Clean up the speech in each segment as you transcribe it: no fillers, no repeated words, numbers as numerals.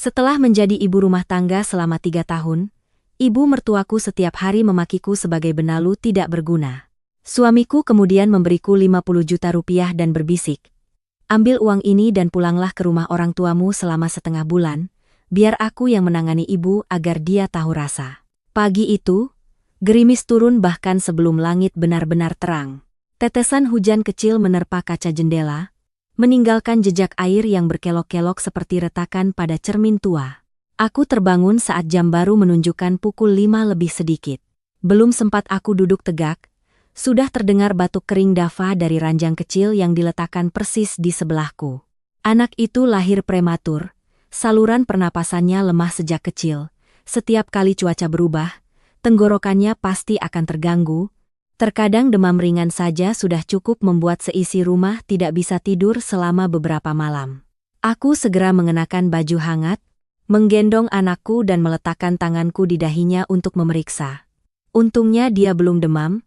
Setelah menjadi ibu rumah tangga selama 3 tahun, ibu mertuaku setiap hari memakiku sebagai benalu tidak berguna. Suamiku kemudian memberiku 50 juta rupiah dan berbisik, "Ambil uang ini dan pulanglah ke rumah orang tuamu selama setengah bulan, biar aku yang menangani ibu agar dia tahu rasa." Pagi itu, gerimis turun bahkan sebelum langit benar-benar terang. Tetesan hujan kecil menerpa kaca jendela, meninggalkan jejak air yang berkelok-kelok seperti retakan pada cermin tua. Aku terbangun saat jam baru menunjukkan pukul 5 lebih sedikit. Belum sempat aku duduk tegak, sudah terdengar batuk kering Dava dari ranjang kecil yang diletakkan persis di sebelahku. Anak itu lahir prematur, saluran pernapasannya lemah sejak kecil. Setiap kali cuaca berubah, tenggorokannya pasti akan terganggu. Terkadang demam ringan saja sudah cukup membuat seisi rumah tidak bisa tidur selama beberapa malam. Aku segera mengenakan baju hangat, menggendong anakku dan meletakkan tanganku di dahinya untuk memeriksa. Untungnya dia belum demam,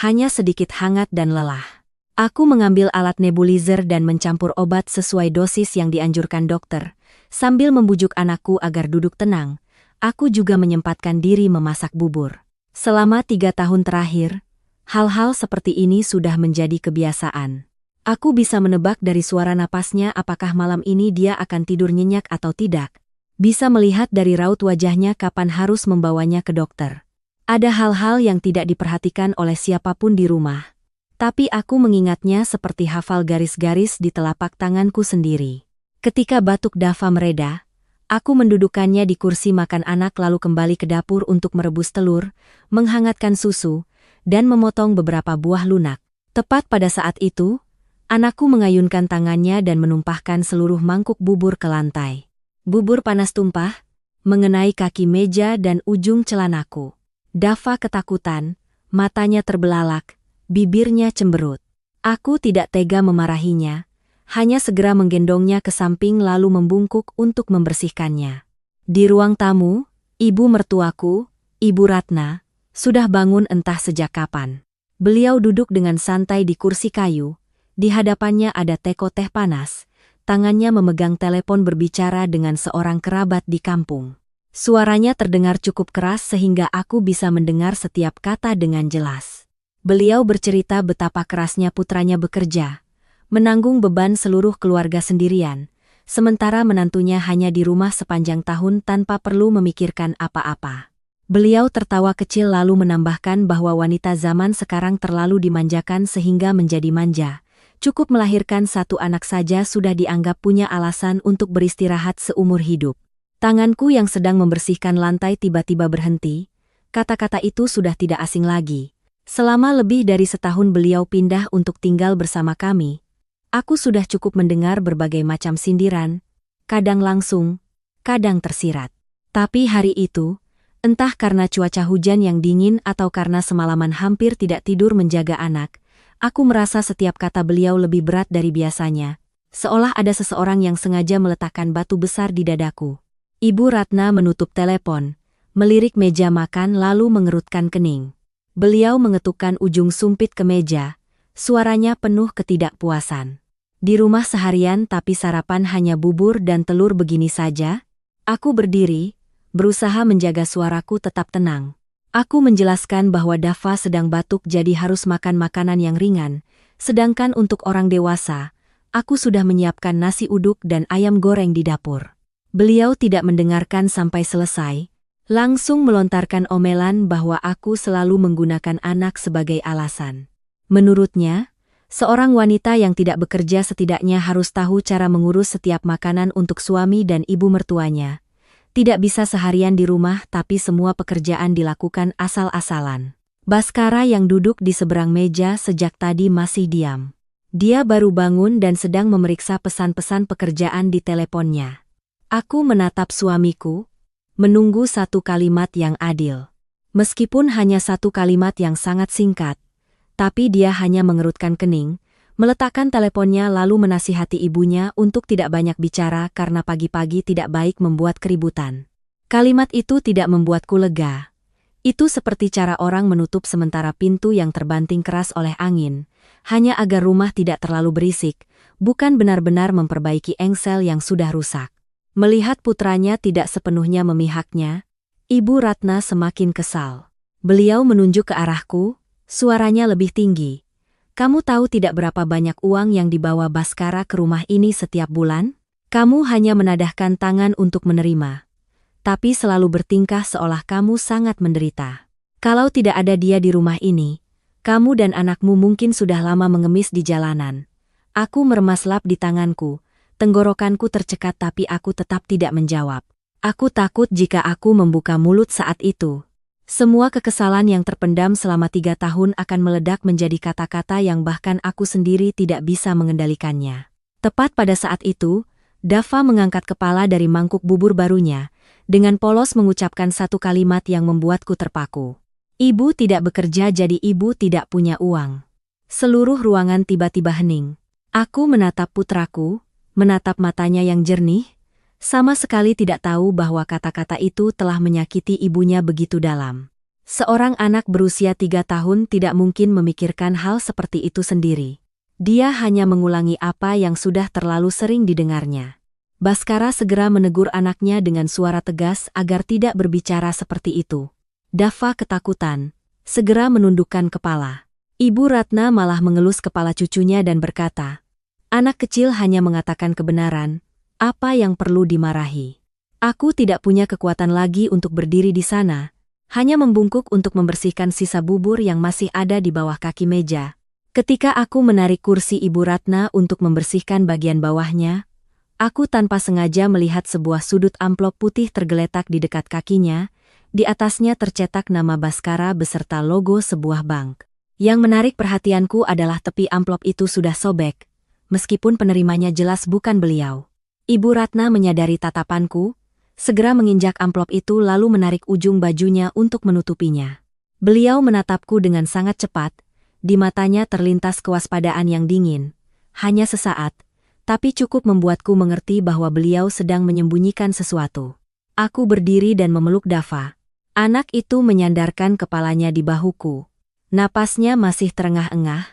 hanya sedikit hangat dan lelah. Aku mengambil alat nebulizer dan mencampur obat sesuai dosis yang dianjurkan dokter. Sambil membujuk anakku agar duduk tenang, aku juga menyempatkan diri memasak bubur. Selama 3 tahun terakhir, hal-hal seperti ini sudah menjadi kebiasaan. Aku bisa menebak dari suara napasnya apakah malam ini dia akan tidur nyenyak atau tidak. Bisa melihat dari raut wajahnya kapan harus membawanya ke dokter. Ada hal-hal yang tidak diperhatikan oleh siapapun di rumah, tapi aku mengingatnya seperti hafal garis-garis di telapak tanganku sendiri. Ketika batuk Dava mereda, aku mendudukkannya di kursi makan anak lalu kembali ke dapur untuk merebus telur, menghangatkan susu, dan memotong beberapa buah lunak. Tepat pada saat itu, anakku mengayunkan tangannya dan menumpahkan seluruh mangkuk bubur ke lantai. Bubur panas tumpah, mengenai kaki meja dan ujung celanaku. Dava ketakutan, matanya terbelalak, bibirnya cemberut. Aku tidak tega memarahinya, hanya segera menggendongnya ke samping lalu membungkuk untuk membersihkannya. Di ruang tamu, ibu mertuaku, Ibu Ratna, sudah bangun entah sejak kapan. Beliau duduk dengan santai di kursi kayu, di hadapannya ada teko teh panas, tangannya memegang telepon berbicara dengan seorang kerabat di kampung. Suaranya terdengar cukup keras sehingga aku bisa mendengar setiap kata dengan jelas. Beliau bercerita betapa kerasnya putranya bekerja, menanggung beban seluruh keluarga sendirian, sementara menantunya hanya di rumah sepanjang tahun tanpa perlu memikirkan apa-apa. Beliau tertawa kecil lalu menambahkan bahwa wanita zaman sekarang terlalu dimanjakan sehingga menjadi manja. Cukup melahirkan 1 anak saja sudah dianggap punya alasan untuk beristirahat seumur hidup. Tanganku yang sedang membersihkan lantai tiba-tiba berhenti. Kata-kata itu sudah tidak asing lagi. Selama lebih dari setahun beliau pindah untuk tinggal bersama kami. Aku sudah cukup mendengar berbagai macam sindiran, kadang langsung, kadang tersirat. Tapi hari itu, entah karena cuaca hujan yang dingin atau karena semalaman hampir tidak tidur menjaga anak, aku merasa setiap kata beliau lebih berat dari biasanya, seolah ada seseorang yang sengaja meletakkan batu besar di dadaku. Ibu Ratna menutup telepon, melirik meja makan lalu mengerutkan kening. Beliau mengetukkan ujung sumpit ke meja, suaranya penuh ketidakpuasan. Di rumah seharian tapi sarapan hanya bubur dan telur begini saja? Aku berdiri, berusaha menjaga suaraku tetap tenang. Aku menjelaskan bahwa Dava sedang batuk jadi harus makan makanan yang ringan, sedangkan untuk orang dewasa, aku sudah menyiapkan nasi uduk dan ayam goreng di dapur. Beliau tidak mendengarkan sampai selesai, langsung melontarkan omelan bahwa aku selalu menggunakan anak sebagai alasan. Menurutnya, seorang wanita yang tidak bekerja setidaknya harus tahu cara mengurus setiap makanan untuk suami dan ibu mertuanya. Tidak bisa seharian di rumah tapi semua pekerjaan dilakukan asal-asalan. Baskara yang duduk di seberang meja sejak tadi masih diam. Dia baru bangun dan sedang memeriksa pesan-pesan pekerjaan di teleponnya. Aku menatap suamiku, menunggu satu kalimat yang adil. Meskipun hanya satu kalimat yang sangat singkat, tapi dia hanya mengerutkan kening, meletakkan teleponnya lalu menasihati ibunya untuk tidak banyak bicara karena pagi-pagi tidak baik membuat keributan. Kalimat itu tidak membuatku lega. Itu seperti cara orang menutup sementara pintu yang terbanting keras oleh angin, hanya agar rumah tidak terlalu berisik, bukan benar-benar memperbaiki engsel yang sudah rusak. Melihat putranya tidak sepenuhnya memihaknya, Ibu Ratna semakin kesal. Beliau menunjuk ke arahku, suaranya lebih tinggi. Kamu tahu tidak berapa banyak uang yang dibawa Baskara ke rumah ini setiap bulan? Kamu hanya menadahkan tangan untuk menerima. Tapi selalu bertingkah seolah kamu sangat menderita. Kalau tidak ada dia di rumah ini, kamu dan anakmu mungkin sudah lama mengemis di jalanan. Aku meremas lap di tanganku, tenggorokanku tercekat tapi aku tetap tidak menjawab. Aku takut jika aku membuka mulut saat itu. Semua kekesalan yang terpendam selama 3 tahun akan meledak menjadi kata-kata yang bahkan aku sendiri tidak bisa mengendalikannya. Tepat pada saat itu, Dava mengangkat kepala dari mangkuk bubur barunya, dengan polos mengucapkan satu kalimat yang membuatku terpaku. Ibu tidak bekerja jadi ibu tidak punya uang. Seluruh ruangan tiba-tiba hening. Aku menatap putraku, menatap matanya yang jernih, sama sekali tidak tahu bahwa kata-kata itu telah menyakiti ibunya begitu dalam. Seorang anak berusia 3 tahun tidak mungkin memikirkan hal seperti itu sendiri. Dia hanya mengulangi apa yang sudah terlalu sering didengarnya. Baskara segera menegur anaknya dengan suara tegas agar tidak berbicara seperti itu. Dava ketakutan, segera menundukkan kepala. Ibu Ratna malah mengelus kepala cucunya dan berkata, "Anak kecil hanya mengatakan kebenaran. Apa yang perlu dimarahi? Aku tidak punya kekuatan lagi untuk berdiri di sana, hanya membungkuk untuk membersihkan sisa bubur yang masih ada di bawah kaki meja. Ketika aku menarik kursi Ibu Ratna untuk membersihkan bagian bawahnya, aku tanpa sengaja melihat sebuah sudut amplop putih tergeletak di dekat kakinya, di atasnya tercetak nama Baskara beserta logo sebuah bank. Yang menarik perhatianku adalah tepi amplop itu sudah sobek, meskipun penerimanya jelas bukan beliau. Ibu Ratna menyadari tatapanku, segera menginjak amplop itu lalu menarik ujung bajunya untuk menutupinya. Beliau menatapku dengan sangat cepat, di matanya terlintas kewaspadaan yang dingin. Hanya sesaat, tapi cukup membuatku mengerti bahwa beliau sedang menyembunyikan sesuatu. Aku berdiri dan memeluk Dava. Anak itu menyandarkan kepalanya di bahuku. Napasnya masih terengah-engah,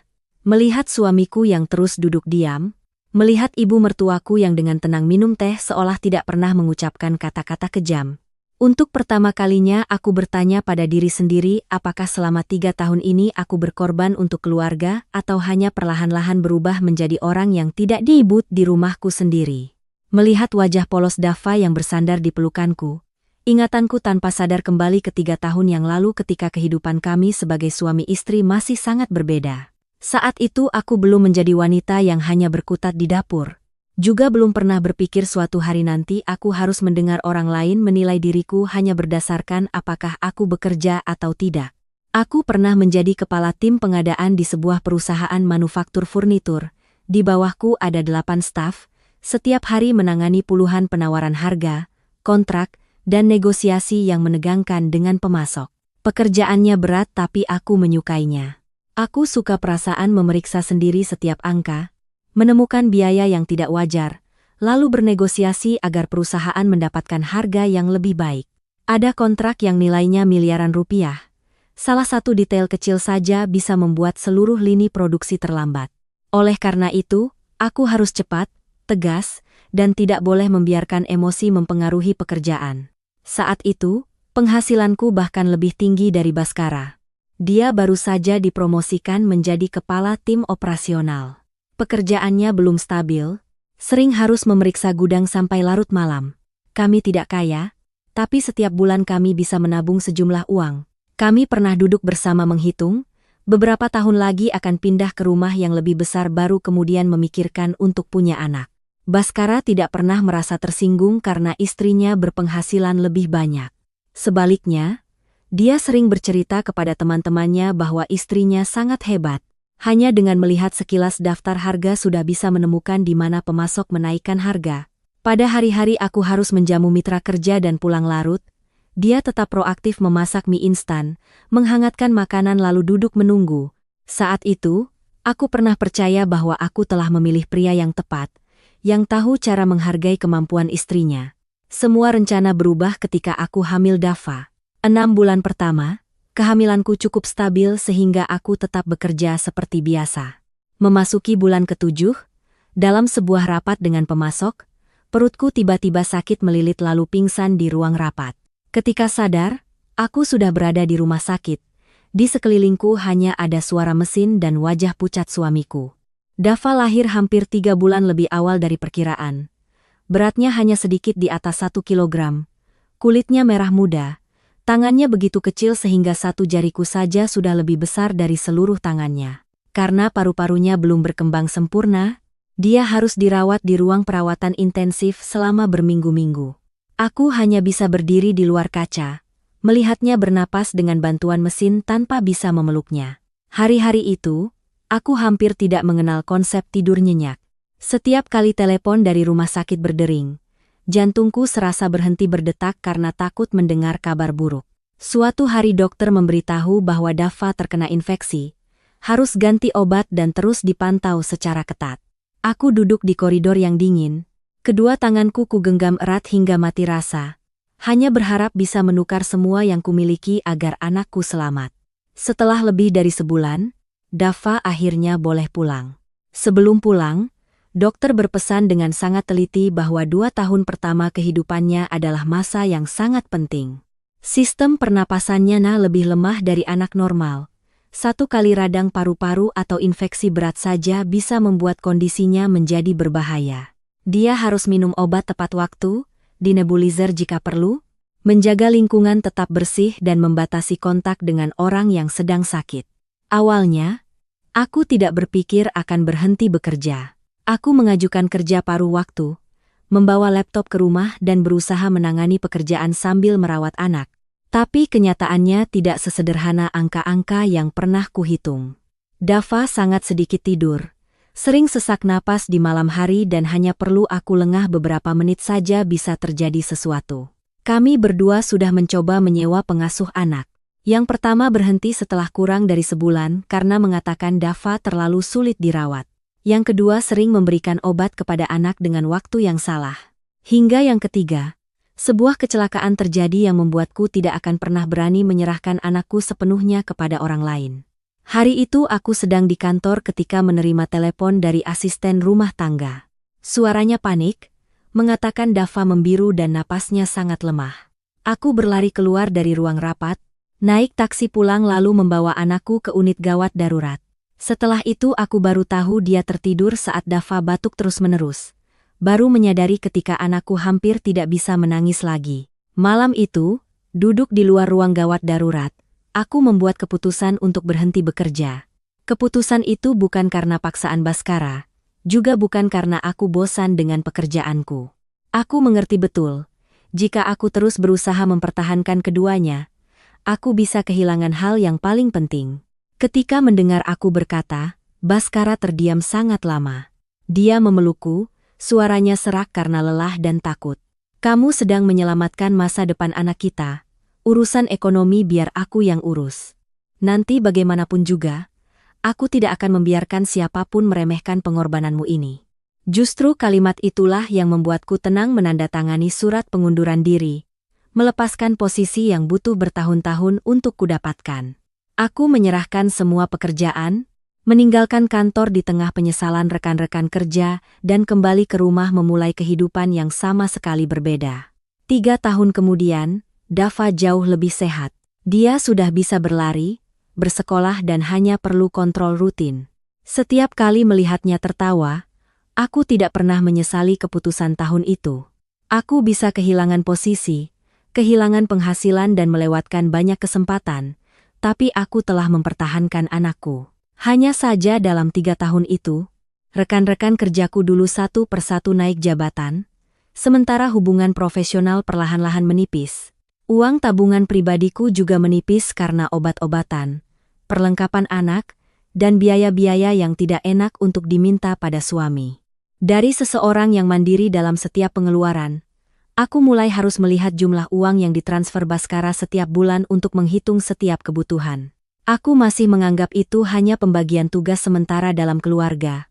melihat suamiku yang terus duduk diam, melihat ibu mertuaku yang dengan tenang minum teh seolah tidak pernah mengucapkan kata-kata kejam. Untuk pertama kalinya aku bertanya pada diri sendiri apakah selama 3 tahun ini aku berkorban untuk keluarga atau hanya perlahan-lahan berubah menjadi orang yang tidak diibut di rumahku sendiri. Melihat wajah polos Dava yang bersandar di pelukanku, ingatanku tanpa sadar kembali ke 3 tahun yang lalu ketika kehidupan kami sebagai suami istri masih sangat berbeda. Saat itu aku belum menjadi wanita yang hanya berkutat di dapur. Juga belum pernah berpikir suatu hari nanti aku harus mendengar orang lain menilai diriku hanya berdasarkan apakah aku bekerja atau tidak. Aku pernah menjadi kepala tim pengadaan di sebuah perusahaan manufaktur furnitur. Di bawahku ada 8 staf, setiap hari menangani puluhan penawaran harga, kontrak, dan negosiasi yang menegangkan dengan pemasok. Pekerjaannya berat tapi aku menyukainya. Aku suka perasaan memeriksa sendiri setiap angka, menemukan biaya yang tidak wajar, lalu bernegosiasi agar perusahaan mendapatkan harga yang lebih baik. Ada kontrak yang nilainya miliaran rupiah. Salah satu detail kecil saja bisa membuat seluruh lini produksi terlambat. Oleh karena itu, aku harus cepat, tegas, dan tidak boleh membiarkan emosi mempengaruhi pekerjaan. Saat itu, penghasilanku bahkan lebih tinggi dari Baskara. Dia baru saja dipromosikan menjadi kepala tim operasional. Pekerjaannya belum stabil, sering harus memeriksa gudang sampai larut malam. Kami tidak kaya, tapi setiap bulan kami bisa menabung sejumlah uang. Kami pernah duduk bersama menghitung, beberapa tahun lagi akan pindah ke rumah yang lebih besar baru kemudian memikirkan untuk punya anak. Baskara tidak pernah merasa tersinggung karena istrinya berpenghasilan lebih banyak. Sebaliknya, dia sering bercerita kepada teman-temannya bahwa istrinya sangat hebat. Hanya dengan melihat sekilas daftar harga sudah bisa menemukan di mana pemasok menaikkan harga. Pada hari-hari aku harus menjamu mitra kerja dan pulang larut, dia tetap proaktif memasak mie instan, menghangatkan makanan lalu duduk menunggu. Saat itu, aku pernah percaya bahwa aku telah memilih pria yang tepat, yang tahu cara menghargai kemampuan istrinya. Semua rencana berubah ketika aku hamil Dava. 6 bulan pertama, kehamilanku cukup stabil sehingga aku tetap bekerja seperti biasa. Memasuki bulan ke-7, dalam sebuah rapat dengan pemasok, Perutku tiba-tiba sakit melilit lalu pingsan di ruang rapat. Ketika sadar, aku sudah berada di rumah sakit. Di sekelilingku hanya ada suara mesin dan wajah pucat suamiku. Dava lahir hampir 3 bulan lebih awal dari perkiraan. Beratnya hanya sedikit di atas 1 kilogram. Kulitnya merah muda. Tangannya begitu kecil sehingga satu jariku saja sudah lebih besar dari seluruh tangannya. Karena paru-parunya belum berkembang sempurna, dia harus dirawat di ruang perawatan intensif selama berminggu-minggu. Aku hanya bisa berdiri di luar kaca, melihatnya bernapas dengan bantuan mesin tanpa bisa memeluknya. Hari-hari itu, aku hampir tidak mengenal konsep tidur nyenyak. Setiap kali telepon dari rumah sakit berdering, jantungku serasa berhenti berdetak karena takut mendengar kabar buruk. Suatu hari dokter memberitahu bahwa Dava terkena infeksi, harus ganti obat dan terus dipantau secara ketat. Aku duduk di koridor yang dingin, kedua tanganku kugenggam erat hingga mati rasa, hanya berharap bisa menukar semua yang kumiliki agar anakku selamat. Setelah lebih dari sebulan, Dava akhirnya boleh pulang. Sebelum pulang, dokter berpesan dengan sangat teliti bahwa 2 tahun pertama kehidupannya adalah masa yang sangat penting. Sistem pernapasannya lebih lemah dari anak normal. 1 kali radang paru-paru atau infeksi berat saja bisa membuat kondisinya menjadi berbahaya. Dia harus minum obat tepat waktu, di nebulizer jika perlu, menjaga lingkungan tetap bersih dan membatasi kontak dengan orang yang sedang sakit. Awalnya, aku tidak berpikir akan berhenti bekerja. Aku mengajukan kerja paruh waktu, membawa laptop ke rumah dan berusaha menangani pekerjaan sambil merawat anak. Tapi kenyataannya tidak sesederhana angka-angka yang pernah kuhitung. Dava sangat sedikit tidur, sering sesak napas di malam hari dan hanya perlu aku lengah beberapa menit saja bisa terjadi sesuatu. Kami berdua sudah mencoba menyewa pengasuh anak. Yang pertama berhenti setelah kurang dari sebulan karena mengatakan Dava terlalu sulit dirawat. Yang kedua sering memberikan obat kepada anak dengan waktu yang salah. Hingga yang ketiga, sebuah kecelakaan terjadi yang membuatku tidak akan pernah berani menyerahkan anakku sepenuhnya kepada orang lain. Hari itu aku sedang di kantor ketika menerima telepon dari asisten rumah tangga. Suaranya panik, mengatakan Dava membiru dan napasnya sangat lemah. Aku berlari keluar dari ruang rapat, naik taksi pulang lalu membawa anakku ke unit gawat darurat. Setelah itu aku baru tahu dia tertidur saat Dava batuk terus-menerus. Baru menyadari ketika anakku hampir tidak bisa menangis lagi. Malam itu, duduk di luar ruang gawat darurat, aku membuat keputusan untuk berhenti bekerja. Keputusan itu bukan karena paksaan Baskara, juga bukan karena aku bosan dengan pekerjaanku. Aku mengerti betul, jika aku terus berusaha mempertahankan keduanya, aku bisa kehilangan hal yang paling penting. Ketika mendengar aku berkata, Baskara terdiam sangat lama. Dia memelukku, suaranya serak karena lelah dan takut. Kamu sedang menyelamatkan masa depan anak kita. Urusan ekonomi biar aku yang urus. Nanti bagaimanapun juga, aku tidak akan membiarkan siapapun meremehkan pengorbananmu ini. Justru kalimat itulah yang membuatku tenang menandatangani surat pengunduran diri, melepaskan posisi yang butuh bertahun-tahun untuk kudapatkan. Aku menyerahkan semua pekerjaan, meninggalkan kantor di tengah penyesalan rekan-rekan kerja, dan kembali ke rumah memulai kehidupan yang sama sekali berbeda. 3 tahun kemudian, Dava jauh lebih sehat. Dia sudah bisa berlari, bersekolah dan hanya perlu kontrol rutin. Setiap kali melihatnya tertawa, aku tidak pernah menyesali keputusan tahun itu. Aku bisa kehilangan posisi, kehilangan penghasilan dan melewatkan banyak kesempatan, tapi aku telah mempertahankan anakku. Hanya saja dalam 3 tahun itu, rekan-rekan kerjaku dulu satu persatu naik jabatan, sementara hubungan profesional perlahan-lahan menipis. Uang tabungan pribadiku juga menipis karena obat-obatan, perlengkapan anak, dan biaya-biaya yang tidak enak untuk diminta pada suami. Dari seseorang yang mandiri dalam setiap pengeluaran, aku mulai harus melihat jumlah uang yang ditransfer Baskara setiap bulan untuk menghitung setiap kebutuhan. Aku masih menganggap itu hanya pembagian tugas sementara dalam keluarga.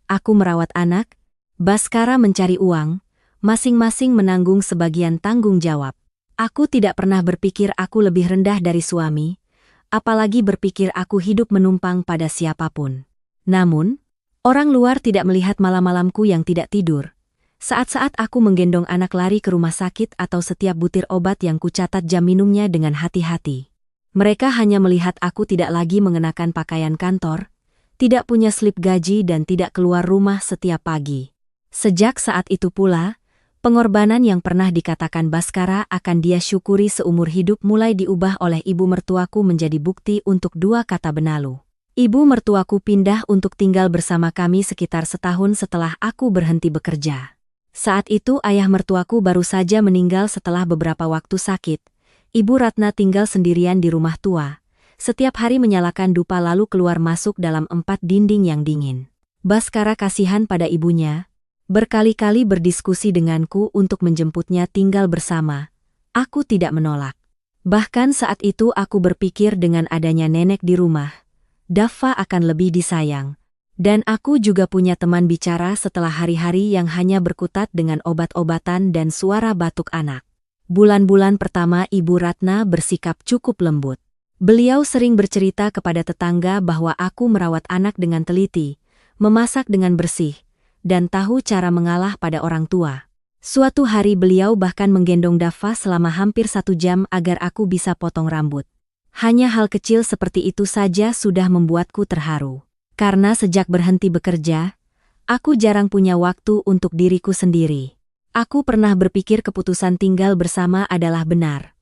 Aku merawat anak, Baskara mencari uang, masing-masing menanggung sebagian tanggung jawab. Aku tidak pernah berpikir aku lebih rendah dari suami, apalagi berpikir aku hidup menumpang pada siapapun. Namun, orang luar tidak melihat malam-malamku yang tidak tidur, Saat-saat aku menggendong anak lari ke rumah sakit atau setiap butir obat yang kucatat jam minumnya dengan hati-hati. Mereka hanya melihat aku tidak lagi mengenakan pakaian kantor, tidak punya slip gaji dan tidak keluar rumah setiap pagi. Sejak saat itu pula, pengorbanan yang pernah dikatakan Baskara akan dia syukuri seumur hidup mulai diubah oleh ibu mertuaku menjadi bukti untuk dua kata benalu. Ibu mertuaku pindah untuk tinggal bersama kami sekitar setahun setelah aku berhenti bekerja. Saat itu ayah mertuaku baru saja meninggal setelah beberapa waktu sakit. Ibu Ratna tinggal sendirian di rumah tua. Setiap hari menyalakan dupa lalu keluar masuk dalam 4 dinding yang dingin. Baskara kasihan pada ibunya. Berkali-kali berdiskusi denganku untuk menjemputnya tinggal bersama. Aku tidak menolak. Bahkan saat itu aku berpikir dengan adanya nenek di rumah, Daffa akan lebih disayang. Dan aku juga punya teman bicara setelah hari-hari yang hanya berkutat dengan obat-obatan dan suara batuk anak. Bulan-bulan pertama Ibu Ratna bersikap cukup lembut. Beliau sering bercerita kepada tetangga bahwa aku merawat anak dengan teliti, memasak dengan bersih, dan tahu cara mengalah pada orang tua. Suatu hari beliau bahkan menggendong Daffa selama hampir 1 jam agar aku bisa potong rambut. Hanya hal kecil seperti itu saja sudah membuatku terharu. Karena sejak berhenti bekerja, aku jarang punya waktu untuk diriku sendiri. Aku pernah berpikir keputusan tinggal bersama adalah benar.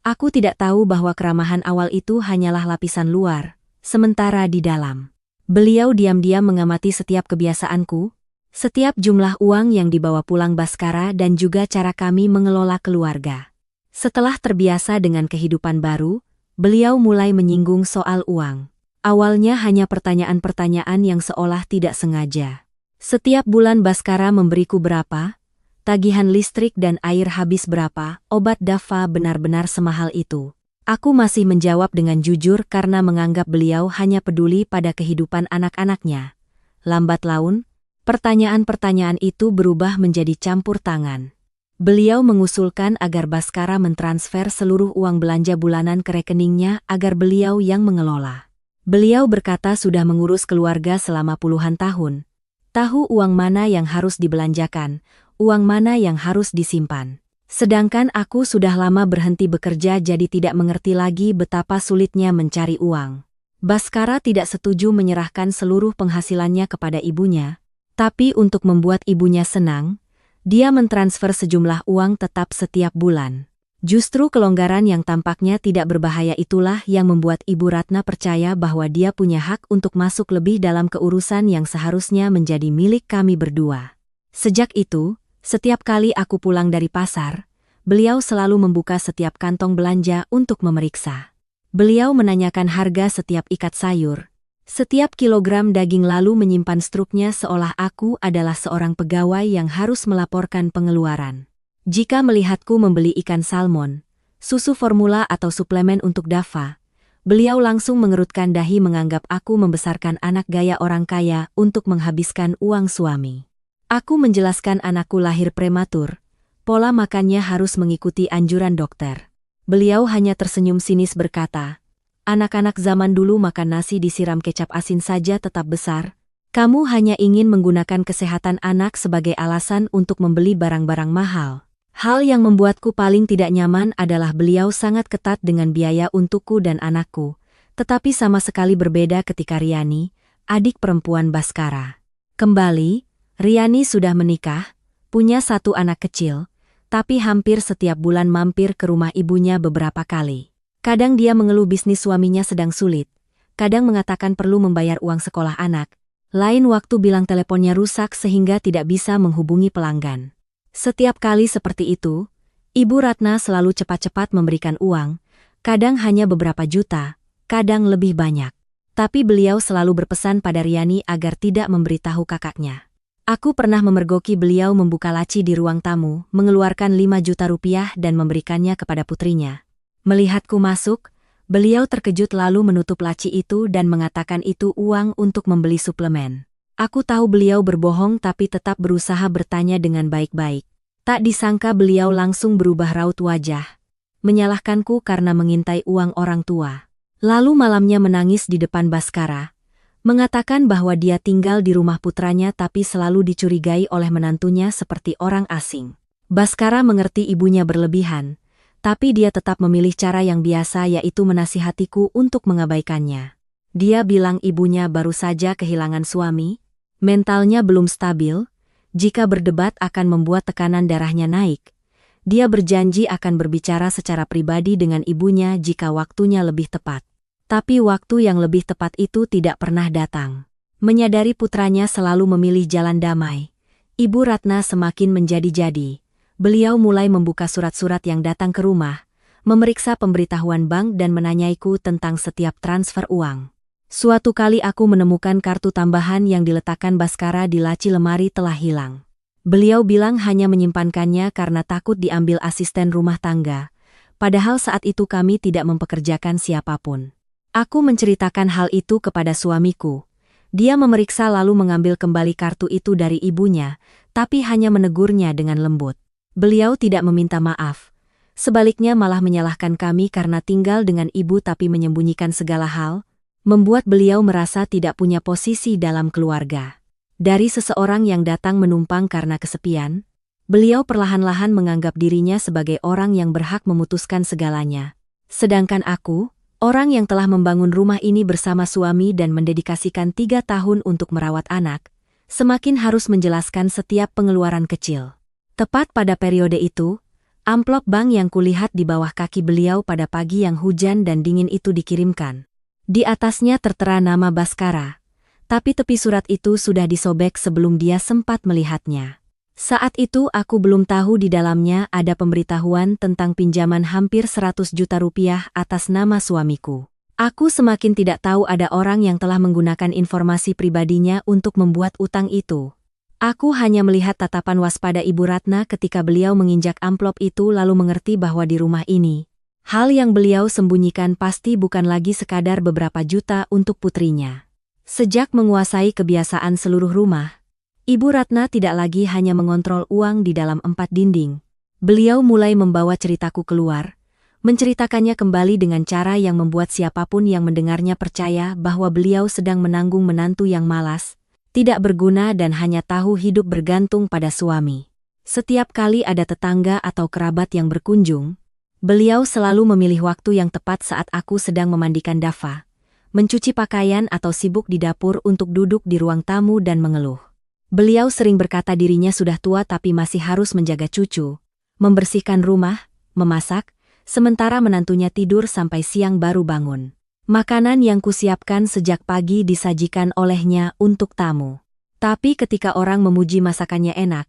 Aku tidak tahu bahwa keramahan awal itu hanyalah lapisan luar, sementara di dalam. Beliau diam-diam mengamati setiap kebiasaanku, setiap jumlah uang yang dibawa pulang Baskara dan juga cara kami mengelola keluarga. Setelah terbiasa dengan kehidupan baru, beliau mulai menyinggung soal uang. Awalnya hanya pertanyaan-pertanyaan yang seolah tidak sengaja. Setiap bulan Baskara memberiku berapa, tagihan listrik dan air habis berapa, obat Daffa benar-benar semahal itu. Aku masih menjawab dengan jujur karena menganggap beliau hanya peduli pada kehidupan anak-anaknya. Lambat laun, pertanyaan-pertanyaan itu berubah menjadi campur tangan. Beliau mengusulkan agar Baskara mentransfer seluruh uang belanja bulanan ke rekeningnya agar beliau yang mengelola. Beliau berkata sudah mengurus keluarga selama puluhan tahun. Tahu uang mana yang harus dibelanjakan, uang mana yang harus disimpan. Sedangkan aku sudah lama berhenti bekerja jadi tidak mengerti lagi betapa sulitnya mencari uang. Baskara tidak setuju menyerahkan seluruh penghasilannya kepada ibunya, tapi untuk membuat ibunya senang, dia mentransfer sejumlah uang tetap setiap bulan. Justru kelonggaran yang tampaknya tidak berbahaya itulah yang membuat Ibu Ratna percaya bahwa dia punya hak untuk masuk lebih dalam keurusan yang seharusnya menjadi milik kami berdua. Sejak itu, setiap kali aku pulang dari pasar, beliau selalu membuka setiap kantong belanja untuk memeriksa. Beliau menanyakan harga setiap ikat sayur, setiap kilogram daging lalu menyimpan struknya seolah aku adalah seorang pegawai yang harus melaporkan pengeluaran. Jika melihatku membeli ikan salmon, susu formula atau suplemen untuk Daffa, beliau langsung mengerutkan dahi menganggap aku membesarkan anak gaya orang kaya untuk menghabiskan uang suami. Aku menjelaskan anakku lahir prematur, pola makannya harus mengikuti anjuran dokter. Beliau hanya tersenyum sinis berkata, "Anak-anak zaman dulu makan nasi disiram kecap asin saja tetap besar. Kamu hanya ingin menggunakan kesehatan anak sebagai alasan untuk membeli barang-barang mahal." Hal yang membuatku paling tidak nyaman adalah beliau sangat ketat dengan biaya untukku dan anakku, tetapi sama sekali berbeda ketika Riani, adik perempuan Baskara. Kembali, Riani sudah menikah, punya 1 anak kecil, tapi hampir setiap bulan mampir ke rumah ibunya beberapa kali. Kadang dia mengeluh bisnis suaminya sedang sulit, kadang mengatakan perlu membayar uang sekolah anak, lain waktu bilang teleponnya rusak sehingga tidak bisa menghubungi pelanggan. Setiap kali seperti itu, Ibu Ratna selalu cepat-cepat memberikan uang, kadang hanya beberapa juta, kadang lebih banyak. Tapi beliau selalu berpesan pada Riani agar tidak memberitahu kakaknya. Aku pernah memergoki beliau membuka laci di ruang tamu, mengeluarkan 5 juta rupiah dan memberikannya kepada putrinya. Melihatku masuk, beliau terkejut lalu menutup laci itu dan mengatakan itu uang untuk membeli suplemen. Aku tahu beliau berbohong tapi tetap berusaha bertanya dengan baik-baik. Tak disangka beliau langsung berubah raut wajah, menyalahkanku karena mengintai uang orang tua. Lalu malamnya menangis di depan Baskara, Mengatakan bahwa dia tinggal di rumah putranya tapi selalu dicurigai oleh menantunya seperti orang asing. Baskara mengerti ibunya berlebihan, tapi dia tetap memilih cara yang biasa yaitu menasihatiku untuk mengabaikannya. Dia bilang ibunya baru saja kehilangan suami, mentalnya belum stabil, jika berdebat akan membuat tekanan darahnya naik. Dia berjanji akan berbicara secara pribadi dengan ibunya jika waktunya lebih tepat. Tapi waktu yang lebih tepat itu tidak pernah datang. Menyadari putranya selalu memilih jalan damai, Ibu Ratna semakin menjadi-jadi. Beliau mulai membuka surat-surat yang datang ke rumah, memeriksa pemberitahuan bank dan menanyaiku tentang setiap transfer uang. Suatu kali aku menemukan kartu tambahan yang diletakkan Baskara di laci lemari telah hilang. Beliau bilang hanya menyimpankannya karena takut diambil asisten rumah tangga, padahal saat itu kami tidak mempekerjakan siapapun. Aku menceritakan hal itu kepada suamiku. Dia memeriksa lalu mengambil kembali kartu itu dari ibunya, tapi hanya menegurnya dengan lembut. Beliau tidak meminta maaf. Sebaliknya malah menyalahkan kami karena tinggal dengan ibu tapi menyembunyikan segala hal, membuat beliau merasa tidak punya posisi dalam keluarga. Dari seseorang yang datang menumpang karena kesepian, beliau perlahan-lahan menganggap dirinya sebagai orang yang berhak memutuskan segalanya. Sedangkan aku, orang yang telah membangun rumah ini bersama suami dan mendedikasikan 3 tahun untuk merawat anak, semakin harus menjelaskan setiap pengeluaran kecil. Tepat pada periode itu, amplop bank yang kulihat di bawah kaki beliau pada pagi yang hujan dan dingin itu dikirimkan. Di atasnya tertera nama Baskara, tapi tepi surat itu sudah disobek sebelum dia sempat melihatnya. Saat itu aku belum tahu di dalamnya ada pemberitahuan tentang pinjaman hampir 100 juta rupiah atas nama suamiku. Aku semakin tidak tahu ada orang yang telah menggunakan informasi pribadinya untuk membuat utang itu. Aku hanya melihat tatapan waspada Ibu Ratna ketika beliau menginjak amplop itu lalu mengerti bahwa di rumah ini, hal yang beliau sembunyikan pasti bukan lagi sekadar beberapa juta untuk putrinya. Sejak menguasai kebiasaan seluruh rumah, Ibu Ratna tidak lagi hanya mengontrol uang di dalam 4 dinding. Beliau mulai membawa ceritaku keluar, menceritakannya kembali dengan cara yang membuat siapapun yang mendengarnya percaya bahwa beliau sedang menanggung menantu yang malas, tidak berguna dan hanya tahu hidup bergantung pada suami. Setiap kali ada tetangga atau kerabat yang berkunjung, beliau selalu memilih waktu yang tepat saat aku sedang memandikan Dava, mencuci pakaian atau sibuk di dapur untuk duduk di ruang tamu dan mengeluh. Beliau sering berkata dirinya sudah tua tapi masih harus menjaga cucu, membersihkan rumah, memasak, sementara menantunya tidur sampai siang baru bangun. Makanan yang kusiapkan sejak pagi disajikan olehnya untuk tamu. Tapi ketika orang memuji masakannya enak,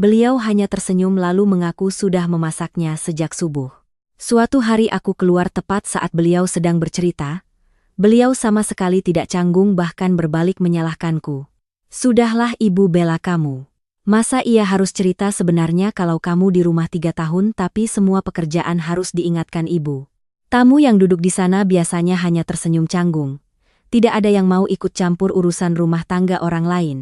beliau hanya tersenyum lalu mengaku sudah memasaknya sejak subuh. Suatu hari aku keluar tepat saat beliau sedang bercerita. Beliau sama sekali tidak canggung bahkan berbalik menyalahkanku. Sudahlah ibu bela kamu. Masa ia harus cerita sebenarnya kalau kamu di rumah 3 tahun tapi semua pekerjaan harus diingatkan ibu. Tamu yang duduk di sana biasanya hanya tersenyum canggung. Tidak ada yang mau ikut campur urusan rumah tangga orang lain.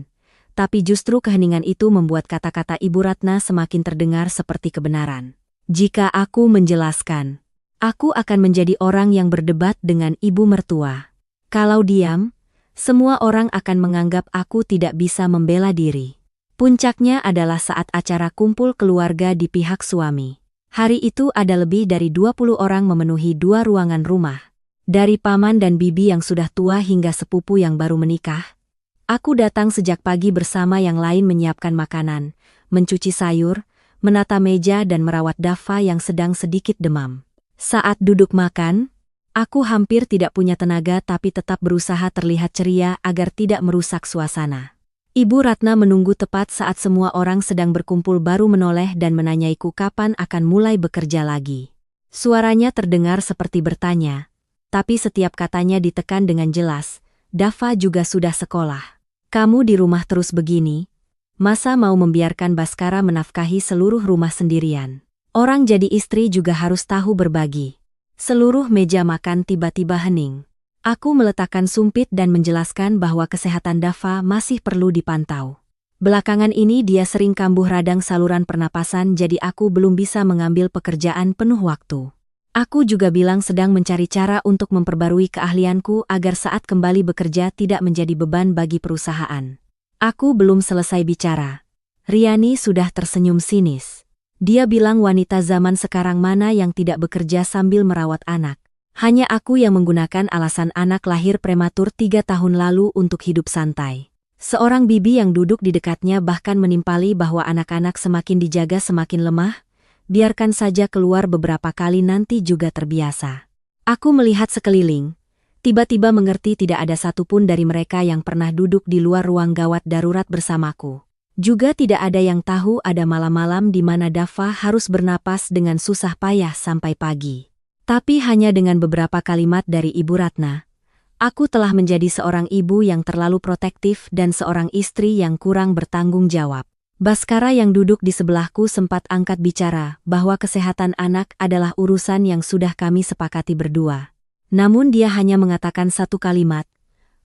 Tapi justru keheningan itu membuat kata-kata Ibu Ratna semakin terdengar seperti kebenaran. Jika aku menjelaskan, aku akan menjadi orang yang berdebat dengan ibu mertua. Kalau diam, semua orang akan menganggap aku tidak bisa membela diri. Puncaknya adalah saat acara kumpul keluarga di pihak suami. Hari itu ada lebih dari 20 orang memenuhi 2 ruangan rumah. Dari paman dan bibi yang sudah tua hingga sepupu yang baru menikah. Aku datang sejak pagi bersama yang lain menyiapkan makanan, mencuci sayur, menata meja dan merawat Dava yang sedang sedikit demam. Saat duduk makan, aku hampir tidak punya tenaga tapi tetap berusaha terlihat ceria agar tidak merusak suasana. Ibu Ratna menunggu tepat saat semua orang sedang berkumpul baru menoleh dan menanyaiku kapan akan mulai bekerja lagi. Suaranya terdengar seperti bertanya, tapi setiap katanya ditekan dengan jelas. Dava juga sudah sekolah. Kamu di rumah terus begini, masa mau membiarkan Baskara menafkahi seluruh rumah sendirian? Orang jadi istri juga harus tahu berbagi. Seluruh meja makan tiba-tiba hening. Aku meletakkan sumpit dan menjelaskan bahwa kesehatan Dava masih perlu dipantau. Belakangan ini dia sering kambuh radang saluran pernapasan jadi aku belum bisa mengambil pekerjaan penuh waktu. Aku juga bilang sedang mencari cara untuk memperbarui keahlianku agar saat kembali bekerja tidak menjadi beban bagi perusahaan. Aku belum selesai bicara. Riani sudah tersenyum sinis. Dia bilang wanita zaman sekarang mana yang tidak bekerja sambil merawat anak. Hanya aku yang menggunakan alasan anak lahir prematur 3 tahun lalu untuk hidup santai. Seorang bibi yang duduk di dekatnya bahkan menimpali bahwa anak-anak semakin dijaga semakin lemah. Biarkan saja keluar beberapa kali nanti juga terbiasa. Aku melihat sekeliling. Tiba-tiba mengerti tidak ada satupun dari mereka yang pernah duduk di luar ruang gawat darurat bersamaku. Juga tidak ada yang tahu ada malam-malam di mana Dava harus bernapas dengan susah payah sampai pagi. Tapi hanya dengan beberapa kalimat dari Ibu Ratna, aku telah menjadi seorang ibu yang terlalu protektif dan seorang istri yang kurang bertanggung jawab. Baskara yang duduk di sebelahku sempat angkat bicara bahwa kesehatan anak adalah urusan yang sudah kami sepakati berdua. Namun dia hanya mengatakan satu kalimat,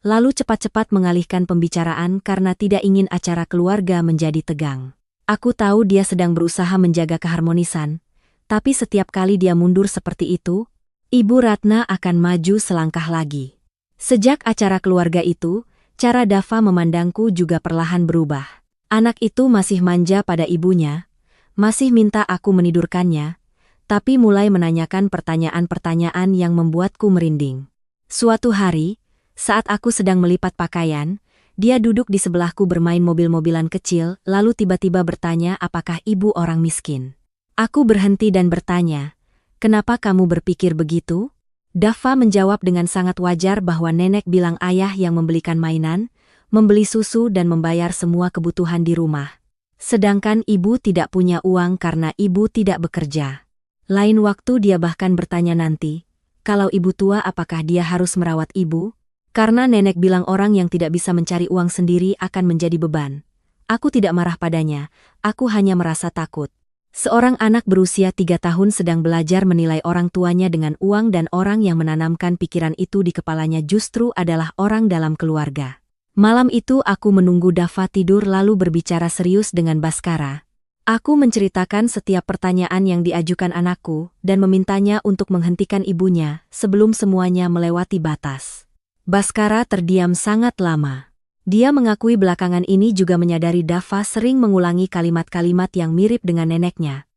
lalu cepat-cepat mengalihkan pembicaraan karena tidak ingin acara keluarga menjadi tegang. Aku tahu dia sedang berusaha menjaga keharmonisan, tapi setiap kali dia mundur seperti itu, Ibu Ratna akan maju selangkah lagi. Sejak acara keluarga itu, cara Dava memandangku juga perlahan berubah. Anak itu masih manja pada ibunya, masih minta aku menidurkannya, tapi mulai menanyakan pertanyaan-pertanyaan yang membuatku merinding. Suatu hari, saat aku sedang melipat pakaian, dia duduk di sebelahku bermain mobil-mobilan kecil, lalu tiba-tiba bertanya apakah ibu orang miskin. Aku berhenti dan bertanya, "Kenapa kamu berpikir begitu?" Dava menjawab dengan sangat wajar bahwa nenek bilang ayah yang membelikan mainan, membeli susu dan membayar semua kebutuhan di rumah. Sedangkan ibu tidak punya uang karena ibu tidak bekerja. Lain waktu dia bahkan bertanya nanti, kalau ibu tua apakah dia harus merawat ibu? Karena nenek bilang orang yang tidak bisa mencari uang sendiri akan menjadi beban. Aku tidak marah padanya, aku hanya merasa takut. Seorang anak berusia 3 tahun sedang belajar menilai orang tuanya dengan uang dan orang yang menanamkan pikiran itu di kepalanya justru adalah orang dalam keluarga. Malam itu aku menunggu Dava tidur lalu berbicara serius dengan Baskara. Aku menceritakan setiap pertanyaan yang diajukan anakku dan memintanya untuk menghentikan ibunya sebelum semuanya melewati batas. Baskara terdiam sangat lama. Dia mengakui belakangan ini juga menyadari Dava sering mengulangi kalimat-kalimat yang mirip dengan neneknya.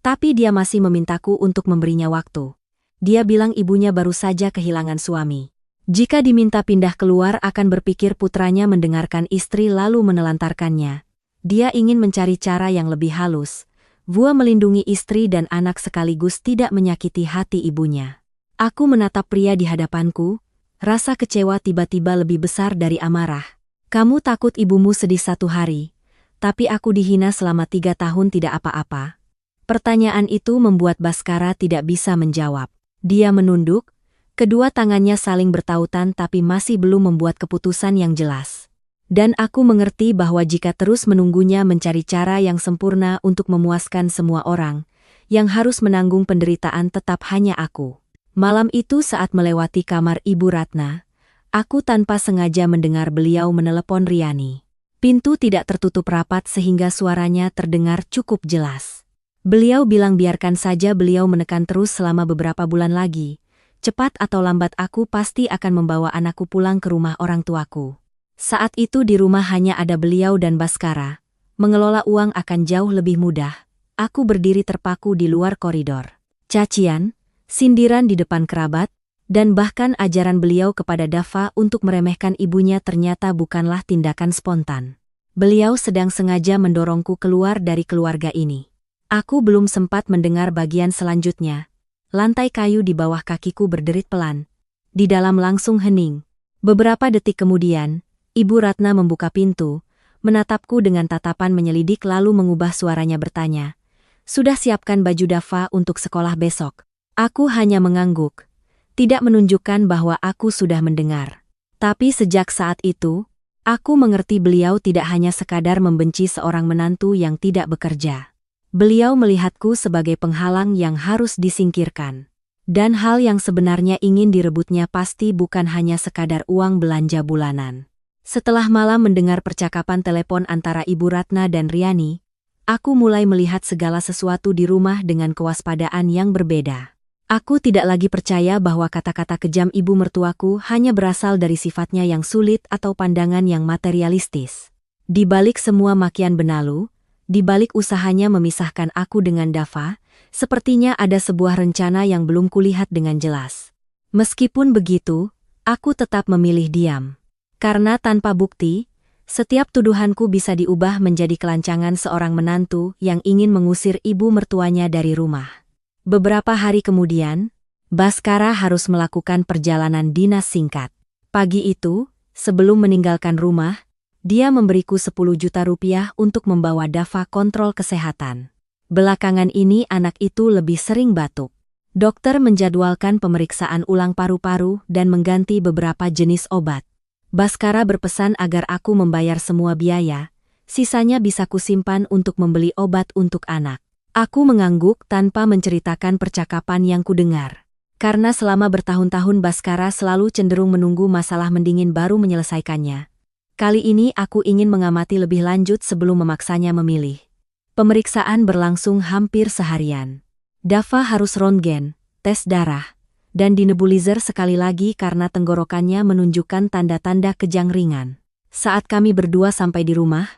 Tapi dia masih memintaku untuk memberinya waktu. Dia bilang ibunya baru saja kehilangan suami. Jika diminta pindah keluar akan berpikir putranya mendengarkan istri lalu menelantarkannya. Dia ingin mencari cara yang lebih halus. Vua melindungi istri dan anak sekaligus tidak menyakiti hati ibunya. Aku menatap pria di hadapanku. Rasa kecewa tiba-tiba lebih besar dari amarah. Kamu takut ibumu sedih satu hari, tapi aku dihina selama 3 tahun tidak apa-apa. Pertanyaan itu membuat Baskara tidak bisa menjawab. Dia menunduk. Kedua tangannya saling bertautan tapi masih belum membuat keputusan yang jelas. Dan aku mengerti bahwa jika terus menunggunya mencari cara yang sempurna untuk memuaskan semua orang, yang harus menanggung penderitaan tetap hanya aku. Malam itu saat melewati kamar Ibu Ratna, aku tanpa sengaja mendengar beliau menelepon Riani. Pintu tidak tertutup rapat sehingga suaranya terdengar cukup jelas. Beliau bilang biarkan saja beliau menekan terus selama beberapa bulan lagi. Cepat atau lambat aku pasti akan membawa anakku pulang ke rumah orang tuaku. Saat itu di rumah hanya ada beliau dan Baskara. Mengelola uang akan jauh lebih mudah. Aku berdiri terpaku di luar koridor. Cacian, sindiran di depan kerabat, dan bahkan ajaran beliau kepada Dava untuk meremehkan ibunya ternyata bukanlah tindakan spontan. Beliau sedang sengaja mendorongku keluar dari keluarga ini. Aku belum sempat mendengar bagian selanjutnya. Lantai kayu di bawah kakiku berderit pelan. Di dalam langsung hening. Beberapa detik kemudian, Ibu Ratna membuka pintu, menatapku dengan tatapan menyelidik lalu mengubah suaranya bertanya, "Sudah siapkan baju Dava untuk sekolah besok?" Aku hanya mengangguk. Tidak menunjukkan bahwa aku sudah mendengar. Tapi sejak saat itu, aku mengerti beliau tidak hanya sekadar membenci seorang menantu yang tidak bekerja. Beliau melihatku sebagai penghalang yang harus disingkirkan. Dan hal yang sebenarnya ingin direbutnya pasti bukan hanya sekadar uang belanja bulanan. Setelah malam mendengar percakapan telepon antara Ibu Ratna dan Riani, aku mulai melihat segala sesuatu di rumah dengan kewaspadaan yang berbeda. Aku tidak lagi percaya bahwa kata-kata kejam ibu mertuaku hanya berasal dari sifatnya yang sulit atau pandangan yang materialistis. Di balik semua makian Benalu, di balik usahanya memisahkan aku dengan Dava, sepertinya ada sebuah rencana yang belum kulihat dengan jelas. Meskipun begitu, aku tetap memilih diam. Karena tanpa bukti, setiap tuduhanku bisa diubah menjadi kelancangan seorang menantu yang ingin mengusir ibu mertuanya dari rumah. Beberapa hari kemudian, Baskara harus melakukan perjalanan dinas singkat. Pagi itu, sebelum meninggalkan rumah, dia memberiku 10 juta rupiah untuk membawa Dava kontrol kesehatan. Belakangan ini anak itu lebih sering batuk. Dokter menjadwalkan pemeriksaan ulang paru-paru dan mengganti beberapa jenis obat. Baskara berpesan agar aku membayar semua biaya, sisanya bisa kusimpan untuk membeli obat untuk anak. Aku mengangguk tanpa menceritakan percakapan yang kudengar. Karena selama bertahun-tahun Baskara selalu cenderung menunggu masalah mendingin baru menyelesaikannya. Kali ini aku ingin mengamati lebih lanjut sebelum memaksanya memilih. Pemeriksaan berlangsung hampir seharian. Dava harus röntgen, tes darah, dan dinebulizer sekali lagi karena tenggorokannya menunjukkan tanda-tanda kejang ringan. Saat kami berdua sampai di rumah,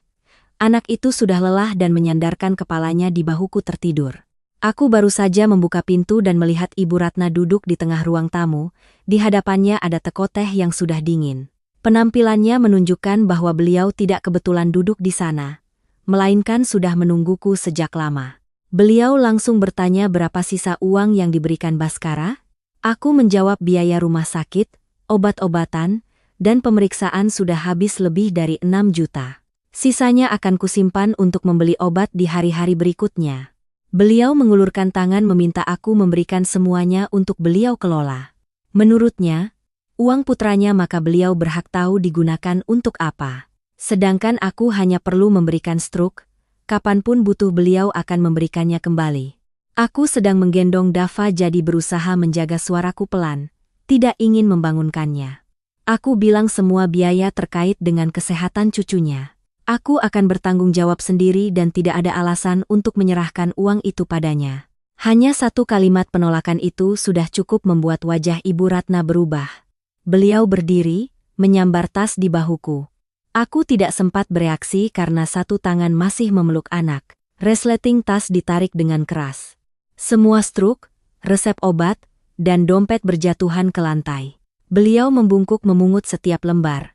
anak itu sudah lelah dan menyandarkan kepalanya di bahuku tertidur. Aku baru saja membuka pintu dan melihat Ibu Ratna duduk di tengah ruang tamu, di hadapannya ada teko teh yang sudah dingin. Penampilannya menunjukkan bahwa beliau tidak kebetulan duduk di sana, melainkan sudah menungguku sejak lama. Beliau langsung bertanya berapa sisa uang yang diberikan Baskara. Aku menjawab biaya rumah sakit, obat-obatan, dan pemeriksaan sudah habis lebih dari 6 juta. Sisanya akan kusimpan untuk membeli obat di hari-hari berikutnya. Beliau mengulurkan tangan meminta aku memberikan semuanya untuk beliau kelola. Menurutnya, uang putranya maka beliau berhak tahu digunakan untuk apa. Sedangkan aku hanya perlu memberikan struk, kapanpun butuh beliau akan memberikannya kembali. Aku sedang menggendong Dava jadi berusaha menjaga suaraku pelan, tidak ingin membangunkannya. Aku bilang semua biaya terkait dengan kesehatan cucunya. Aku akan bertanggung jawab sendiri dan tidak ada alasan untuk menyerahkan uang itu padanya. Hanya satu kalimat penolakan itu sudah cukup membuat wajah Ibu Ratna berubah. Beliau berdiri, menyambar tas di bahuku. Aku tidak sempat bereaksi karena satu tangan masih memeluk anak. Resleting tas ditarik dengan keras. Semua struk, resep obat, dan dompet berjatuhan ke lantai. Beliau membungkuk memungut setiap lembar.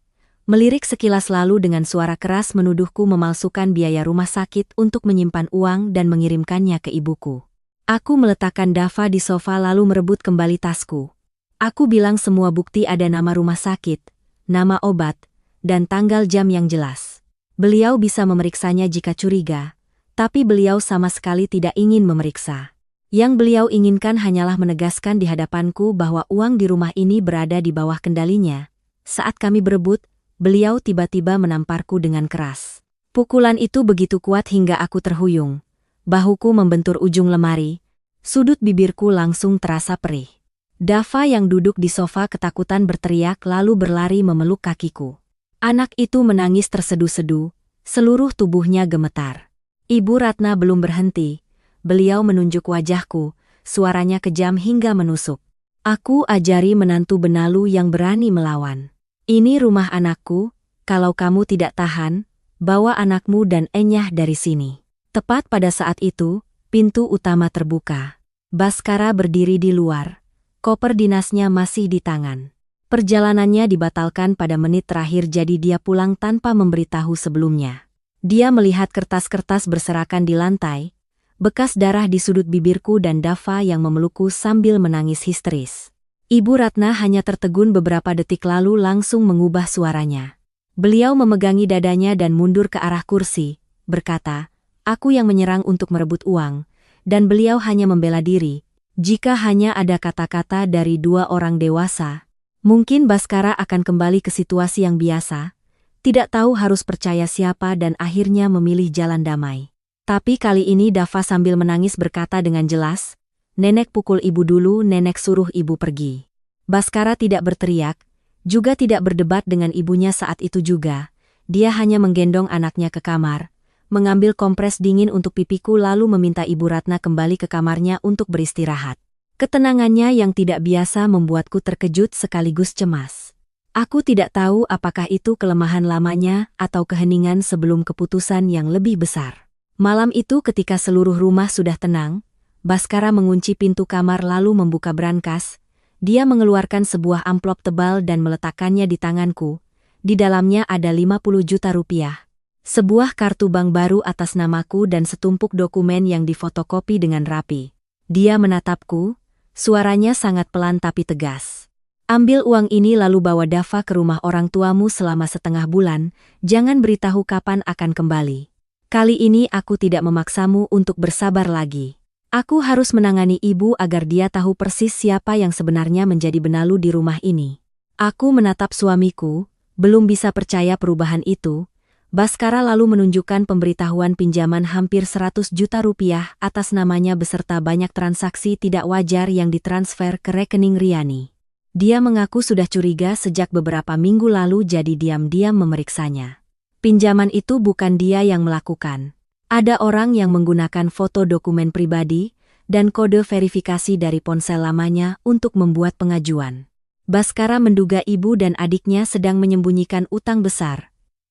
Melirik sekilas lalu dengan suara keras menuduhku memalsukan biaya rumah sakit untuk menyimpan uang dan mengirimkannya ke ibuku. Aku meletakkan Dava di sofa lalu merebut kembali tasku. Aku bilang semua bukti ada nama rumah sakit, nama obat, dan tanggal jam yang jelas. Beliau bisa memeriksanya jika curiga, tapi beliau sama sekali tidak ingin memeriksa. Yang beliau inginkan hanyalah menegaskan di hadapanku bahwa uang di rumah ini berada di bawah kendalinya. Saat kami berebut, beliau tiba-tiba menamparku dengan keras. Pukulan itu begitu kuat hingga aku terhuyung. Bahuku membentur ujung lemari, sudut bibirku langsung terasa perih. Dava yang duduk di sofa ketakutan berteriak lalu berlari memeluk kakiku. Anak itu menangis tersedu-sedu, seluruh tubuhnya gemetar. Ibu Ratna belum berhenti, beliau menunjuk wajahku, suaranya kejam hingga menusuk. Aku ajari menantu Benalu yang berani melawan. Ini rumah anakku, kalau kamu tidak tahan, bawa anakmu dan Enyah dari sini. Tepat pada saat itu, pintu utama terbuka. Baskara berdiri di luar, koper dinasnya masih di tangan. Perjalanannya dibatalkan pada menit terakhir jadi dia pulang tanpa memberitahu sebelumnya. Dia melihat kertas-kertas berserakan di lantai, bekas darah di sudut bibirku dan Dava yang memelukku sambil menangis histeris. Ibu Ratna hanya tertegun beberapa detik lalu langsung mengubah suaranya. Beliau memegangi dadanya dan mundur ke arah kursi, berkata, "Aku yang menyerang untuk merebut uang, dan beliau hanya membela diri. Jika hanya ada kata-kata dari dua orang dewasa, mungkin Baskara akan kembali ke situasi yang biasa, tidak tahu harus percaya siapa dan akhirnya memilih jalan damai." Tapi kali ini Dava sambil menangis berkata dengan jelas, "Nenek pukul ibu dulu, nenek suruh ibu pergi." Baskara tidak berteriak, juga tidak berdebat dengan ibunya saat itu juga. Dia hanya menggendong anaknya ke kamar, mengambil kompres dingin untuk pipiku lalu meminta Ibu Ratna kembali ke kamarnya untuk beristirahat. Ketenangannya yang tidak biasa membuatku terkejut sekaligus cemas. Aku tidak tahu apakah itu kelemahan lamanya atau keheningan sebelum keputusan yang lebih besar. Malam itu ketika seluruh rumah sudah tenang, Baskara mengunci pintu kamar lalu membuka brankas. Dia mengeluarkan sebuah amplop tebal dan meletakkannya di tanganku. Di dalamnya ada 50 juta rupiah. Sebuah kartu bank baru atas namaku dan setumpuk dokumen yang difotokopi dengan rapi. Dia menatapku, suaranya sangat pelan tapi tegas. Ambil uang ini lalu bawa Dava ke rumah orang tuamu selama setengah bulan, jangan beritahu kapan akan kembali. Kali ini aku tidak memaksamu untuk bersabar lagi. Aku harus menangani ibu agar dia tahu persis siapa yang sebenarnya menjadi benalu di rumah ini. Aku menatap suamiku, belum bisa percaya perubahan itu. Baskara lalu menunjukkan pemberitahuan pinjaman hampir 100 juta rupiah atas namanya beserta banyak transaksi tidak wajar yang ditransfer ke rekening Riani. Dia mengaku sudah curiga sejak beberapa minggu lalu jadi diam-diam memeriksanya. Pinjaman itu bukan dia yang melakukan. Ada orang yang menggunakan foto dokumen pribadi dan kode verifikasi dari ponsel lamanya untuk membuat pengajuan. Baskara menduga ibu dan adiknya sedang menyembunyikan utang besar.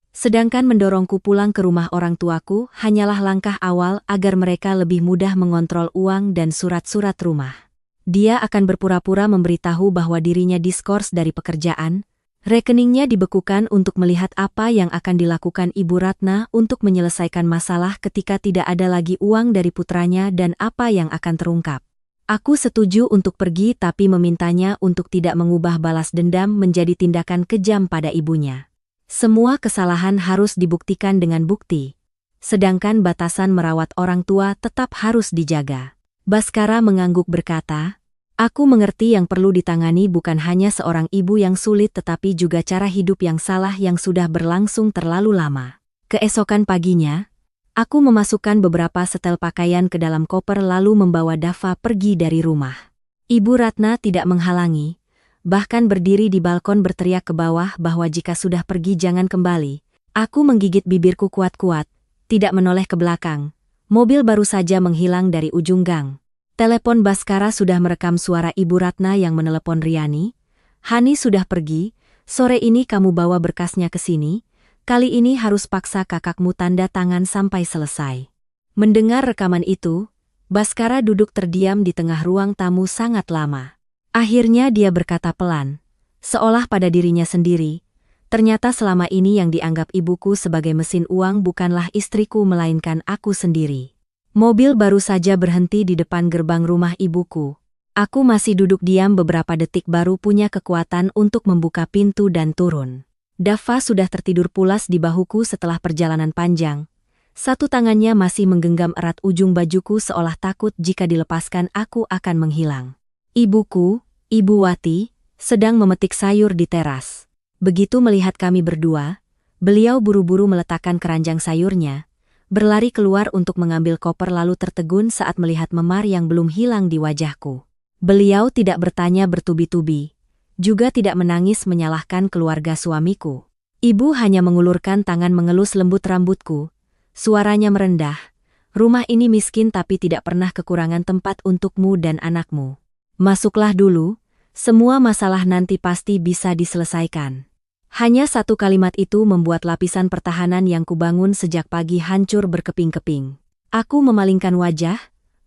Sedangkan mendorongku pulang ke rumah orang tuaku hanyalah langkah awal agar mereka lebih mudah mengontrol uang dan surat-surat rumah. Dia akan berpura-pura memberitahu bahwa dirinya diskors dari pekerjaan. Rekeningnya dibekukan untuk melihat apa yang akan dilakukan Ibu Ratna untuk menyelesaikan masalah ketika tidak ada lagi uang dari putranya dan apa yang akan terungkap. Aku setuju untuk pergi tapi memintanya untuk tidak mengubah balas dendam menjadi tindakan kejam pada ibunya. Semua kesalahan harus dibuktikan dengan bukti. Sedangkan batasan merawat orang tua tetap harus dijaga. Baskara mengangguk berkata, aku mengerti yang perlu ditangani bukan hanya seorang ibu yang sulit tetapi juga cara hidup yang salah yang sudah berlangsung terlalu lama. Keesokan paginya, aku memasukkan beberapa setel pakaian ke dalam koper lalu membawa Dava pergi dari rumah. Ibu Ratna tidak menghalangi, bahkan berdiri di balkon berteriak ke bawah bahwa jika sudah pergi jangan kembali. Aku menggigit bibirku kuat-kuat, tidak menoleh ke belakang. Mobil baru saja menghilang dari ujung gang. Telepon Baskara sudah merekam suara Ibu Ratna yang menelepon Riani. Hani sudah pergi, sore ini kamu bawa berkasnya ke sini. Kali ini harus paksa kakakmu tanda tangan sampai selesai. Mendengar rekaman itu, Baskara duduk terdiam di tengah ruang tamu sangat lama. Akhirnya dia berkata pelan, seolah pada dirinya sendiri, ternyata selama ini yang dianggap ibuku sebagai mesin uang bukanlah istriku melainkan aku sendiri. Mobil baru saja berhenti di depan gerbang rumah ibuku. Aku masih duduk diam beberapa detik baru punya kekuatan untuk membuka pintu dan turun. Dava sudah tertidur pulas di bahuku setelah perjalanan panjang. Satu tangannya masih menggenggam erat ujung bajuku seolah takut jika dilepaskan aku akan menghilang. Ibuku, Ibu Wati, sedang memetik sayur di teras. Begitu melihat kami berdua, beliau buru-buru meletakkan keranjang sayurnya, berlari keluar untuk mengambil koper lalu tertegun saat melihat memar yang belum hilang di wajahku. Beliau tidak bertanya bertubi-tubi, juga tidak menangis menyalahkan keluarga suamiku. Ibu hanya mengulurkan tangan mengelus lembut rambutku, suaranya merendah, rumah ini miskin tapi tidak pernah kekurangan tempat untukmu dan anakmu. Masuklah dulu, semua masalah nanti pasti bisa diselesaikan. Hanya satu kalimat itu membuat lapisan pertahanan yang kubangun sejak pagi hancur berkeping-keping. Aku memalingkan wajah,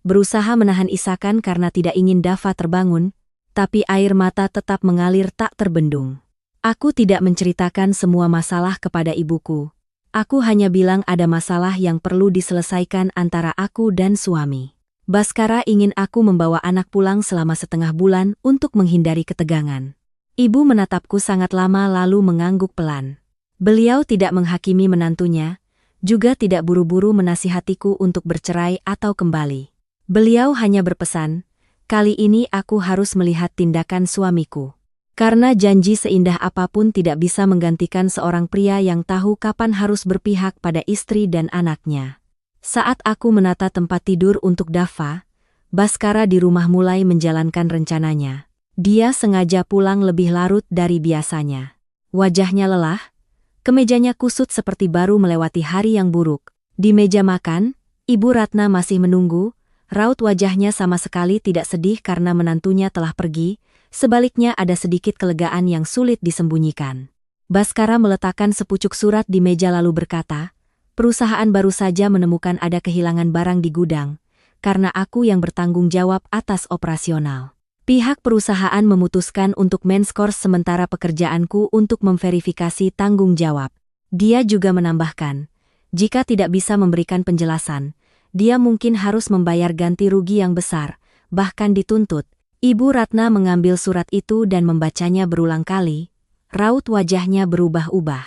berusaha menahan isakan karena tidak ingin Dava terbangun, tapi air mata tetap mengalir tak terbendung. Aku tidak menceritakan semua masalah kepada ibuku. Aku hanya bilang ada masalah yang perlu diselesaikan antara aku dan suami. Baskara ingin aku membawa anak pulang selama setengah bulan untuk menghindari ketegangan. Ibu menatapku sangat lama lalu mengangguk pelan. Beliau tidak menghakimi menantunya, juga tidak buru-buru menasihatiku untuk bercerai atau kembali. Beliau hanya berpesan, kali ini aku harus melihat tindakan suamiku. Karena janji seindah apapun tidak bisa menggantikan seorang pria yang tahu kapan harus berpihak pada istri dan anaknya. Saat aku menata tempat tidur untuk Dava, Baskara di rumah mulai menjalankan rencananya. Dia sengaja pulang lebih larut dari biasanya. Wajahnya lelah, kemejanya kusut seperti baru melewati hari yang buruk. Di meja makan, Ibu Ratna masih menunggu, Raut wajahnya sama sekali tidak sedih karena menantunya telah pergi, sebaliknya ada sedikit kelegaan yang sulit disembunyikan. Baskara meletakkan sepucuk surat di meja lalu berkata, "Perusahaan baru saja menemukan ada kehilangan barang di gudang, karena aku yang bertanggung jawab atas operasional. Pihak perusahaan memutuskan untuk men-skors sementara pekerjaanku untuk memverifikasi tanggung jawab." Dia juga menambahkan, jika tidak bisa memberikan penjelasan, dia mungkin harus membayar ganti rugi yang besar, bahkan dituntut. Ibu Ratna mengambil surat itu dan membacanya berulang kali. Raut wajahnya berubah-ubah.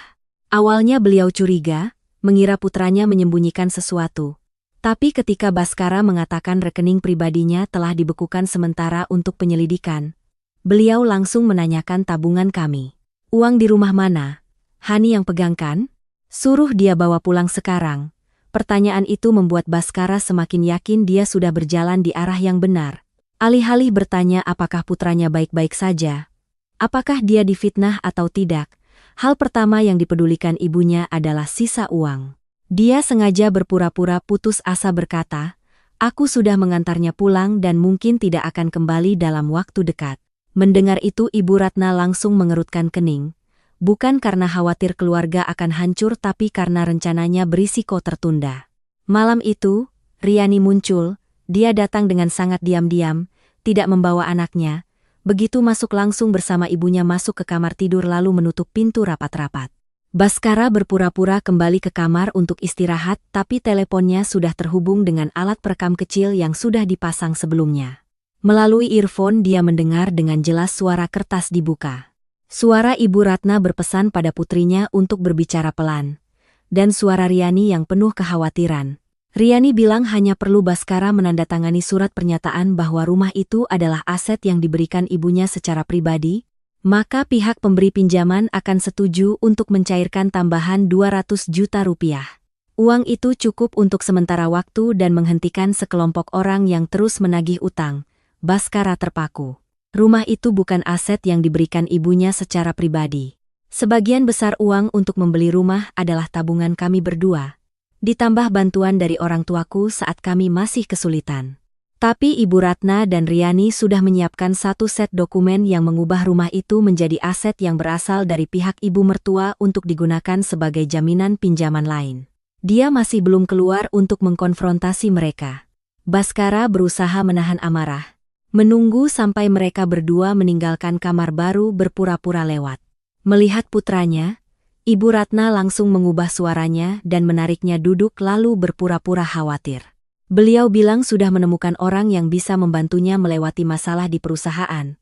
Awalnya beliau curiga, mengira putranya menyembunyikan sesuatu. Tapi ketika Baskara mengatakan rekening pribadinya telah dibekukan sementara untuk penyelidikan, beliau langsung menanyakan tabungan kami. "Uang di rumah mana? Hani yang pegangkan? Suruh dia bawa pulang sekarang." Pertanyaan itu membuat Baskara semakin yakin dia sudah berjalan di arah yang benar. Alih-alih bertanya apakah putranya baik-baik saja, apakah dia difitnah atau tidak, hal pertama yang dipedulikan ibunya adalah sisa uang. Dia sengaja berpura-pura putus asa berkata, "Aku sudah mengantarnya pulang dan mungkin tidak akan kembali dalam waktu dekat." Mendengar itu Ibu Ratna langsung mengerutkan kening. Bukan karena khawatir keluarga akan hancur tapi karena rencananya berisiko tertunda. Malam itu, Riani muncul, dia datang dengan sangat diam-diam, tidak membawa anaknya. Begitu masuk langsung bersama ibunya masuk ke kamar tidur lalu menutup pintu rapat-rapat. Baskara berpura-pura kembali ke kamar untuk istirahat tapi teleponnya sudah terhubung dengan alat perekam kecil yang sudah dipasang sebelumnya. Melalui earphone dia mendengar dengan jelas suara kertas dibuka. Suara Ibu Ratna berpesan pada putrinya untuk berbicara pelan. Dan suara Riani yang penuh kekhawatiran. Riani bilang hanya perlu Baskara menandatangani surat pernyataan bahwa rumah itu adalah aset yang diberikan ibunya secara pribadi, maka pihak pemberi pinjaman akan setuju untuk mencairkan tambahan 200 juta rupiah. Uang itu cukup untuk sementara waktu dan menghentikan sekelompok orang yang terus menagih utang. Baskara terpaku. Rumah itu bukan aset yang diberikan ibunya secara pribadi. Sebagian besar uang untuk membeli rumah adalah tabungan kami berdua. Ditambah bantuan dari orang tuaku saat kami masih kesulitan. Tapi Ibu Ratna dan Riani sudah menyiapkan satu set dokumen yang mengubah rumah itu menjadi aset yang berasal dari pihak ibu mertua untuk digunakan sebagai jaminan pinjaman lain. Dia masih belum keluar untuk mengkonfrontasi mereka. Baskara berusaha menahan amarah. Menunggu sampai mereka berdua meninggalkan kamar baru berpura-pura lewat. Melihat putranya, Ibu Ratna langsung mengubah suaranya dan menariknya duduk lalu berpura-pura khawatir. Beliau bilang sudah menemukan orang yang bisa membantunya melewati masalah di perusahaan,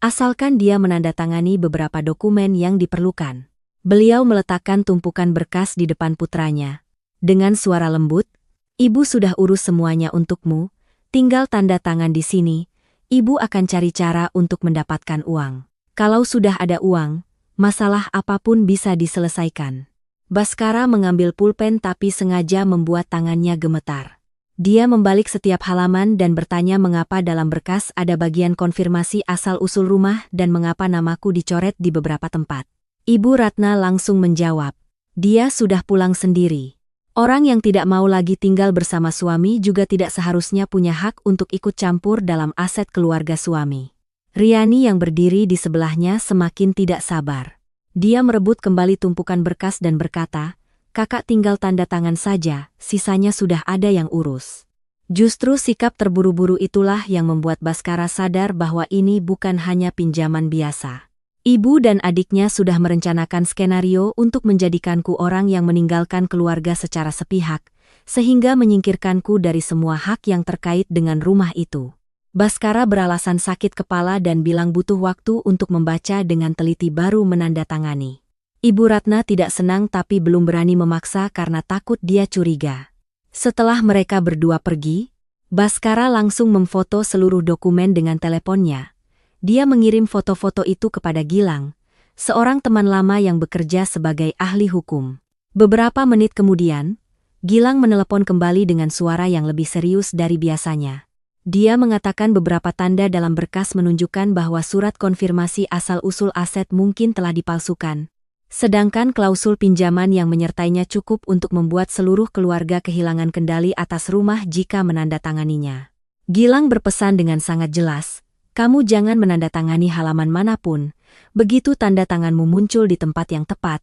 asalkan dia menandatangani beberapa dokumen yang diperlukan. Beliau meletakkan tumpukan berkas di depan putranya. Dengan suara lembut, "Ibu sudah urus semuanya untukmu, tinggal tanda tangan di sini. Ibu akan cari cara untuk mendapatkan uang. Kalau sudah ada uang, masalah apapun bisa diselesaikan." Baskara mengambil pulpen tapi sengaja membuat tangannya gemetar. Dia membalik setiap halaman dan bertanya mengapa dalam berkas ada bagian konfirmasi asal-usul rumah dan mengapa namaku dicoret di beberapa tempat. Ibu Ratna langsung menjawab, "Dia sudah pulang sendiri. Orang yang tidak mau lagi tinggal bersama suami juga tidak seharusnya punya hak untuk ikut campur dalam aset keluarga suami." Riani yang berdiri di sebelahnya semakin tidak sabar. Dia merebut kembali tumpukan berkas dan berkata, "Kakak tinggal tanda tangan saja, sisanya sudah ada yang urus." Justru sikap terburu-buru itulah yang membuat Baskara sadar bahwa ini bukan hanya pinjaman biasa. Ibu dan adiknya sudah merencanakan skenario untuk menjadikanku orang yang meninggalkan keluarga secara sepihak, sehingga menyingkirkanku dari semua hak yang terkait dengan rumah itu. Baskara beralasan sakit kepala dan bilang butuh waktu untuk membaca dengan teliti baru menandatangani. Ibu Ratna tidak senang tapi belum berani memaksa karena takut dia curiga. Setelah mereka berdua pergi, Baskara langsung memfoto seluruh dokumen dengan teleponnya. Dia mengirim foto-foto itu kepada Gilang, seorang teman lama yang bekerja sebagai ahli hukum. Beberapa menit kemudian, Gilang menelepon kembali dengan suara yang lebih serius dari biasanya. Dia mengatakan beberapa tanda dalam berkas menunjukkan bahwa surat konfirmasi asal-usul aset mungkin telah dipalsukan. Sedangkan klausul pinjaman yang menyertainya cukup untuk membuat seluruh keluarga kehilangan kendali atas rumah jika menandatanganinya. Gilang berpesan dengan sangat jelas, kamu jangan menandatangani halaman manapun. Begitu tanda tanganmu muncul di tempat yang tepat,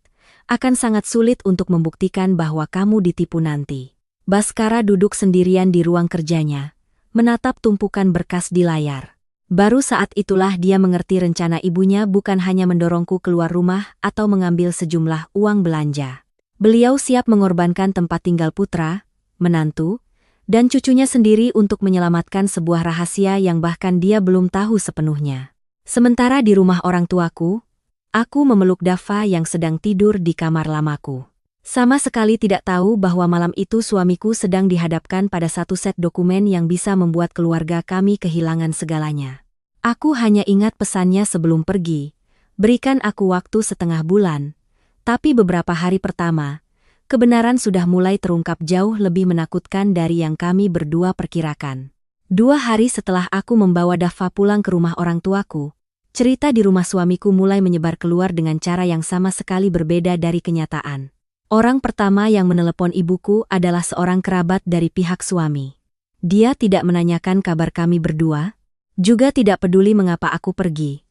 akan sangat sulit untuk membuktikan bahwa kamu ditipu nanti. Baskara duduk sendirian di ruang kerjanya, menatap tumpukan berkas di layar. Baru saat itulah dia mengerti rencana ibunya bukan hanya mendorongku keluar rumah atau mengambil sejumlah uang belanja. Beliau siap mengorbankan tempat tinggal putra, menantu, dan cucunya sendiri untuk menyelamatkan sebuah rahasia yang bahkan dia belum tahu sepenuhnya. Sementara di rumah orang tuaku, aku memeluk Dava yang sedang tidur di kamar lamaku. Sama sekali tidak tahu bahwa malam itu suamiku sedang dihadapkan pada satu set dokumen yang bisa membuat keluarga kami kehilangan segalanya. Aku hanya ingat pesannya sebelum pergi, berikan aku waktu setengah bulan. Tapi beberapa hari pertama, kebenaran sudah mulai terungkap jauh lebih menakutkan dari yang kami berdua perkirakan. 2 hari setelah aku membawa Dava pulang ke rumah orang tuaku, cerita di rumah suamiku mulai menyebar keluar dengan cara yang sama sekali berbeda dari kenyataan. Orang pertama yang menelepon ibuku adalah seorang kerabat dari pihak suami. Dia tidak menanyakan kabar kami berdua, juga tidak peduli mengapa aku pergi.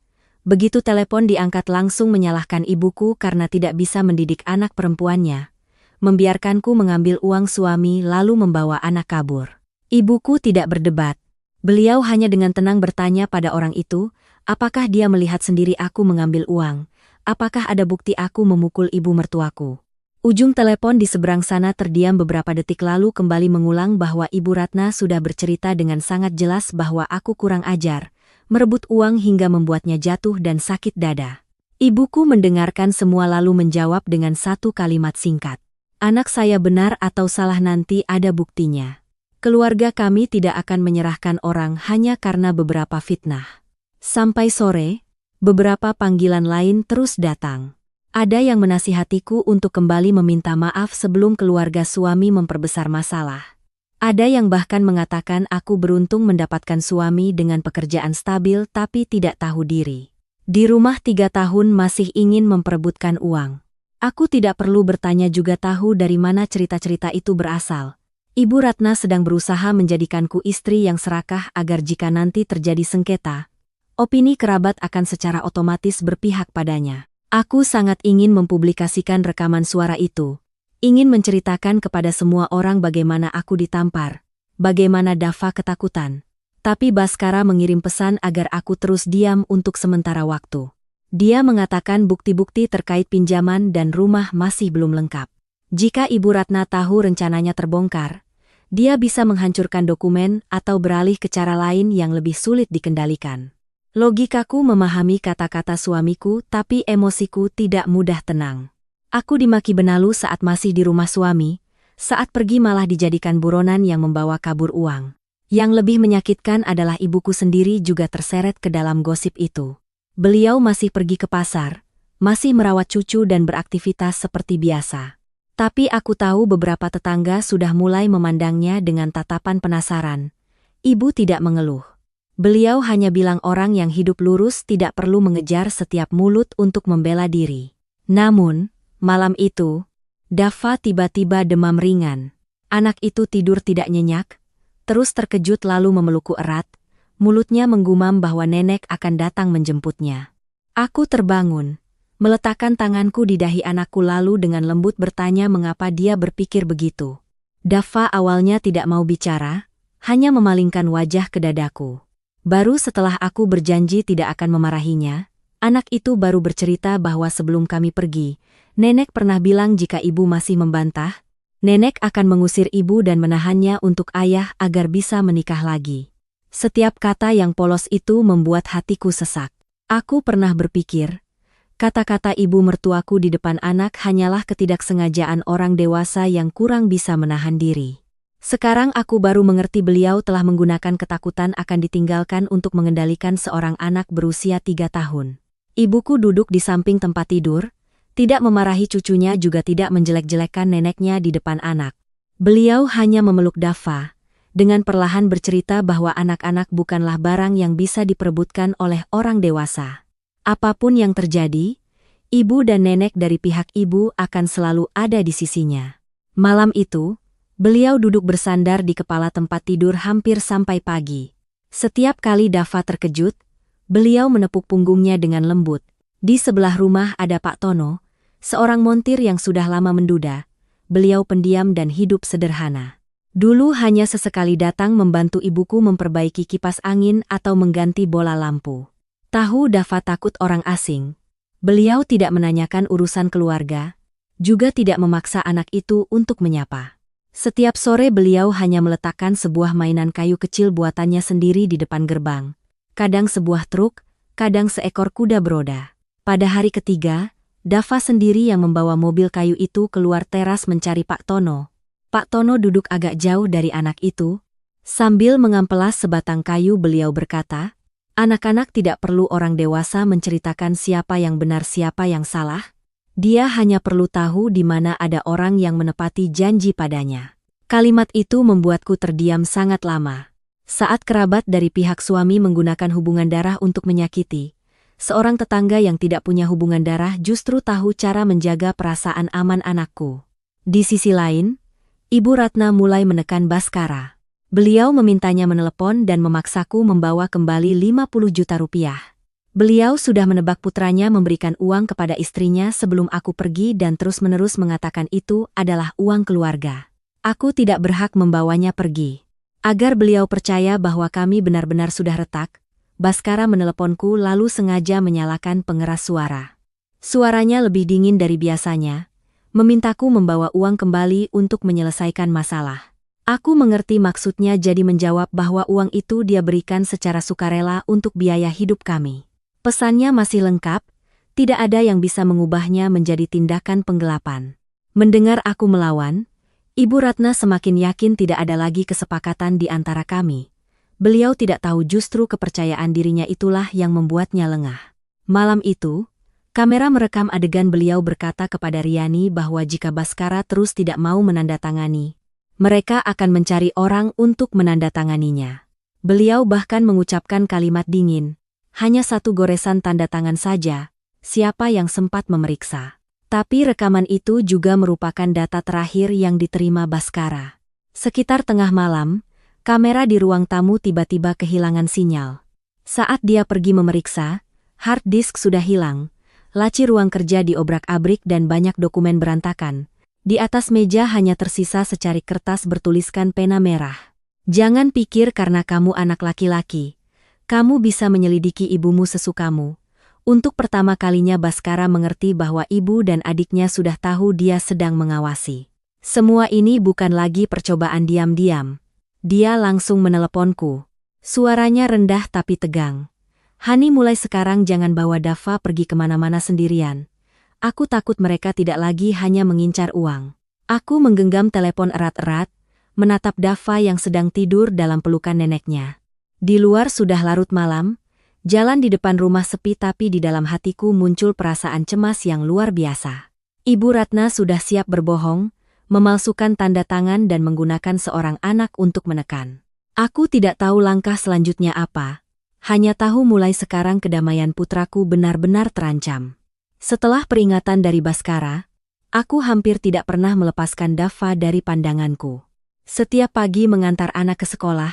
Begitu telepon diangkat langsung menyalahkan ibuku karena tidak bisa mendidik anak perempuannya, membiarkanku mengambil uang suami lalu membawa anak kabur. Ibuku tidak berdebat. Beliau hanya dengan tenang bertanya pada orang itu, apakah dia melihat sendiri aku mengambil uang, apakah ada bukti aku memukul ibu mertuaku. Ujung telepon di seberang sana terdiam beberapa detik lalu kembali mengulang bahwa Ibu Ratna sudah bercerita dengan sangat jelas bahwa aku kurang ajar, merebut uang hingga membuatnya jatuh dan sakit dada. Ibuku mendengarkan semua lalu menjawab dengan satu kalimat singkat. Anak saya benar atau salah nanti ada buktinya. Keluarga kami tidak akan menyerahkan orang hanya karena beberapa fitnah. Sampai sore, beberapa panggilan lain terus datang. Ada yang menasihatiku untuk kembali meminta maaf sebelum keluarga suami memperbesar masalah. Ada yang bahkan mengatakan aku beruntung mendapatkan suami dengan pekerjaan stabil tapi tidak tahu diri. Di rumah 3 tahun masih ingin memperebutkan uang. Aku tidak perlu bertanya juga tahu dari mana cerita-cerita itu berasal. Ibu Ratna sedang berusaha menjadikanku istri yang serakah agar jika nanti terjadi sengketa, opini kerabat akan secara otomatis berpihak padanya. Aku sangat ingin mempublikasikan rekaman suara itu. Ingin menceritakan kepada semua orang bagaimana aku ditampar, bagaimana Dava ketakutan. Tapi Baskara mengirim pesan agar aku terus diam untuk sementara waktu. Dia mengatakan bukti-bukti terkait pinjaman dan rumah masih belum lengkap. Jika Ibu Ratna tahu rencananya terbongkar, dia bisa menghancurkan dokumen atau beralih ke cara lain yang lebih sulit dikendalikan. Logikaku memahami kata-kata suamiku tapi emosiku tidak mudah tenang. Aku dimaki benalu saat masih di rumah suami, saat pergi malah dijadikan buronan yang membawa kabur uang. Yang lebih menyakitkan adalah ibuku sendiri juga terseret ke dalam gosip itu. Beliau masih pergi ke pasar, masih merawat cucu dan beraktivitas seperti biasa. Tapi aku tahu beberapa tetangga sudah mulai memandangnya dengan tatapan penasaran. Ibu tidak mengeluh. Beliau hanya bilang orang yang hidup lurus tidak perlu mengejar setiap mulut untuk membela diri. Namun, malam itu, Dava tiba-tiba demam ringan. Anak itu tidur tidak nyenyak, terus terkejut lalu memelukku erat, mulutnya menggumam bahwa nenek akan datang menjemputnya. Aku terbangun, meletakkan tanganku di dahi anakku lalu dengan lembut bertanya mengapa dia berpikir begitu. Dava awalnya tidak mau bicara, hanya memalingkan wajah ke dadaku. Baru setelah aku berjanji tidak akan memarahinya, anak itu baru bercerita bahwa sebelum kami pergi, nenek pernah bilang jika ibu masih membantah, nenek akan mengusir ibu dan menahannya untuk ayah agar bisa menikah lagi. Setiap kata yang polos itu membuat hatiku sesak. Aku pernah berpikir, kata-kata ibu mertuaku di depan anak hanyalah ketidaksengajaan orang dewasa yang kurang bisa menahan diri. Sekarang aku baru mengerti beliau telah menggunakan ketakutan akan ditinggalkan untuk mengendalikan seorang anak berusia 3 tahun. Ibuku duduk di samping tempat tidur, tidak memarahi cucunya juga tidak menjelek-jelekkan neneknya di depan anak. Beliau hanya memeluk Dava, dengan perlahan bercerita bahwa anak-anak bukanlah barang yang bisa diperebutkan oleh orang dewasa. Apapun yang terjadi, ibu dan nenek dari pihak ibu akan selalu ada di sisinya. Malam itu, Beliau duduk bersandar di kepala tempat tidur hampir sampai pagi. Setiap kali Dava terkejut, beliau menepuk punggungnya dengan lembut. Di sebelah rumah ada Pak Tono, seorang montir yang sudah lama menduda. Beliau pendiam dan hidup sederhana. Dulu hanya sesekali datang membantu ibuku memperbaiki kipas angin atau mengganti bola lampu. Tahu Dava takut orang asing. Beliau tidak menanyakan urusan keluarga, juga tidak memaksa anak itu untuk menyapa. Setiap sore beliau hanya meletakkan sebuah mainan kayu kecil buatannya sendiri di depan gerbang. Kadang sebuah truk, kadang seekor kuda beroda. Pada hari ketiga, Dava sendiri yang membawa mobil kayu itu keluar teras mencari Pak Tono. Pak Tono duduk agak jauh dari anak itu. Sambil mengampelas sebatang kayu beliau berkata, "Anak-anak tidak perlu orang dewasa menceritakan siapa yang benar siapa yang salah. Dia hanya perlu tahu di mana ada orang yang menepati janji padanya." Kalimat itu membuatku terdiam sangat lama. Saat kerabat dari pihak suami menggunakan hubungan darah untuk menyakiti, seorang tetangga yang tidak punya hubungan darah justru tahu cara menjaga perasaan aman anakku. Di sisi lain, Ibu Ratna mulai menekan Baskara. Beliau memintanya menelepon dan memaksaku membawa kembali 50 juta rupiah. Beliau sudah menebak putranya memberikan uang kepada istrinya sebelum aku pergi dan terus-menerus mengatakan itu adalah uang keluarga. Aku tidak berhak membawanya pergi. Agar beliau percaya bahwa kami benar-benar sudah retak, Baskara meneleponku lalu sengaja menyalakan pengeras suara. Suaranya lebih dingin dari biasanya, memintaku membawa uang kembali untuk menyelesaikan masalah. Aku mengerti maksudnya jadi menjawab bahwa uang itu dia berikan secara sukarela untuk biaya hidup kami. Pesannya masih lengkap, tidak ada yang bisa mengubahnya menjadi tindakan penggelapan. Mendengar aku melawan, Ibu Ratna semakin yakin tidak ada lagi kesepakatan di antara kami. Beliau tidak tahu justru kepercayaan dirinya itulah yang membuatnya lengah. Malam itu, kamera merekam adegan beliau berkata kepada Riani bahwa jika Baskara terus tidak mau menandatangani, mereka akan mencari orang untuk menandatanganinya. Beliau bahkan mengucapkan kalimat dingin, "Hanya satu goresan tanda tangan saja, siapa yang sempat memeriksa?" Tapi rekaman itu juga merupakan data terakhir yang diterima Baskara. Sekitar tengah malam, kamera di ruang tamu tiba-tiba kehilangan sinyal. Saat dia pergi memeriksa, hard disk sudah hilang, laci ruang kerja diobrak-abrik dan banyak dokumen berantakan. Di atas meja hanya tersisa secarik kertas bertuliskan pena merah. "Jangan pikir karena kamu anak laki-laki, kamu bisa menyelidiki ibumu sesukamu." Untuk pertama kalinya Baskara mengerti bahwa ibu dan adiknya sudah tahu dia sedang mengawasi. Semua ini bukan lagi percobaan diam-diam. Dia langsung meneleponku. Suaranya rendah tapi tegang. "Hani, mulai sekarang jangan bawa Dava pergi kemana-mana sendirian. Aku takut mereka tidak lagi hanya mengincar uang." Aku menggenggam telepon erat-erat, menatap Dava yang sedang tidur dalam pelukan neneknya. Di luar sudah larut malam. Jalan di depan rumah sepi tapi di dalam hatiku muncul perasaan cemas yang luar biasa. Ibu Ratna sudah siap berbohong, memalsukan tanda tangan dan menggunakan seorang anak untuk menekan. Aku tidak tahu langkah selanjutnya apa, hanya tahu mulai sekarang kedamaian putraku benar-benar terancam. Setelah peringatan dari Baskara, aku hampir tidak pernah melepaskan Dava dari pandanganku. Setiap pagi mengantar anak ke sekolah,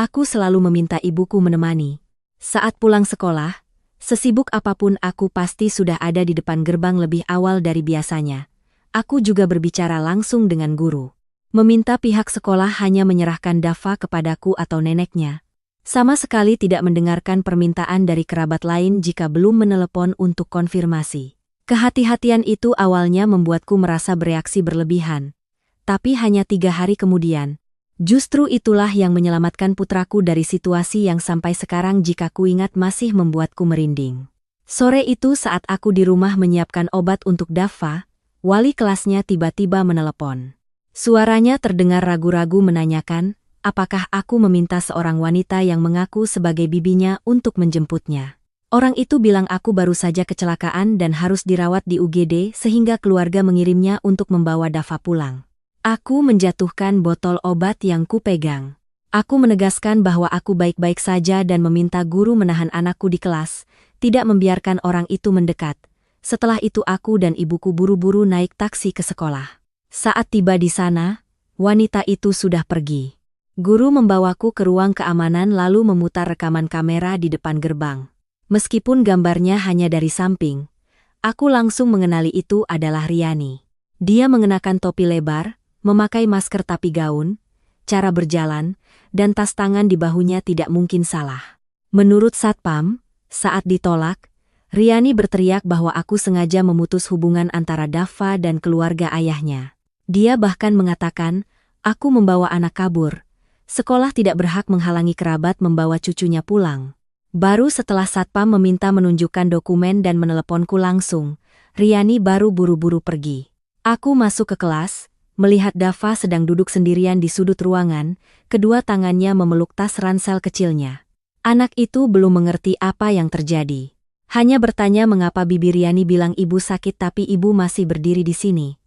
aku selalu meminta ibuku menemani. Saat pulang sekolah, sesibuk apapun aku pasti sudah ada di depan gerbang lebih awal dari biasanya. Aku juga berbicara langsung dengan guru. Meminta pihak sekolah hanya menyerahkan Dava kepadaku atau neneknya. Sama sekali tidak mendengarkan permintaan dari kerabat lain jika belum menelepon untuk konfirmasi. Kehati-hatian itu awalnya membuatku merasa bereaksi berlebihan. Tapi hanya 3 hari kemudian, justru itulah yang menyelamatkan putraku dari situasi yang sampai sekarang jika kuingat masih membuatku merinding. Sore itu saat aku di rumah menyiapkan obat untuk Dava, wali kelasnya tiba-tiba menelepon. Suaranya terdengar ragu-ragu menanyakan, apakah aku meminta seorang wanita yang mengaku sebagai bibinya untuk menjemputnya. Orang itu bilang aku baru saja kecelakaan dan harus dirawat di UGD sehingga keluarga mengirimnya untuk membawa Dava pulang. Aku menjatuhkan botol obat yang kupegang. Aku menegaskan bahwa aku baik-baik saja dan meminta guru menahan anakku di kelas, tidak membiarkan orang itu mendekat. Setelah itu aku dan ibuku buru-buru naik taksi ke sekolah. Saat tiba di sana, Wanita itu sudah pergi. Guru membawaku ke ruang keamanan lalu memutar rekaman kamera di depan gerbang. Meskipun gambarnya hanya dari samping, aku langsung mengenali itu adalah Riani. Dia mengenakan topi lebar, memakai masker tapi gaun, cara berjalan, dan tas tangan di bahunya tidak mungkin salah. Menurut Satpam, saat ditolak, Riani berteriak bahwa aku sengaja memutus hubungan antara Dava dan keluarga ayahnya. Dia bahkan mengatakan, aku membawa anak kabur. Sekolah tidak berhak menghalangi kerabat membawa cucunya pulang. Baru setelah Satpam meminta menunjukkan dokumen dan meneleponku langsung, Riani baru buru-buru pergi. Aku masuk ke kelas, melihat Dava sedang duduk sendirian di sudut ruangan, kedua tangannya memeluk tas ransel kecilnya. Anak itu belum mengerti apa yang terjadi. Hanya bertanya mengapa bibi Riani bilang ibu sakit tapi ibu masih berdiri di sini.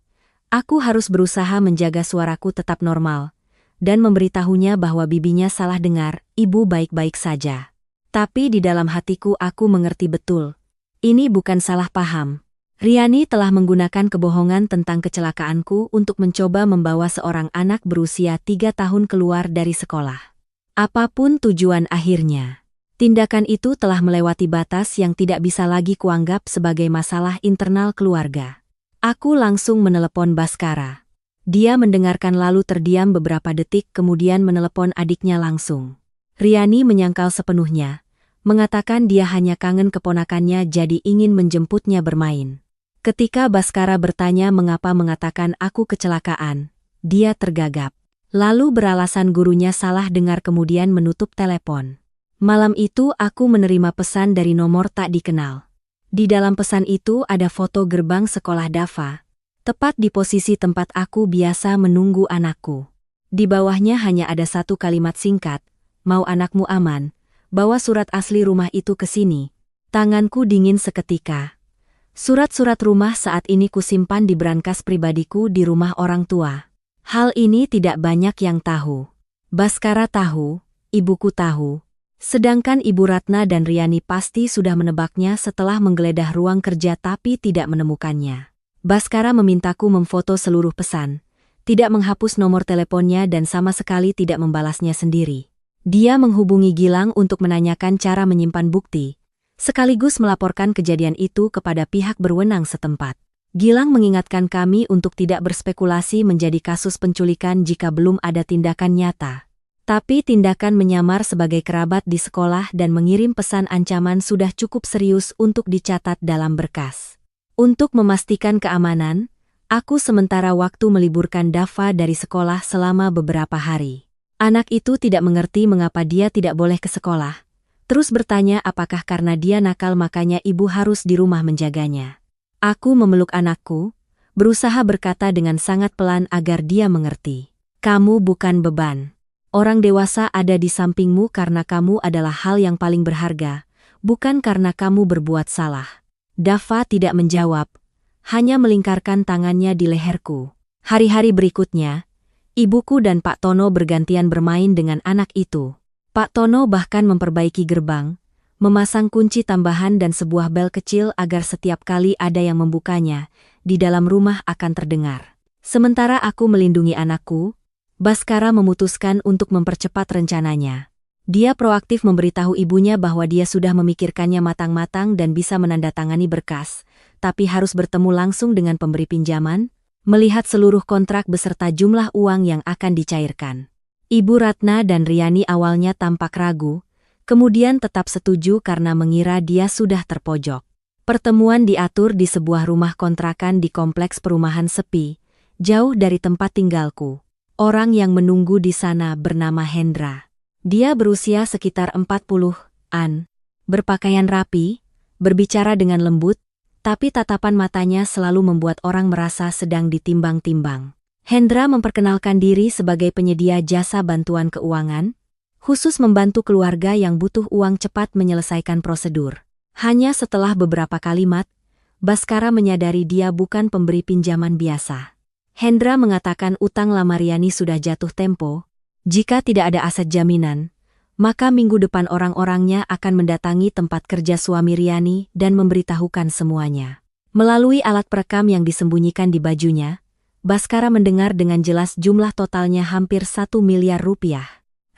Aku harus berusaha menjaga suaraku tetap normal, dan memberitahunya bahwa bibinya salah dengar, ibu baik-baik saja. Tapi di dalam hatiku aku mengerti betul. Ini bukan salah paham. Riani telah menggunakan kebohongan tentang kecelakaanku untuk mencoba membawa seorang anak berusia 3 tahun keluar dari sekolah. Apapun tujuan akhirnya, tindakan itu telah melewati batas yang tidak bisa lagi kuanggap sebagai masalah internal keluarga. Aku langsung menelepon Baskara. Dia mendengarkan lalu terdiam beberapa detik kemudian menelepon adiknya langsung. Riani menyangkal sepenuhnya, mengatakan dia hanya kangen keponakannya jadi ingin menjemputnya bermain. Ketika Baskara bertanya mengapa mengatakan aku kecelakaan, dia tergagap. Lalu beralasan gurunya salah dengar kemudian menutup telepon. Malam itu aku menerima pesan dari nomor tak dikenal. Di dalam pesan itu ada foto gerbang sekolah Dava, tepat di posisi tempat aku biasa menunggu anakku. Di bawahnya hanya ada satu kalimat singkat, mau anakmu aman, bawa surat asli rumah itu ke sini. Tanganku dingin seketika. Surat-surat rumah saat ini kusimpan di brankas pribadiku di rumah orang tua. Hal ini tidak banyak yang tahu. Baskara tahu, ibuku tahu. Sedangkan Ibu Ratna dan Riani pasti sudah menebaknya setelah menggeledah ruang kerja tapi tidak menemukannya. Baskara memintaku memfoto seluruh pesan, tidak menghapus nomor teleponnya dan sama sekali tidak membalasnya sendiri. Dia menghubungi Gilang untuk menanyakan cara menyimpan bukti, sekaligus melaporkan kejadian itu kepada pihak berwenang setempat. Gilang mengingatkan kami untuk tidak berspekulasi menjadi kasus penculikan jika belum ada tindakan nyata. Tapi tindakan menyamar sebagai kerabat di sekolah dan mengirim pesan ancaman sudah cukup serius untuk dicatat dalam berkas. Untuk memastikan keamanan, aku sementara waktu meliburkan Dava dari sekolah selama beberapa hari. Anak itu tidak mengerti mengapa dia tidak boleh ke sekolah. Terus bertanya apakah karena dia nakal makanya ibu harus di rumah menjaganya. Aku memeluk anakku, berusaha berkata dengan sangat pelan agar dia mengerti. Kamu bukan beban. Orang dewasa ada di sampingmu karena kamu adalah hal yang paling berharga, bukan karena kamu berbuat salah. Dava tidak menjawab, hanya melingkarkan tangannya di leherku. Hari-hari berikutnya, ibuku dan Pak Tono bergantian bermain dengan anak itu. Pak Tono bahkan memperbaiki gerbang, memasang kunci tambahan dan sebuah bel kecil agar setiap kali ada yang membukanya, di dalam rumah akan terdengar. Sementara aku melindungi anakku, Baskara memutuskan untuk mempercepat rencananya. Dia proaktif memberitahu ibunya bahwa dia sudah memikirkannya matang-matang dan bisa menandatangani berkas, tapi harus bertemu langsung dengan pemberi pinjaman, melihat seluruh kontrak beserta jumlah uang yang akan dicairkan. Ibu Ratna dan Riani awalnya tampak ragu, kemudian tetap setuju karena mengira dia sudah terpojok. Pertemuan diatur di sebuah rumah kontrakan di kompleks perumahan sepi, jauh dari tempat tinggalku. Orang yang menunggu di sana bernama Hendra. Dia berusia sekitar 40-an, berpakaian rapi, berbicara dengan lembut, tapi tatapan matanya selalu membuat orang merasa sedang ditimbang-timbang. Hendra memperkenalkan diri sebagai penyedia jasa bantuan keuangan, khusus membantu keluarga yang butuh uang cepat menyelesaikan prosedur. Hanya setelah beberapa kalimat, Baskara menyadari dia bukan pemberi pinjaman biasa. Hendra mengatakan utang lama Riani sudah jatuh tempo. Jika tidak ada aset jaminan, maka minggu depan orang-orangnya akan mendatangi tempat kerja suami Riani dan memberitahukan semuanya. Melalui alat perekam yang disembunyikan di bajunya, Baskara mendengar dengan jelas jumlah totalnya hampir 1 miliar rupiah.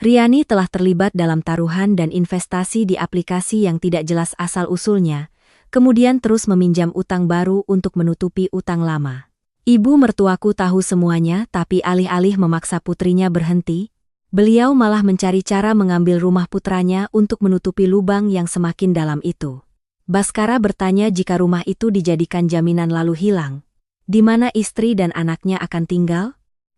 Riani telah terlibat dalam taruhan dan investasi di aplikasi yang tidak jelas asal-usulnya, kemudian terus meminjam utang baru untuk menutupi utang lama. Ibu mertuaku tahu semuanya, tapi alih-alih memaksa putrinya berhenti, beliau malah mencari cara mengambil rumah putranya untuk menutupi lubang yang semakin dalam itu. Baskara bertanya jika rumah itu dijadikan jaminan lalu hilang, di mana istri dan anaknya akan tinggal?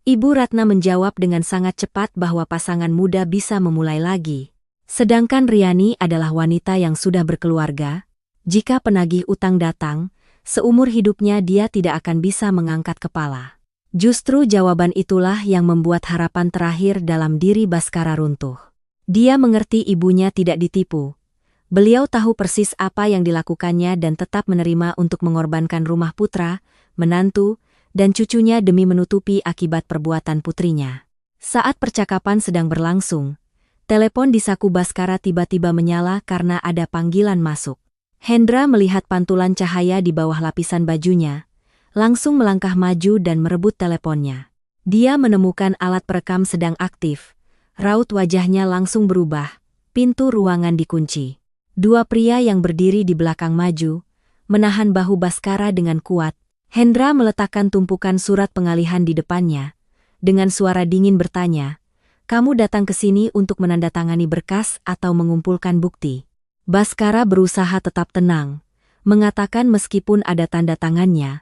Ibu Ratna menjawab dengan sangat cepat bahwa pasangan muda bisa memulai lagi. Sedangkan Riani adalah wanita yang sudah berkeluarga. Jika penagih utang datang, seumur hidupnya dia tidak akan bisa mengangkat kepala. Justru jawaban itulah yang membuat harapan terakhir dalam diri Baskara runtuh. Dia mengerti ibunya tidak ditipu. Beliau tahu persis apa yang dilakukannya dan tetap menerima untuk mengorbankan rumah putra, menantu, dan cucunya demi menutupi akibat perbuatan putrinya. Saat percakapan sedang berlangsung, telepon di saku Baskara tiba-tiba menyala karena ada panggilan masuk. Hendra melihat pantulan cahaya di bawah lapisan bajunya, langsung melangkah maju dan merebut teleponnya. Dia menemukan alat perekam sedang aktif. Raut wajahnya langsung berubah, pintu ruangan dikunci. Dua pria yang berdiri di belakang maju, menahan bahu Baskara dengan kuat. Hendra meletakkan tumpukan surat pengalihan di depannya. Dengan suara dingin bertanya, "Kamu datang ke sini untuk menandatangani berkas atau mengumpulkan bukti?" Baskara berusaha tetap tenang, mengatakan meskipun ada tanda tangannya,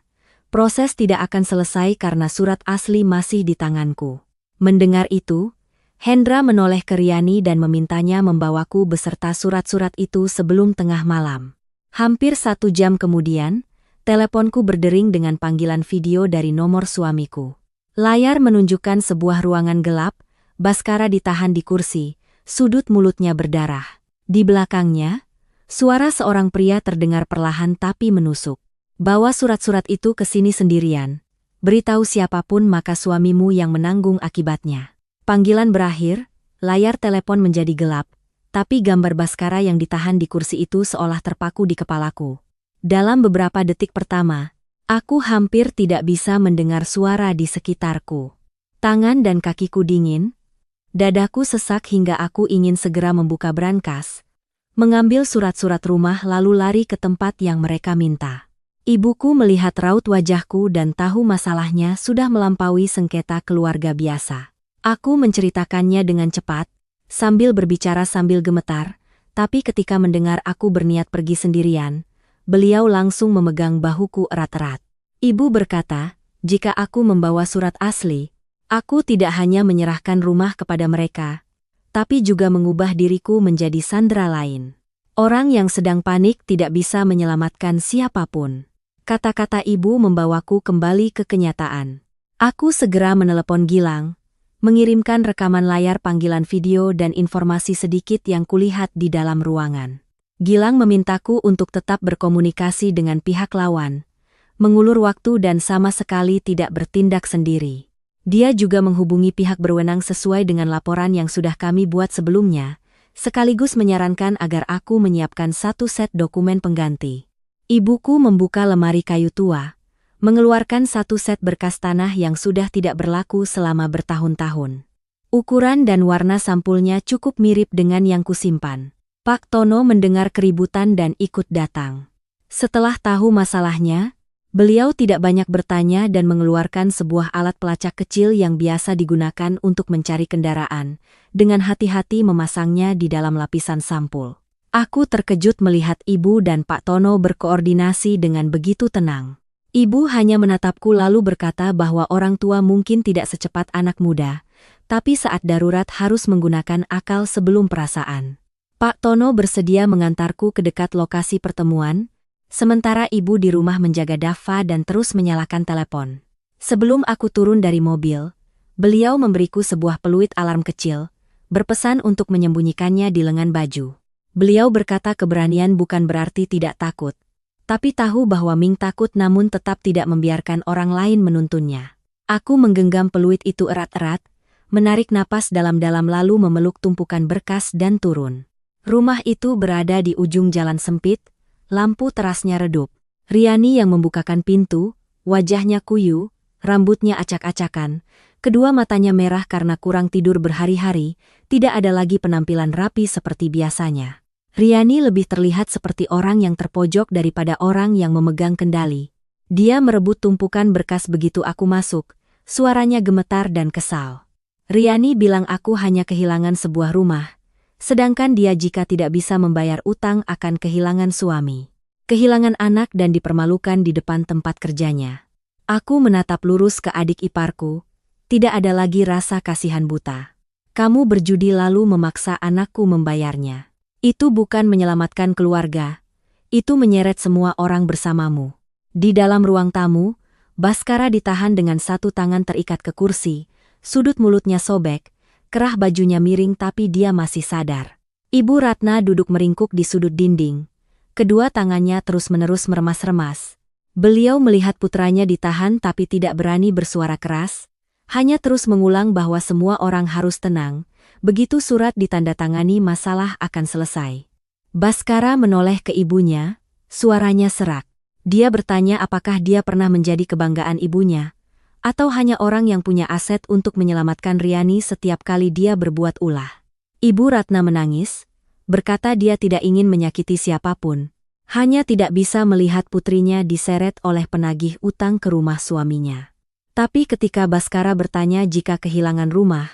proses tidak akan selesai karena surat asli masih di tanganku. Mendengar itu, Hendra menoleh ke Riani dan memintanya membawaku beserta surat-surat itu sebelum tengah malam. Hampir 1 jam kemudian, teleponku berdering dengan panggilan video dari nomor suamiku. Layar menunjukkan sebuah ruangan gelap, Baskara ditahan di kursi, sudut mulutnya berdarah. Di belakangnya, suara seorang pria terdengar perlahan tapi menusuk. "Bawa surat-surat itu ke sini sendirian. Beritahu siapapun maka suamimu yang menanggung akibatnya." Panggilan berakhir, layar telepon menjadi gelap, tapi gambar Baskara yang ditahan di kursi itu seolah terpaku di kepalaku. Dalam beberapa detik pertama, aku hampir tidak bisa mendengar suara di sekitarku. Tangan dan kakiku dingin, dadaku sesak hingga aku ingin segera membuka brankas, mengambil surat-surat rumah lalu lari ke tempat yang mereka minta. Ibuku melihat raut wajahku dan tahu masalahnya sudah melampaui sengketa keluarga biasa. Aku menceritakannya dengan cepat, sambil berbicara sambil gemetar, tapi ketika mendengar aku berniat pergi sendirian, beliau langsung memegang bahuku erat-erat. Ibu berkata, jika aku membawa surat asli, aku tidak hanya menyerahkan rumah kepada mereka, tapi juga mengubah diriku menjadi sandera lain. Orang yang sedang panik tidak bisa menyelamatkan siapapun. Kata-kata ibu membawaku kembali ke kenyataan. Aku segera menelepon Gilang, mengirimkan rekaman layar panggilan video dan informasi sedikit yang kulihat di dalam ruangan. Gilang memintaku untuk tetap berkomunikasi dengan pihak lawan, mengulur waktu dan sama sekali tidak bertindak sendiri. Dia juga menghubungi pihak berwenang sesuai dengan laporan yang sudah kami buat sebelumnya, sekaligus menyarankan agar aku menyiapkan 1 set dokumen pengganti. Ibuku membuka lemari kayu tua, mengeluarkan 1 set berkas tanah yang sudah tidak berlaku selama bertahun-tahun. Ukuran dan warna sampulnya cukup mirip dengan yang kusimpan. Pak Tono mendengar keributan dan ikut datang. Setelah tahu masalahnya, beliau tidak banyak bertanya dan mengeluarkan sebuah alat pelacak kecil yang biasa digunakan untuk mencari kendaraan, dengan hati-hati memasangnya di dalam lapisan sampul. Aku terkejut melihat ibu dan Pak Tono berkoordinasi dengan begitu tenang. Ibu hanya menatapku lalu berkata bahwa orang tua mungkin tidak secepat anak muda, tapi saat darurat harus menggunakan akal sebelum perasaan. Pak Tono bersedia mengantarku ke dekat lokasi pertemuan, sementara ibu di rumah menjaga Dava dan terus menyalakan telepon. Sebelum aku turun dari mobil, beliau memberiku sebuah peluit alarm kecil, berpesan untuk menyembunyikannya di lengan baju. Beliau berkata keberanian bukan berarti tidak takut, tapi tahu bahwa Ming takut namun tetap tidak membiarkan orang lain menuntunnya. Aku menggenggam peluit itu erat-erat, menarik napas dalam-dalam lalu memeluk tumpukan berkas dan turun. Rumah itu berada di ujung jalan sempit, lampu terasnya redup. Riani yang membukakan pintu, wajahnya kuyu, rambutnya acak-acakan, kedua matanya merah karena kurang tidur berhari-hari, tidak ada lagi penampilan rapi seperti biasanya. Riani lebih terlihat seperti orang yang terpojok daripada orang yang memegang kendali. Dia merebut tumpukan berkas begitu aku masuk, suaranya gemetar dan kesal. Riani bilang aku hanya kehilangan sebuah rumah, sedangkan dia jika tidak bisa membayar utang akan kehilangan suami, kehilangan anak dan dipermalukan di depan tempat kerjanya. Aku menatap lurus ke adik iparku, tidak ada lagi rasa kasihan buta. Kamu berjudi lalu memaksa anakku membayarnya. Itu bukan menyelamatkan keluarga, itu menyeret semua orang bersamamu. Di dalam ruang tamu, Baskara ditahan dengan satu tangan terikat ke kursi, sudut mulutnya sobek, kerah bajunya miring tapi dia masih sadar. Ibu Ratna duduk meringkuk di sudut dinding, kedua tangannya terus-menerus meremas-remas. Beliau melihat putranya ditahan tapi tidak berani bersuara keras, hanya terus mengulang bahwa semua orang harus tenang. Begitu surat ditandatangani masalah akan selesai. Baskara menoleh ke ibunya, suaranya serak. Dia bertanya apakah dia pernah menjadi kebanggaan ibunya, atau hanya orang yang punya aset untuk menyelamatkan Riani setiap kali dia berbuat ulah. Ibu Ratna menangis, berkata dia tidak ingin menyakiti siapapun, hanya tidak bisa melihat putrinya diseret oleh penagih utang ke rumah suaminya. Tapi ketika Baskara bertanya jika kehilangan rumah,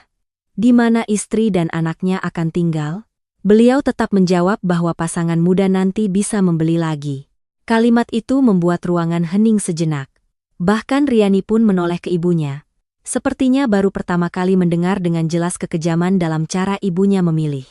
di mana istri dan anaknya akan tinggal, beliau tetap menjawab bahwa pasangan muda nanti bisa membeli lagi. Kalimat itu membuat ruangan hening sejenak. Bahkan Riani pun menoleh ke ibunya. Sepertinya baru pertama kali mendengar dengan jelas kekejaman dalam cara ibunya memilih.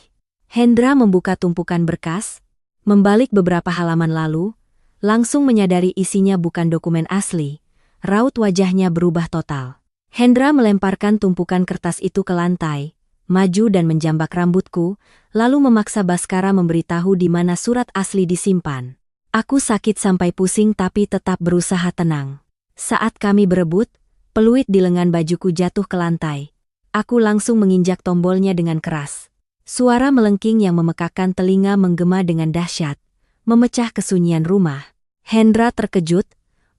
Hendra membuka tumpukan berkas, membalik beberapa halaman lalu, langsung menyadari isinya bukan dokumen asli. Raut wajahnya berubah total. Hendra melemparkan tumpukan kertas itu ke lantai, maju dan menjambak rambutku, lalu memaksa Baskara memberitahu di mana surat asli disimpan. Aku sakit sampai pusing tapi tetap berusaha tenang. Saat kami berebut, peluit di lengan bajuku jatuh ke lantai. Aku langsung menginjak tombolnya dengan keras. Suara melengking yang memekakkan telinga menggema dengan dahsyat, memecah kesunyian rumah. Hendra terkejut,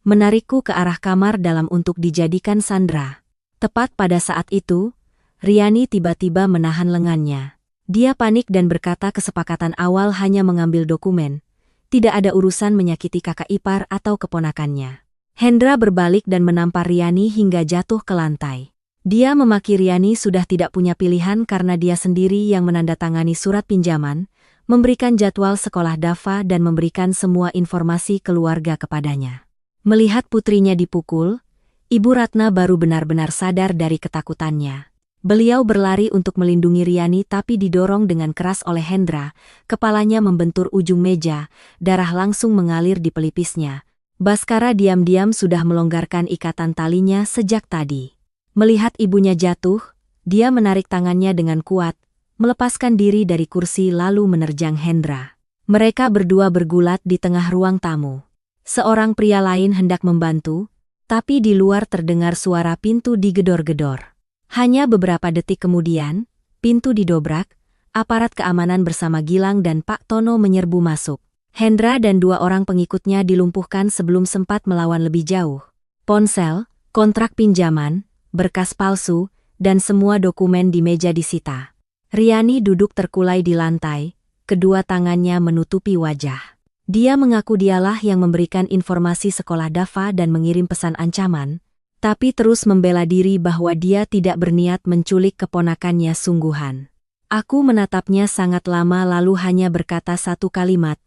menarikku ke arah kamar dalam untuk dijadikan sandera. Tepat pada saat itu, Riani tiba-tiba menahan lengannya. Dia panik dan berkata kesepakatan awal hanya mengambil dokumen. Tidak ada urusan menyakiti kakak ipar atau keponakannya. Hendra berbalik dan menampar Riani hingga jatuh ke lantai. Dia memaki Riani sudah tidak punya pilihan karena dia sendiri yang menandatangani surat pinjaman, memberikan jadwal sekolah Dava dan memberikan semua informasi keluarga kepadanya. Melihat putrinya dipukul, Ibu Ratna baru benar-benar sadar dari ketakutannya. Beliau berlari untuk melindungi Riani tapi didorong dengan keras oleh Hendra, kepalanya membentur ujung meja, darah langsung mengalir di pelipisnya. Baskara diam-diam sudah melonggarkan ikatan talinya sejak tadi. Melihat ibunya jatuh, dia menarik tangannya dengan kuat, melepaskan diri dari kursi lalu menerjang Hendra. Mereka berdua bergulat di tengah ruang tamu. Seorang pria lain hendak membantu, tapi di luar terdengar suara pintu digedor-gedor. Hanya beberapa detik kemudian, pintu didobrak, aparat keamanan bersama Gilang dan Pak Tono menyerbu masuk. Hendra dan dua orang pengikutnya dilumpuhkan sebelum sempat melawan lebih jauh. Ponsel, kontrak pinjaman, berkas palsu, dan semua dokumen di meja disita. Riani duduk terkulai di lantai, kedua tangannya menutupi wajah. Dia mengaku dialah yang memberikan informasi sekolah Dava dan mengirim pesan ancaman, tapi terus membela diri bahwa dia tidak berniat menculik keponakannya sungguhan. Aku menatapnya sangat lama lalu hanya berkata satu kalimat,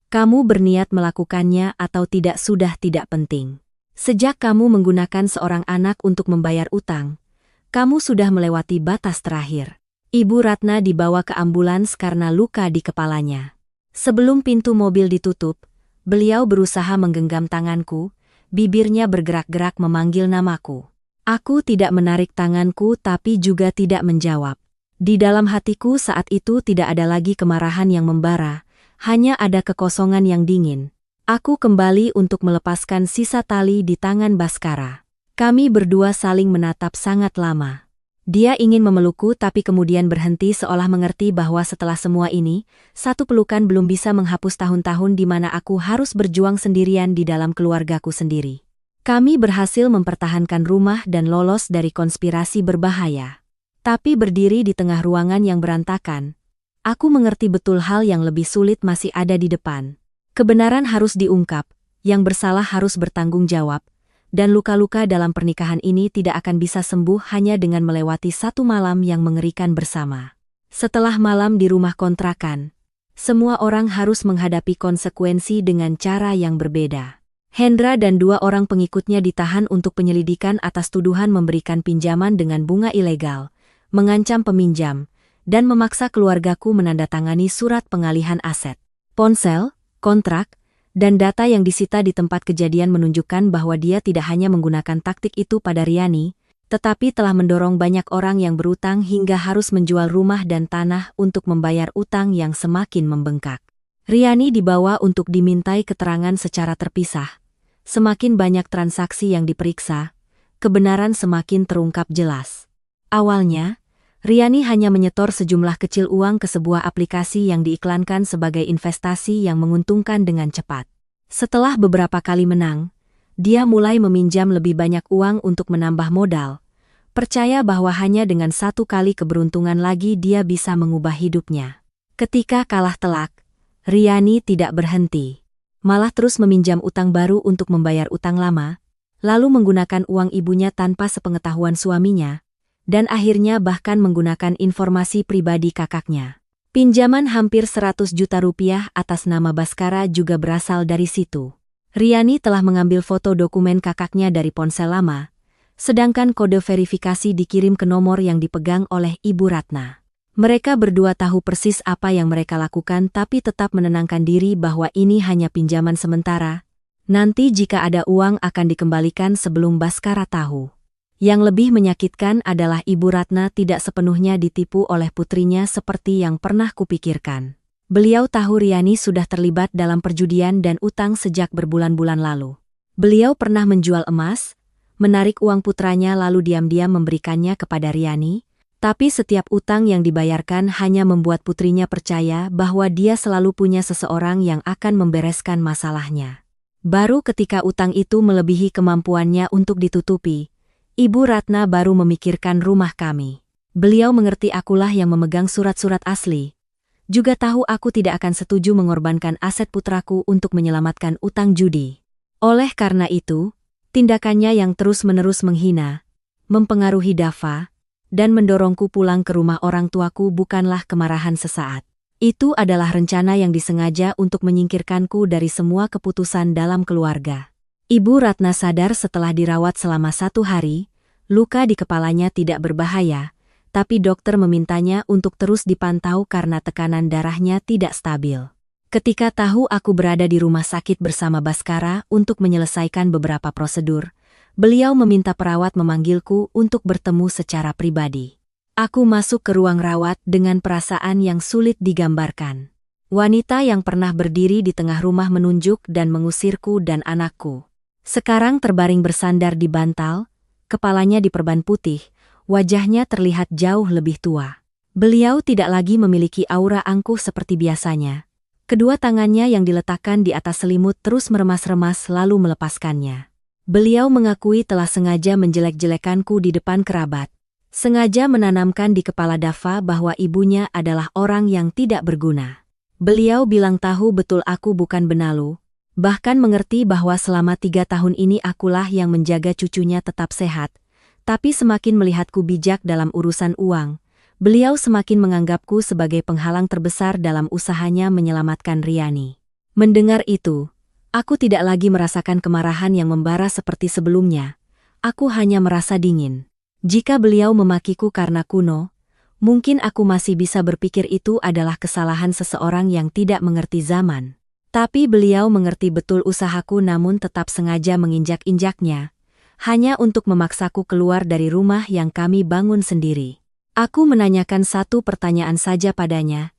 "Kamu berniat melakukannya atau tidak sudah tidak penting. Sejak kamu menggunakan seorang anak untuk membayar utang, kamu sudah melewati batas terakhir." Ibu Ratna dibawa ke ambulans karena luka di kepalanya. Sebelum pintu mobil ditutup, beliau berusaha menggenggam tanganku, bibirnya bergerak-gerak memanggil namaku. Aku tidak menarik tanganku tapi juga tidak menjawab. Di dalam hatiku saat itu tidak ada lagi kemarahan yang membara, hanya ada kekosongan yang dingin. Aku kembali untuk melepaskan sisa tali di tangan Baskara. Kami berdua saling menatap sangat lama. Dia ingin memelukku tapi kemudian berhenti seolah mengerti bahwa setelah semua ini, satu pelukan belum bisa menghapus tahun-tahun di mana aku harus berjuang sendirian di dalam keluargaku sendiri. Kami berhasil mempertahankan rumah dan lolos dari konspirasi berbahaya. Tapi berdiri di tengah ruangan yang berantakan, aku mengerti betul hal yang lebih sulit masih ada di depan. Kebenaran harus diungkap, yang bersalah harus bertanggung jawab, dan luka-luka dalam pernikahan ini tidak akan bisa sembuh hanya dengan melewati satu malam yang mengerikan bersama. Setelah malam di rumah kontrakan, semua orang harus menghadapi konsekuensi dengan cara yang berbeda. Hendra dan 2 orang pengikutnya ditahan untuk penyelidikan atas tuduhan memberikan pinjaman dengan bunga ilegal, mengancam peminjam, dan memaksa keluargaku menandatangani surat pengalihan aset. Ponsel, kontrak, dan data yang disita di tempat kejadian menunjukkan bahwa dia tidak hanya menggunakan taktik itu pada Riani, tetapi telah mendorong banyak orang yang berutang hingga harus menjual rumah dan tanah untuk membayar utang yang semakin membengkak. Riani dibawa untuk dimintai keterangan secara terpisah. Semakin banyak transaksi yang diperiksa, kebenaran semakin terungkap jelas. Awalnya, Riani hanya menyetor sejumlah kecil uang ke sebuah aplikasi yang diiklankan sebagai investasi yang menguntungkan dengan cepat. Setelah beberapa kali menang, dia mulai meminjam lebih banyak uang untuk menambah modal, percaya bahwa hanya dengan 1 kali keberuntungan lagi dia bisa mengubah hidupnya. Ketika kalah telak, Riani tidak berhenti. Malah terus meminjam utang baru untuk membayar utang lama, lalu menggunakan uang ibunya tanpa sepengetahuan suaminya, dan akhirnya bahkan menggunakan informasi pribadi kakaknya. Pinjaman hampir 100 juta rupiah atas nama Baskara juga berasal dari situ. Riani telah mengambil foto dokumen kakaknya dari ponsel lama, sedangkan kode verifikasi dikirim ke nomor yang dipegang oleh Ibu Ratna. Mereka berdua tahu persis apa yang mereka lakukan tapi tetap menenangkan diri bahwa ini hanya pinjaman sementara. Nanti jika ada uang akan dikembalikan sebelum Baskara tahu. Yang lebih menyakitkan adalah Ibu Ratna tidak sepenuhnya ditipu oleh putrinya seperti yang pernah kupikirkan. Beliau tahu Riani sudah terlibat dalam perjudian dan utang sejak berbulan-bulan lalu. Beliau pernah menjual emas, menarik uang putranya lalu diam-diam memberikannya kepada Riani. Tapi setiap utang yang dibayarkan hanya membuat putrinya percaya bahwa dia selalu punya seseorang yang akan membereskan masalahnya. Baru ketika utang itu melebihi kemampuannya untuk ditutupi, Ibu Ratna baru memikirkan rumah kami. Beliau mengerti akulah yang memegang surat-surat asli. Juga tahu aku tidak akan setuju mengorbankan aset putraku untuk menyelamatkan utang judi. Oleh karena itu, tindakannya yang terus-menerus menghina, mempengaruhi Dava, dan mendorongku pulang ke rumah orang tuaku bukanlah kemarahan sesaat. Itu adalah rencana yang disengaja untuk menyingkirkanku dari semua keputusan dalam keluarga. Ibu Ratna sadar setelah dirawat selama 1 hari, luka di kepalanya tidak berbahaya, tapi dokter memintanya untuk terus dipantau karena tekanan darahnya tidak stabil. Ketika tahu aku berada di rumah sakit bersama Baskara untuk menyelesaikan beberapa prosedur, beliau meminta perawat memanggilku untuk bertemu secara pribadi. Aku masuk ke ruang rawat dengan perasaan yang sulit digambarkan. Wanita yang pernah berdiri di tengah rumah menunjuk dan mengusirku dan anakku. Sekarang terbaring bersandar di bantal, kepalanya diperban putih, wajahnya terlihat jauh lebih tua. Beliau tidak lagi memiliki aura angkuh seperti biasanya. Kedua tangannya yang diletakkan di atas selimut terus meremas-remas lalu melepaskannya. Beliau mengakui telah sengaja menjelek-jelekanku di depan kerabat. Sengaja menanamkan di kepala Dava bahwa ibunya adalah orang yang tidak berguna. Beliau bilang tahu betul aku bukan benalu, bahkan mengerti bahwa selama 3 tahun ini akulah yang menjaga cucunya tetap sehat. Tapi semakin melihatku bijak dalam urusan uang, beliau semakin menganggapku sebagai penghalang terbesar dalam usahanya menyelamatkan Riani. Mendengar itu, aku tidak lagi merasakan kemarahan yang membara seperti sebelumnya. Aku hanya merasa dingin. Jika beliau memakiku karena kuno, mungkin aku masih bisa berpikir itu adalah kesalahan seseorang yang tidak mengerti zaman. Tapi beliau mengerti betul usahaku namun tetap sengaja menginjak-injaknya, hanya untuk memaksaku keluar dari rumah yang kami bangun sendiri. Aku menanyakan satu pertanyaan saja padanya.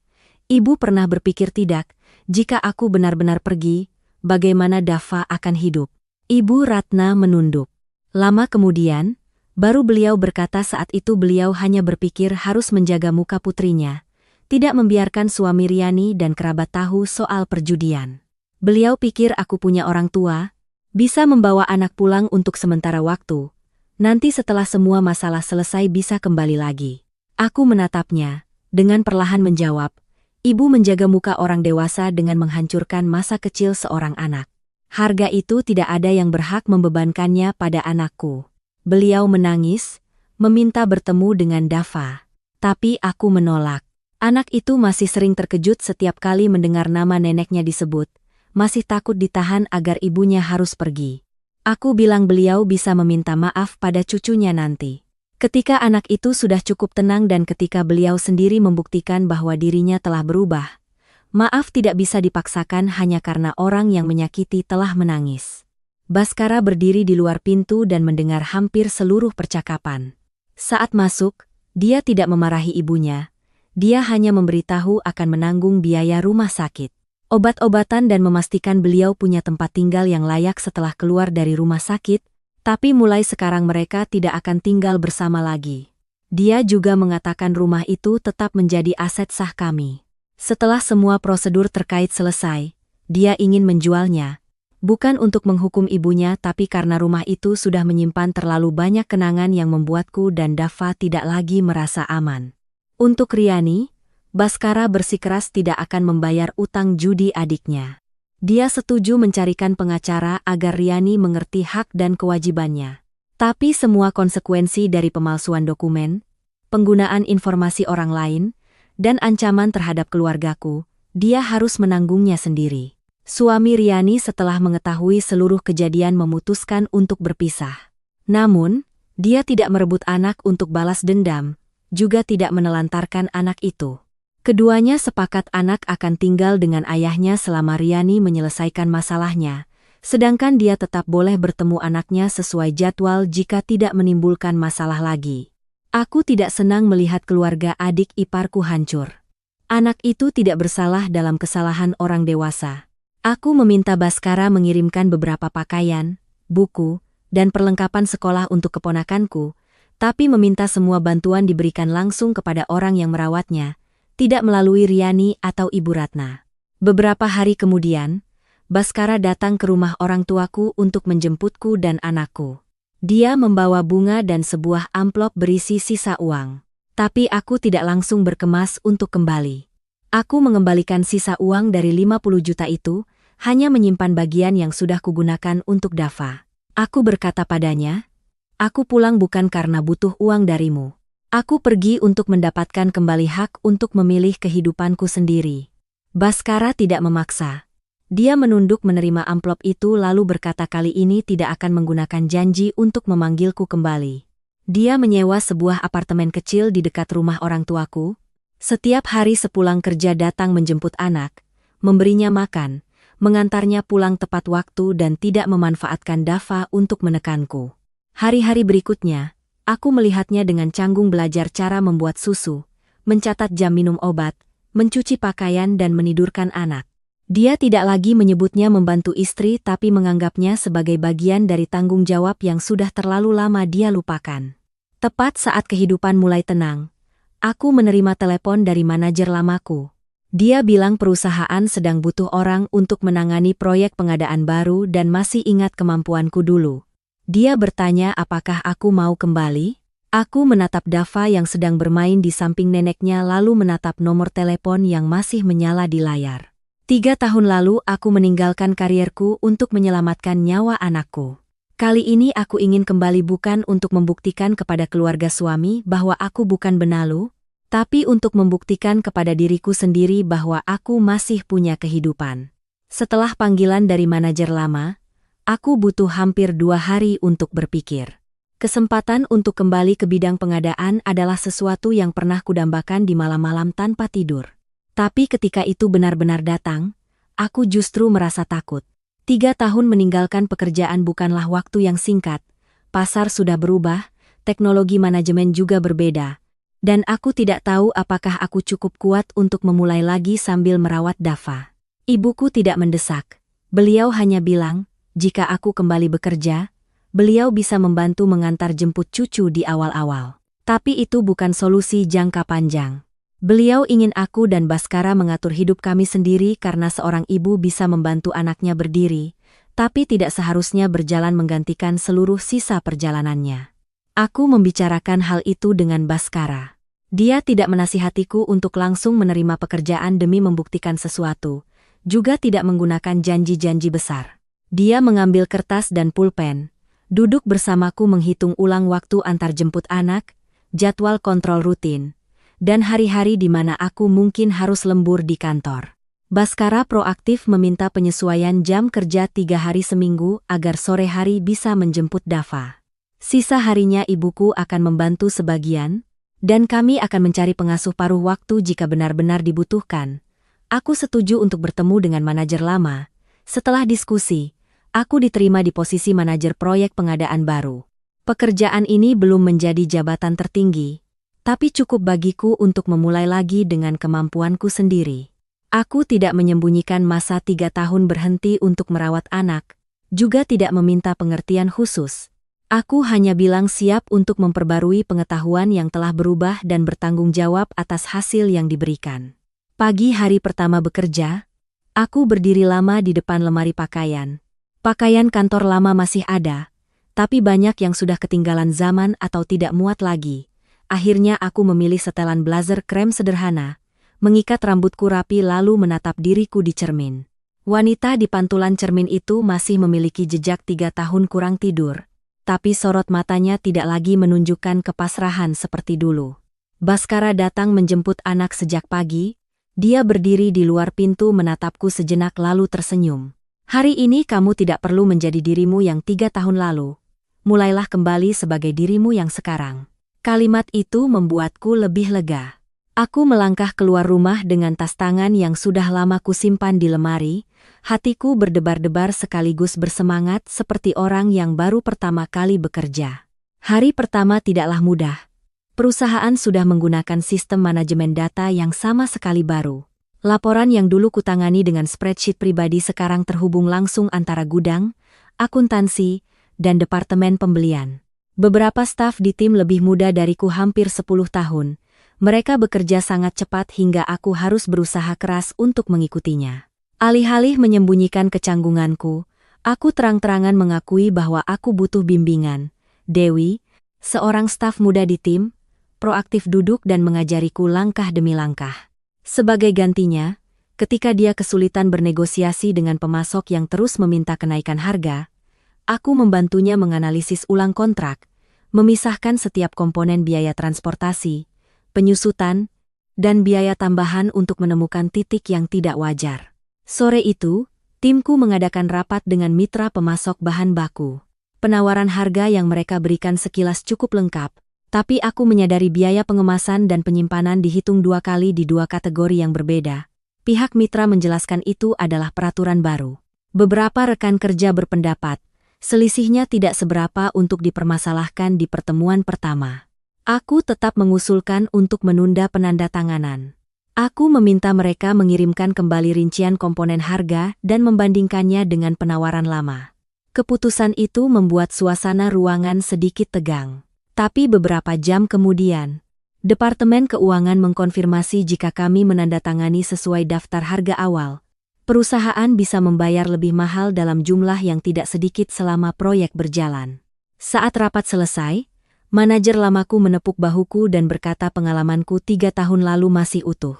Ibu pernah berpikir tidak, jika aku benar-benar pergi, bagaimana Dava akan hidup? Ibu Ratna menunduk. Lama kemudian, baru beliau berkata saat itu beliau hanya berpikir harus menjaga muka putrinya, tidak membiarkan suami Riani dan kerabat tahu soal perjudian. Beliau pikir aku punya orang tua, Bisa membawa anak pulang untuk sementara waktu. Nanti setelah semua masalah selesai bisa kembali lagi. Aku menatapnya, dengan perlahan menjawab, ibu menjaga muka orang dewasa dengan menghancurkan masa kecil seorang anak. Harga itu tidak ada yang berhak membebankannya pada anakku. Beliau menangis, meminta bertemu dengan Dava. Tapi aku menolak. Anak itu masih sering terkejut setiap kali mendengar nama neneknya disebut, masih takut ditahan agar ibunya harus pergi. Aku bilang beliau bisa meminta maaf pada cucunya nanti. Ketika anak itu sudah cukup tenang dan ketika beliau sendiri membuktikan bahwa dirinya telah berubah, maaf tidak bisa dipaksakan hanya karena orang yang menyakiti telah menangis. Baskara berdiri di luar pintu dan mendengar hampir seluruh percakapan. Saat masuk, dia tidak memarahi ibunya. Dia hanya memberitahu akan menanggung biaya rumah sakit, obat-obatan dan memastikan beliau punya tempat tinggal yang layak setelah keluar dari rumah sakit, tapi mulai sekarang mereka tidak akan tinggal bersama lagi. Dia juga mengatakan rumah itu tetap menjadi aset sah kami. Setelah semua prosedur terkait selesai, dia ingin menjualnya, bukan untuk menghukum ibunya tapi karena rumah itu sudah menyimpan terlalu banyak kenangan yang membuatku dan Dava tidak lagi merasa aman. Untuk Riani, Baskara bersikeras tidak akan membayar utang judi adiknya. Dia setuju mencarikan pengacara agar Riani mengerti hak dan kewajibannya. Tapi semua konsekuensi dari pemalsuan dokumen, penggunaan informasi orang lain, dan ancaman terhadap keluargaku, dia harus menanggungnya sendiri. Suami Riani setelah mengetahui seluruh kejadian memutuskan untuk berpisah. Namun, dia tidak merebut anak untuk balas dendam, juga tidak menelantarkan anak itu. Keduanya sepakat anak akan tinggal dengan ayahnya selama Riani menyelesaikan masalahnya, sedangkan dia tetap boleh bertemu anaknya sesuai jadwal jika tidak menimbulkan masalah lagi. Aku tidak senang melihat keluarga adik iparku hancur. Anak itu tidak bersalah dalam kesalahan orang dewasa. Aku meminta Baskara mengirimkan beberapa pakaian, buku, dan perlengkapan sekolah untuk keponakanku, tapi meminta semua bantuan diberikan langsung kepada orang yang merawatnya, tidak melalui Riani atau Ibu Ratna. Beberapa hari kemudian, Baskara datang ke rumah orang tuaku untuk menjemputku dan anakku. Dia membawa bunga dan sebuah amplop berisi sisa uang. Tapi aku tidak langsung berkemas untuk kembali. Aku mengembalikan sisa uang dari 50 juta itu, hanya menyimpan bagian yang sudah kugunakan untuk Dava. Aku berkata padanya, aku pulang bukan karena butuh uang darimu. Aku pergi untuk mendapatkan kembali hak untuk memilih kehidupanku sendiri. Baskara tidak memaksa. Dia menunduk menerima amplop itu lalu berkata kali ini tidak akan menggunakan janji untuk memanggilku kembali. Dia menyewa sebuah apartemen kecil di dekat rumah orang tuaku. Setiap hari sepulang kerja datang menjemput anak, memberinya makan, mengantarnya pulang tepat waktu dan tidak memanfaatkan Dava untuk menekanku. Hari-hari berikutnya, aku melihatnya dengan canggung belajar cara membuat susu, mencatat jam minum obat, mencuci pakaian dan menidurkan anak. Dia tidak lagi menyebutnya membantu istri tapi menganggapnya sebagai bagian dari tanggung jawab yang sudah terlalu lama dia lupakan. Tepat saat kehidupan mulai tenang, aku menerima telepon dari manajer lamaku. Dia bilang perusahaan sedang butuh orang untuk menangani proyek pengadaan baru dan masih ingat kemampuanku dulu. Dia bertanya apakah aku mau kembali. Aku menatap Dava yang sedang bermain di samping neneknya lalu menatap nomor telepon yang masih menyala di layar. 3 tahun lalu aku meninggalkan karierku untuk menyelamatkan nyawa anakku. Kali ini aku ingin kembali bukan untuk membuktikan kepada keluarga suami bahwa aku bukan benalu, tapi untuk membuktikan kepada diriku sendiri bahwa aku masih punya kehidupan. Setelah panggilan dari manajer lama, aku butuh hampir 2 hari untuk berpikir. Kesempatan untuk kembali ke bidang pengadaan adalah sesuatu yang pernah kudambakan di malam-malam tanpa tidur. Tapi ketika itu benar-benar datang, aku justru merasa takut. 3 tahun meninggalkan pekerjaan bukanlah waktu yang singkat. Pasar sudah berubah, teknologi manajemen juga berbeda. Dan aku tidak tahu apakah aku cukup kuat untuk memulai lagi sambil merawat Dava. Ibuku tidak mendesak. Beliau hanya bilang, jika aku kembali bekerja, beliau bisa membantu mengantar jemput cucu di awal-awal. Tapi itu bukan solusi jangka panjang. Beliau ingin aku dan Baskara mengatur hidup kami sendiri karena seorang ibu bisa membantu anaknya berdiri, tapi tidak seharusnya berjalan menggantikan seluruh sisa perjalanannya. Aku membicarakan hal itu dengan Baskara. Dia tidak menasihatiku untuk langsung menerima pekerjaan demi membuktikan sesuatu, juga tidak menggunakan janji-janji besar. Dia mengambil kertas dan pulpen, duduk bersamaku menghitung ulang waktu antar jemput anak, jadwal kontrol rutin, dan hari-hari di mana aku mungkin harus lembur di kantor. Baskara proaktif meminta penyesuaian jam kerja 3 hari seminggu agar sore hari bisa menjemput Dava. Sisa harinya ibuku akan membantu sebagian, dan kami akan mencari pengasuh paruh waktu jika benar-benar dibutuhkan. Aku setuju untuk bertemu dengan manajer lama. Setelah diskusi, aku diterima di posisi manajer proyek pengadaan baru. Pekerjaan ini belum menjadi jabatan tertinggi, tapi cukup bagiku untuk memulai lagi dengan kemampuanku sendiri. Aku tidak menyembunyikan masa 3 tahun berhenti untuk merawat anak, juga tidak meminta pengertian khusus. Aku hanya bilang siap untuk memperbarui pengetahuan yang telah berubah dan bertanggung jawab atas hasil yang diberikan. Pagi hari pertama bekerja, aku berdiri lama di depan lemari pakaian. Pakaian kantor lama masih ada, tapi banyak yang sudah ketinggalan zaman atau tidak muat lagi. Akhirnya aku memilih setelan blazer krem sederhana, mengikat rambutku rapi lalu menatap diriku di cermin. Wanita di pantulan cermin itu masih memiliki jejak 3 tahun kurang tidur, tapi sorot matanya tidak lagi menunjukkan kepasrahan seperti dulu. Baskara datang menjemput anak sejak pagi, dia berdiri di luar pintu menatapku sejenak lalu tersenyum. Hari ini kamu tidak perlu menjadi dirimu yang 3 tahun lalu. Mulailah kembali sebagai dirimu yang sekarang. Kalimat itu membuatku lebih lega. Aku melangkah keluar rumah dengan tas tangan yang sudah lama kusimpan di lemari, hatiku berdebar-debar sekaligus bersemangat seperti orang yang baru pertama kali bekerja. Hari pertama tidaklah mudah. Perusahaan sudah menggunakan sistem manajemen data yang sama sekali baru. Laporan yang dulu kutangani dengan spreadsheet pribadi sekarang terhubung langsung antara gudang, akuntansi, dan departemen pembelian. Beberapa staf di tim lebih muda dariku hampir 10 tahun. Mereka bekerja sangat cepat hingga aku harus berusaha keras untuk mengikutinya. Alih-alih menyembunyikan kecanggunganku, aku terang-terangan mengakui bahwa aku butuh bimbingan. Dewi, seorang staf muda di tim, proaktif duduk dan mengajariku langkah demi langkah. Sebagai gantinya, ketika dia kesulitan bernegosiasi dengan pemasok yang terus meminta kenaikan harga, aku membantunya menganalisis ulang kontrak, memisahkan setiap komponen biaya transportasi, penyusutan, dan biaya tambahan untuk menemukan titik yang tidak wajar. Sore itu, timku mengadakan rapat dengan mitra pemasok bahan baku. Penawaran harga yang mereka berikan sekilas cukup lengkap, tapi aku menyadari biaya pengemasan dan penyimpanan dihitung 2 kali di 2 kategori yang berbeda. Pihak mitra menjelaskan itu adalah peraturan baru. Beberapa rekan kerja berpendapat, selisihnya tidak seberapa untuk dipermasalahkan di pertemuan pertama. Aku tetap mengusulkan untuk menunda penandatanganan. Aku meminta mereka mengirimkan kembali rincian komponen harga dan membandingkannya dengan penawaran lama. Keputusan itu membuat suasana ruangan sedikit tegang. Tapi beberapa jam kemudian, Departemen Keuangan mengkonfirmasi jika kami menandatangani sesuai daftar harga awal. Perusahaan bisa membayar lebih mahal dalam jumlah yang tidak sedikit selama proyek berjalan. Saat rapat selesai, manajer lamaku menepuk bahuku dan berkata pengalamanku 3 tahun lalu masih utuh.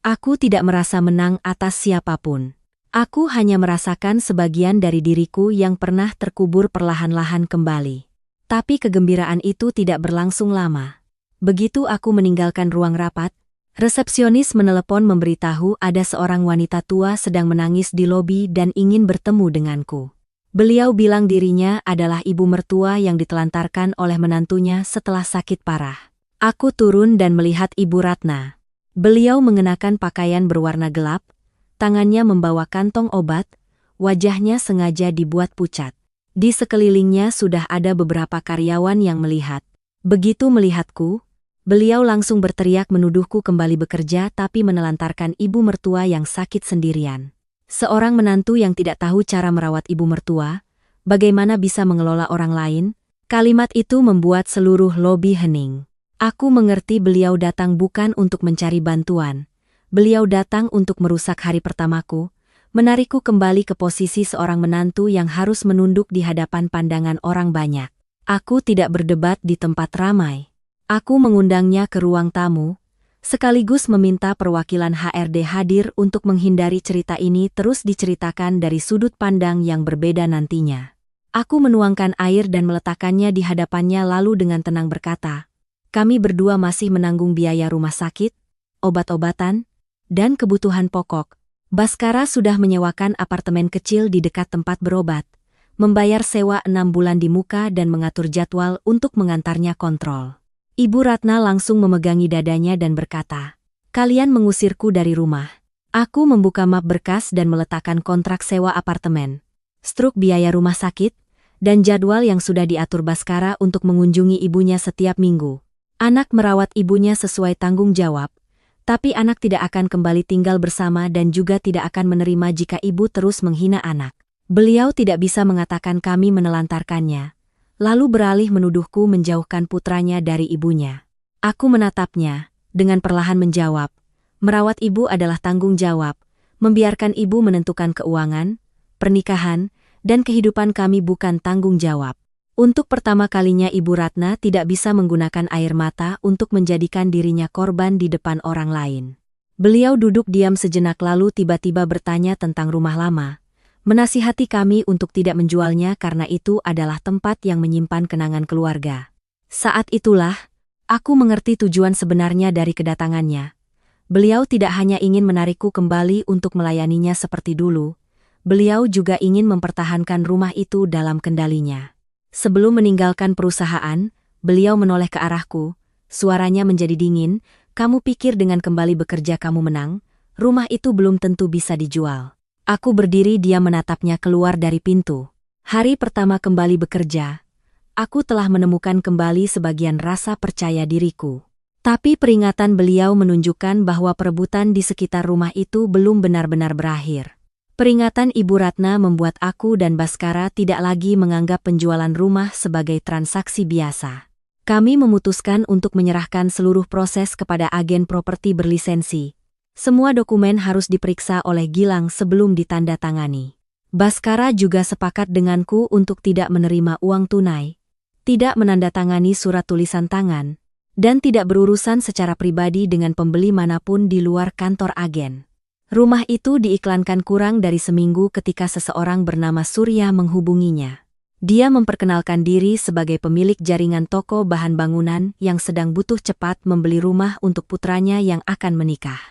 Aku tidak merasa menang atas siapapun. Aku hanya merasakan sebagian dari diriku yang pernah terkubur perlahan-lahan kembali. Tapi kegembiraan itu tidak berlangsung lama. Begitu aku meninggalkan ruang rapat, resepsionis menelepon memberitahu ada seorang wanita tua sedang menangis di lobi dan ingin bertemu denganku. Beliau bilang dirinya adalah ibu mertua yang ditelantarkan oleh menantunya setelah sakit parah. Aku turun dan melihat Ibu Ratna. Beliau mengenakan pakaian berwarna gelap, tangannya membawa kantong obat, wajahnya sengaja dibuat pucat. Di sekelilingnya sudah ada beberapa karyawan yang melihat. Begitu melihatku, beliau langsung berteriak menuduhku kembali bekerja tapi menelantarkan ibu mertua yang sakit sendirian. Seorang menantu yang tidak tahu cara merawat ibu mertua, bagaimana bisa mengelola orang lain? Kalimat itu membuat seluruh lobi hening. Aku mengerti beliau datang bukan untuk mencari bantuan. Beliau datang untuk merusak hari pertamaku, menarikku kembali ke posisi seorang menantu yang harus menunduk di hadapan pandangan orang banyak. Aku tidak berdebat di tempat ramai. Aku mengundangnya ke ruang tamu, sekaligus meminta perwakilan HRD hadir untuk menghindari cerita ini terus diceritakan dari sudut pandang yang berbeda nantinya. Aku menuangkan air dan meletakkannya di hadapannya lalu dengan tenang berkata, "Kami berdua masih menanggung biaya rumah sakit, obat-obatan, dan kebutuhan pokok. Baskara sudah menyewakan apartemen kecil di dekat tempat berobat, membayar sewa 6 bulan di muka dan mengatur jadwal untuk mengantarnya kontrol." Ibu Ratna langsung memegangi dadanya dan berkata, "Kalian mengusirku dari rumah." Aku membuka map berkas dan meletakkan kontrak sewa apartemen, struk biaya rumah sakit, dan jadwal yang sudah diatur Baskara untuk mengunjungi ibunya setiap minggu. Anak merawat ibunya sesuai tanggung jawab, tapi anak tidak akan kembali tinggal bersama dan juga tidak akan menerima jika ibu terus menghina anak. Beliau tidak bisa mengatakan kami menelantarkannya, lalu beralih menuduhku menjauhkan putranya dari ibunya. Aku menatapnya, dengan perlahan menjawab, merawat ibu adalah tanggung jawab, membiarkan ibu menentukan keuangan, pernikahan, dan kehidupan kami bukan tanggung jawab. Untuk pertama kalinya Ibu Ratna tidak bisa menggunakan air mata untuk menjadikan dirinya korban di depan orang lain. Beliau duduk diam sejenak lalu tiba-tiba bertanya tentang rumah lama, menasihati kami untuk tidak menjualnya karena itu adalah tempat yang menyimpan kenangan keluarga. Saat itulah, aku mengerti tujuan sebenarnya dari kedatangannya. Beliau tidak hanya ingin menarikku kembali untuk melayaninya seperti dulu, beliau juga ingin mempertahankan rumah itu dalam kendalinya. Sebelum meninggalkan perusahaan, beliau menoleh ke arahku, suaranya menjadi dingin, "Kamu pikir dengan kembali bekerja kamu menang? Rumah itu belum tentu bisa dijual." Aku berdiri diam menatapnya keluar dari pintu. Hari pertama kembali bekerja, aku telah menemukan kembali sebagian rasa percaya diriku. Tapi peringatan beliau menunjukkan bahwa perebutan di sekitar rumah itu belum benar-benar berakhir. Peringatan Ibu Ratna membuat aku dan Baskara tidak lagi menganggap penjualan rumah sebagai transaksi biasa. Kami memutuskan untuk menyerahkan seluruh proses kepada agen properti berlisensi. Semua dokumen harus diperiksa oleh Gilang sebelum ditandatangani. Baskara juga sepakat denganku untuk tidak menerima uang tunai, tidak menandatangani surat tulisan tangan, dan tidak berurusan secara pribadi dengan pembeli manapun di luar kantor agen. Rumah itu diiklankan kurang dari seminggu ketika seseorang bernama Surya menghubunginya. Dia memperkenalkan diri sebagai pemilik jaringan toko bahan bangunan yang sedang butuh cepat membeli rumah untuk putranya yang akan menikah.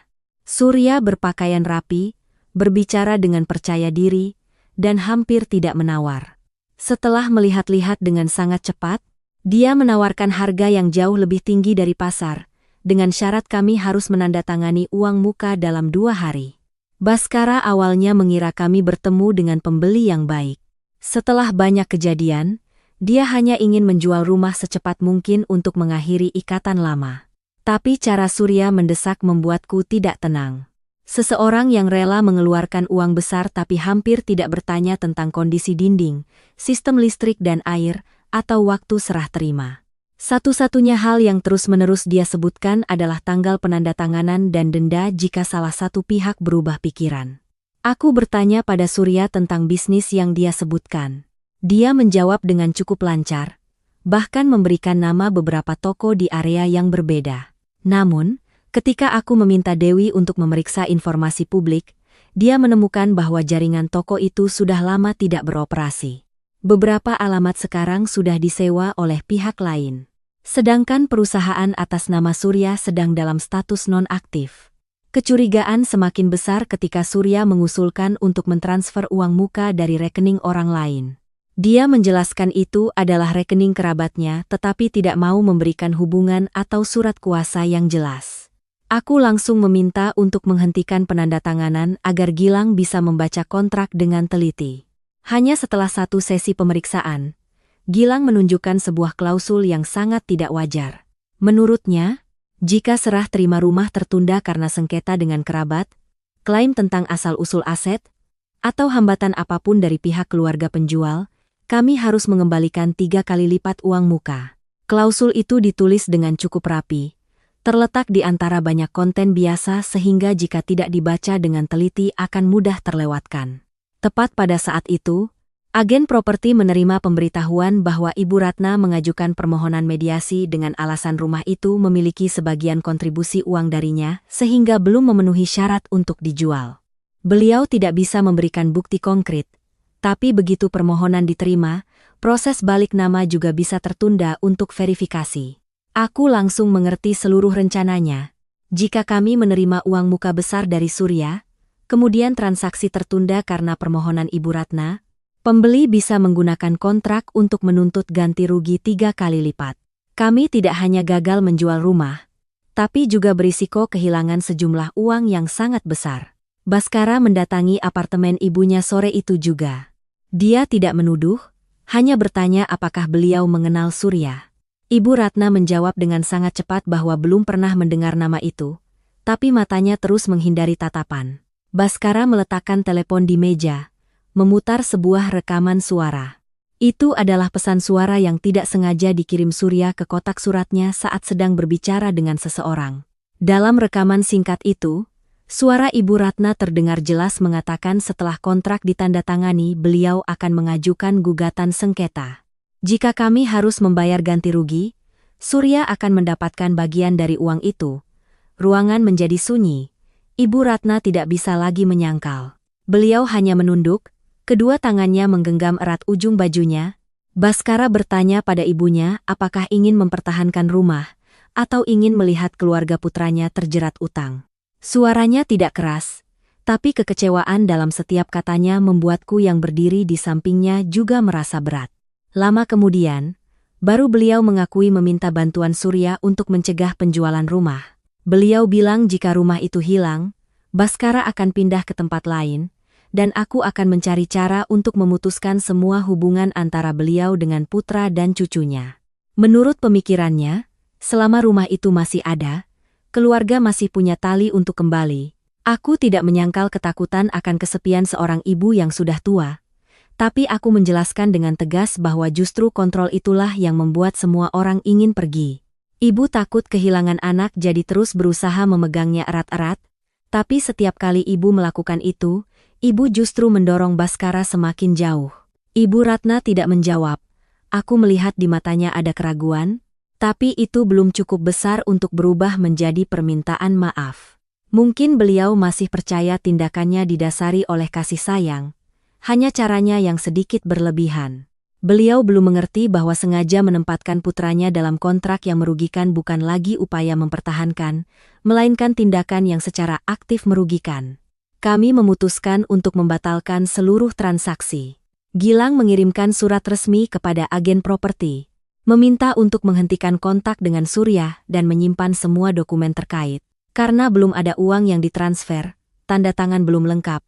Surya berpakaian rapi, berbicara dengan percaya diri, dan hampir tidak menawar. Setelah melihat-lihat dengan sangat cepat, dia menawarkan harga yang jauh lebih tinggi dari pasar, dengan syarat kami harus menandatangani uang muka dalam 2 hari. Baskara awalnya mengira kami bertemu dengan pembeli yang baik. Setelah banyak kejadian, dia hanya ingin menjual rumah secepat mungkin untuk mengakhiri ikatan lama. Tapi cara Surya mendesak membuatku tidak tenang. Seseorang yang rela mengeluarkan uang besar tapi hampir tidak bertanya tentang kondisi dinding, sistem listrik dan air, atau waktu serah terima. Satu-satunya hal yang terus-menerus dia sebutkan adalah tanggal penandatanganan dan denda jika salah satu pihak berubah pikiran. Aku bertanya pada Surya tentang bisnis yang dia sebutkan. Dia menjawab dengan cukup lancar, bahkan memberikan nama beberapa toko di area yang berbeda. Namun, ketika aku meminta Dewi untuk memeriksa informasi publik, dia menemukan bahwa jaringan toko itu sudah lama tidak beroperasi. Beberapa alamat sekarang sudah disewa oleh pihak lain. Sedangkan perusahaan atas nama Surya sedang dalam status non-aktif. Kecurigaan semakin besar ketika Surya mengusulkan untuk mentransfer uang muka dari rekening orang lain. Dia menjelaskan itu adalah rekening kerabatnya tetapi tidak mau memberikan hubungan atau surat kuasa yang jelas. Aku langsung meminta untuk menghentikan penandatanganan agar Gilang bisa membaca kontrak dengan teliti. Hanya setelah 1 sesi pemeriksaan, Gilang menunjukkan sebuah klausul yang sangat tidak wajar. Menurutnya, jika serah terima rumah tertunda karena sengketa dengan kerabat, klaim tentang asal-usul aset, atau hambatan apapun dari pihak keluarga penjual, kami harus mengembalikan 3 kali lipat uang muka. Klausul itu ditulis dengan cukup rapi, Terletak di antara banyak konten biasa sehingga jika tidak dibaca dengan teliti akan mudah terlewatkan. Tepat pada saat itu, agen properti menerima pemberitahuan bahwa Ibu Ratna mengajukan permohonan mediasi dengan alasan rumah itu memiliki sebagian kontribusi uang darinya sehingga belum memenuhi syarat untuk dijual. Beliau tidak bisa memberikan bukti konkret, tapi begitu permohonan diterima, proses balik nama juga bisa tertunda untuk verifikasi. Aku langsung mengerti seluruh rencananya. Jika kami menerima uang muka besar dari Surya, kemudian transaksi tertunda karena permohonan Ibu Ratna, pembeli bisa menggunakan kontrak untuk menuntut ganti rugi 3 kali lipat. Kami tidak hanya gagal menjual rumah, tapi juga berisiko kehilangan sejumlah uang yang sangat besar. Baskara mendatangi apartemen ibunya sore itu juga. Dia tidak menuduh, hanya bertanya apakah beliau mengenal Surya. Ibu Ratna menjawab dengan sangat cepat bahwa belum pernah mendengar nama itu, tapi matanya terus menghindari tatapan. Baskara meletakkan telepon di meja, memutar sebuah rekaman suara. Itu adalah pesan suara yang tidak sengaja dikirim Surya ke kotak suratnya saat sedang berbicara dengan seseorang. Dalam rekaman singkat itu, suara Ibu Ratna terdengar jelas mengatakan setelah kontrak ditandatangani beliau akan mengajukan gugatan sengketa. Jika kami harus membayar ganti rugi, Surya akan mendapatkan bagian dari uang itu. Ruangan menjadi sunyi. Ibu Ratna tidak bisa lagi menyangkal. Beliau hanya menunduk, kedua tangannya menggenggam erat ujung bajunya. Baskara bertanya pada ibunya apakah ingin mempertahankan rumah, atau ingin melihat keluarga putranya terjerat utang. Suaranya tidak keras, tapi kekecewaan dalam setiap katanya membuatku yang berdiri di sampingnya juga merasa berat. Lama kemudian, baru beliau mengakui meminta bantuan Surya untuk mencegah penjualan rumah. Beliau bilang jika rumah itu hilang, Baskara akan pindah ke tempat lain, dan aku akan mencari cara untuk memutuskan semua hubungan antara beliau dengan putra dan cucunya. Menurut pemikirannya, selama rumah itu masih ada, keluarga masih punya tali untuk kembali. Aku tidak menyangkal ketakutan akan kesepian seorang ibu yang sudah tua. Tapi aku menjelaskan dengan tegas bahwa justru kontrol itulah yang membuat semua orang ingin pergi. Ibu takut kehilangan anak jadi terus berusaha memegangnya erat-erat, tapi setiap kali ibu melakukan itu, ibu justru mendorong Baskara semakin jauh. Ibu Ratna tidak menjawab. Aku melihat di matanya ada keraguan, tapi itu belum cukup besar untuk berubah menjadi permintaan maaf. Mungkin beliau masih percaya tindakannya didasari oleh kasih sayang. Hanya caranya yang sedikit berlebihan. Beliau belum mengerti bahwa sengaja menempatkan putranya dalam kontrak yang merugikan bukan lagi upaya mempertahankan, melainkan tindakan yang secara aktif merugikan. Kami memutuskan untuk membatalkan seluruh transaksi. Gilang mengirimkan surat resmi kepada agen properti, meminta untuk menghentikan kontak dengan Surya dan menyimpan semua dokumen terkait. Karena belum ada uang yang ditransfer, tanda tangan belum lengkap,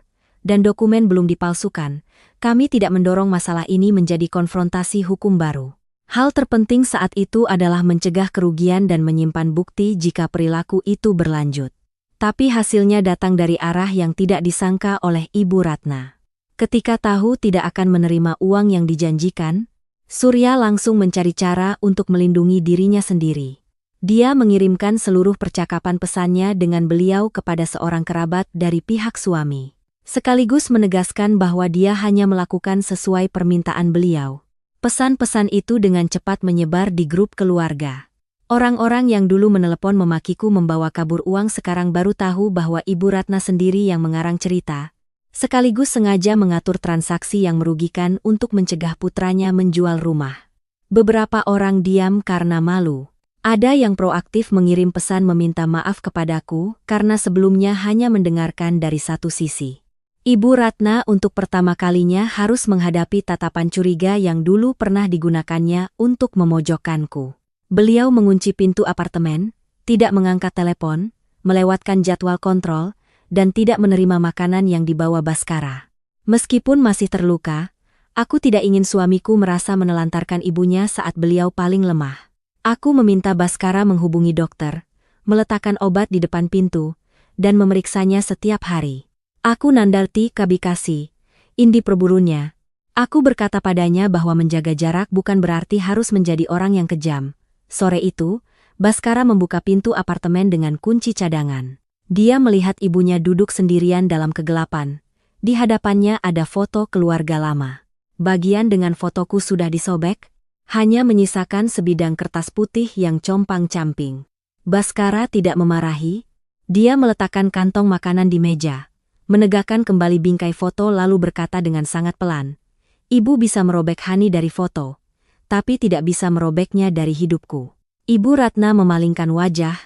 dan dokumen belum dipalsukan, kami tidak mendorong masalah ini menjadi konfrontasi hukum baru. Hal terpenting saat itu adalah mencegah kerugian dan menyimpan bukti jika perilaku itu berlanjut. Tapi hasilnya datang dari arah yang tidak disangka oleh Ibu Ratna. Ketika tahu tidak akan menerima uang yang dijanjikan, Surya langsung mencari cara untuk melindungi dirinya sendiri. Dia mengirimkan seluruh percakapan pesannya dengan beliau kepada seorang kerabat dari pihak suami. Sekaligus menegaskan bahwa dia hanya melakukan sesuai permintaan beliau. Pesan-pesan itu dengan cepat menyebar di grup keluarga. Orang-orang yang dulu menelepon memakiku membawa kabur uang sekarang baru tahu bahwa Ibu Ratna sendiri yang mengarang cerita, sekaligus sengaja mengatur transaksi yang merugikan untuk mencegah putranya menjual rumah. Beberapa orang diam karena malu. Ada yang proaktif mengirim pesan meminta maaf kepadaku karena sebelumnya hanya mendengarkan dari satu sisi. Ibu Ratna untuk pertama kalinya harus menghadapi tatapan curiga yang dulu pernah digunakannya untuk memojokkanku. Beliau mengunci pintu apartemen, tidak mengangkat telepon, melewatkan jadwal kontrol, dan tidak menerima makanan yang dibawa Baskara. Meskipun masih terluka, aku tidak ingin suamiku merasa menelantarkan ibunya saat beliau paling lemah. Aku meminta Baskara menghubungi dokter, meletakkan obat di depan pintu, dan memeriksanya setiap hari. Aku Nandarti Kabikasi, Indi perburunya. Aku berkata padanya bahwa menjaga jarak bukan berarti harus menjadi orang yang kejam. Sore itu, Baskara membuka pintu apartemen dengan kunci cadangan. Dia melihat ibunya duduk sendirian dalam kegelapan. Di hadapannya ada foto keluarga lama. Bagian dengan fotoku sudah disobek, hanya menyisakan sebidang kertas putih yang compang-camping. Baskara tidak memarahi. Dia meletakkan kantong makanan di meja, menegakkan kembali bingkai foto lalu berkata dengan sangat pelan, "Ibu bisa merobek Hani dari foto, tapi tidak bisa merobeknya dari hidupku." Ibu Ratna memalingkan wajah,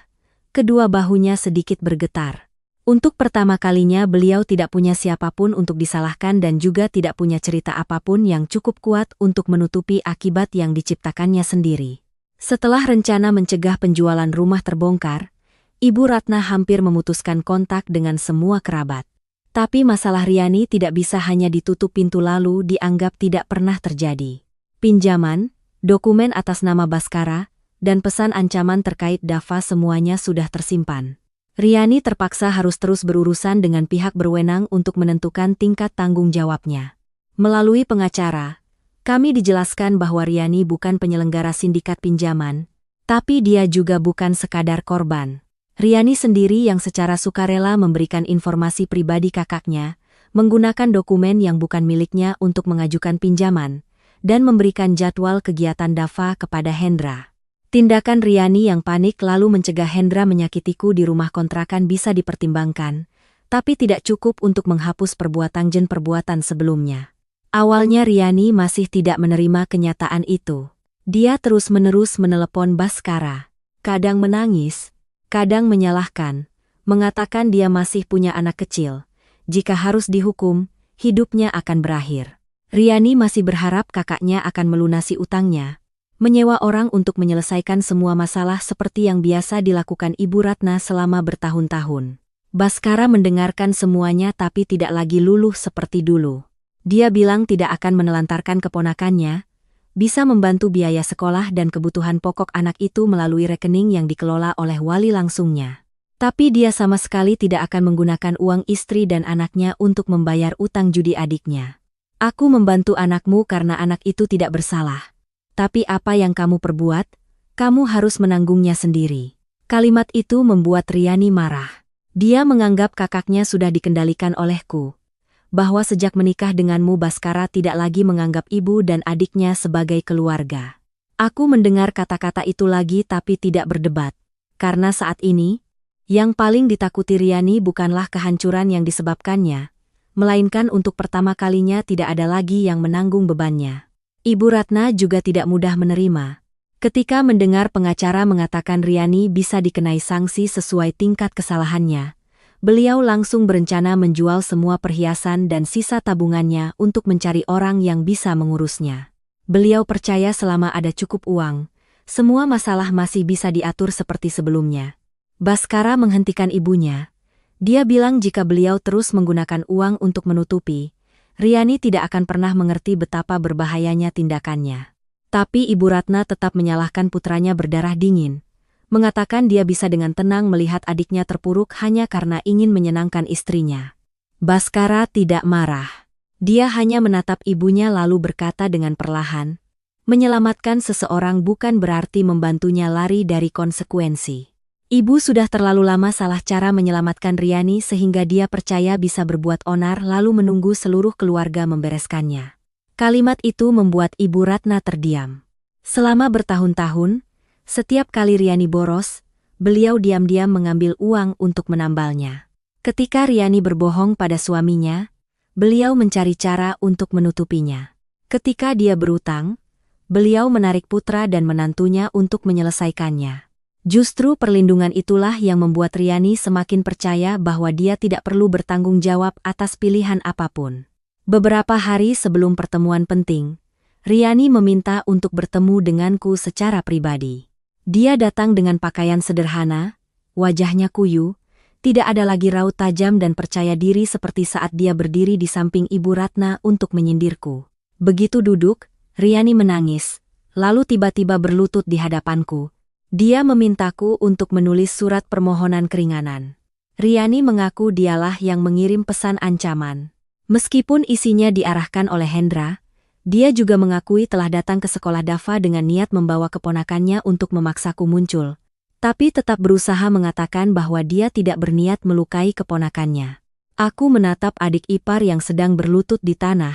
kedua bahunya sedikit bergetar. Untuk pertama kalinya beliau tidak punya siapapun untuk disalahkan dan juga tidak punya cerita apapun yang cukup kuat untuk menutupi akibat yang diciptakannya sendiri. Setelah rencana mencegah penjualan rumah terbongkar, Ibu Ratna hampir memutuskan kontak dengan semua kerabat. Tapi masalah Riani tidak bisa hanya ditutup pintu lalu dianggap tidak pernah terjadi. Pinjaman, dokumen atas nama Baskara, dan pesan ancaman terkait Dava semuanya sudah tersimpan. Riani terpaksa harus terus berurusan dengan pihak berwenang untuk menentukan tingkat tanggung jawabnya. Melalui pengacara, kami dijelaskan bahwa Riani bukan penyelenggara sindikat pinjaman, tapi dia juga bukan sekadar korban. Riani sendiri yang secara sukarela memberikan informasi pribadi kakaknya, menggunakan dokumen yang bukan miliknya untuk mengajukan pinjaman, dan memberikan jadwal kegiatan Dava kepada Hendra. Tindakan Riani yang panik lalu mencegah Hendra menyakitiku di rumah kontrakan bisa dipertimbangkan, tapi tidak cukup untuk menghapus perbuatan sebelumnya. Awalnya Riani masih tidak menerima kenyataan itu. Dia terus-menerus menelepon Baskara. Kadang menangis, kadang menyalahkan, mengatakan dia masih punya anak kecil. Jika harus dihukum, hidupnya akan berakhir. Riani masih berharap kakaknya akan melunasi utangnya, menyewa orang untuk menyelesaikan semua masalah seperti yang biasa dilakukan Ibu Ratna selama bertahun-tahun. Baskara mendengarkan semuanya tapi tidak lagi luluh seperti dulu. Dia bilang tidak akan menelantarkan keponakannya, bisa membantu biaya sekolah dan kebutuhan pokok anak itu melalui rekening yang dikelola oleh wali langsungnya. Tapi dia sama sekali tidak akan menggunakan uang istri dan anaknya untuk membayar utang judi adiknya. "Aku membantu anakmu karena anak itu tidak bersalah. Tapi apa yang kamu perbuat, kamu harus menanggungnya sendiri." Kalimat itu membuat Riani marah. Dia menganggap kakaknya sudah dikendalikan olehku. Bahwa sejak menikah denganmu Baskara tidak lagi menganggap ibu dan adiknya sebagai keluarga. Aku mendengar kata-kata itu lagi tapi tidak berdebat. Karena saat ini, yang paling ditakuti Riani bukanlah kehancuran yang disebabkannya, melainkan untuk pertama kalinya tidak ada lagi yang menanggung bebannya. Ibu Ratna juga tidak mudah menerima. Ketika mendengar pengacara mengatakan Riani bisa dikenai sanksi sesuai tingkat kesalahannya, beliau langsung berencana menjual semua perhiasan dan sisa tabungannya untuk mencari orang yang bisa mengurusnya. Beliau percaya selama ada cukup uang, semua masalah masih bisa diatur seperti sebelumnya. Baskara menghentikan ibunya. Dia bilang jika beliau terus menggunakan uang untuk menutupi, Riani tidak akan pernah mengerti betapa berbahayanya tindakannya. Tapi Ibu Ratna tetap menyalahkan putranya berdarah dingin, mengatakan dia bisa dengan tenang melihat adiknya terpuruk hanya karena ingin menyenangkan istrinya. Baskara tidak marah. Dia hanya menatap ibunya lalu berkata dengan perlahan, "Menyelamatkan seseorang bukan berarti membantunya lari dari konsekuensi. Ibu sudah terlalu lama salah cara menyelamatkan Riani sehingga dia percaya bisa berbuat onar lalu menunggu seluruh keluarga membereskannya." Kalimat itu membuat Ibu Ratna terdiam. Selama bertahun-tahun, setiap kali Riani boros, beliau diam-diam mengambil uang untuk menambalnya. Ketika Riani berbohong pada suaminya, beliau mencari cara untuk menutupinya. Ketika dia berutang, beliau menarik putra dan menantunya untuk menyelesaikannya. Justru perlindungan itulah yang membuat Riani semakin percaya bahwa dia tidak perlu bertanggung jawab atas pilihan apapun. Beberapa hari sebelum pertemuan penting, Riani meminta untuk bertemu denganku secara pribadi. Dia datang dengan pakaian sederhana, wajahnya kuyu, tidak ada lagi raut tajam dan percaya diri seperti saat dia berdiri di samping Ibu Ratna untuk menyindirku. Begitu duduk, Riani menangis, lalu tiba-tiba berlutut di hadapanku. Dia memintaku untuk menulis surat permohonan keringanan. Riani mengaku dialah yang mengirim pesan ancaman. Meskipun isinya diarahkan oleh Hendra, dia juga mengakui telah datang ke sekolah Dava dengan niat membawa keponakannya untuk memaksaku muncul. tapi tetap berusaha mengatakan bahwa dia tidak berniat melukai keponakannya. Aku menatap adik ipar yang sedang berlutut di tanah.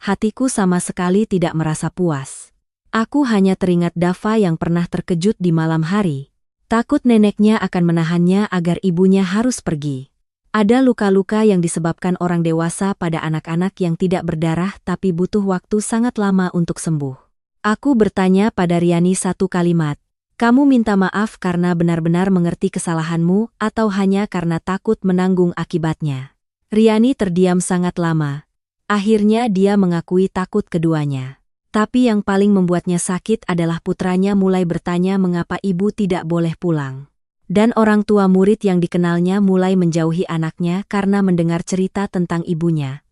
Hatiku sama sekali tidak merasa puas. Aku hanya teringat Dava yang pernah terkejut di malam hari. Takut neneknya akan menahannya agar ibunya harus pergi. Ada luka-luka yang disebabkan orang dewasa pada anak-anak yang tidak berdarah tapi butuh waktu sangat lama untuk sembuh. Aku bertanya pada Riani satu kalimat. Kamu minta maaf karena benar-benar mengerti kesalahanmu atau hanya karena takut menanggung akibatnya? Riani terdiam sangat lama. Akhirnya dia mengakui takut keduanya. Tapi yang paling membuatnya sakit adalah putranya mulai bertanya mengapa ibu tidak boleh pulang. Dan orang tua murid yang dikenalnya mulai menjauhi anaknya karena mendengar cerita tentang ibunya.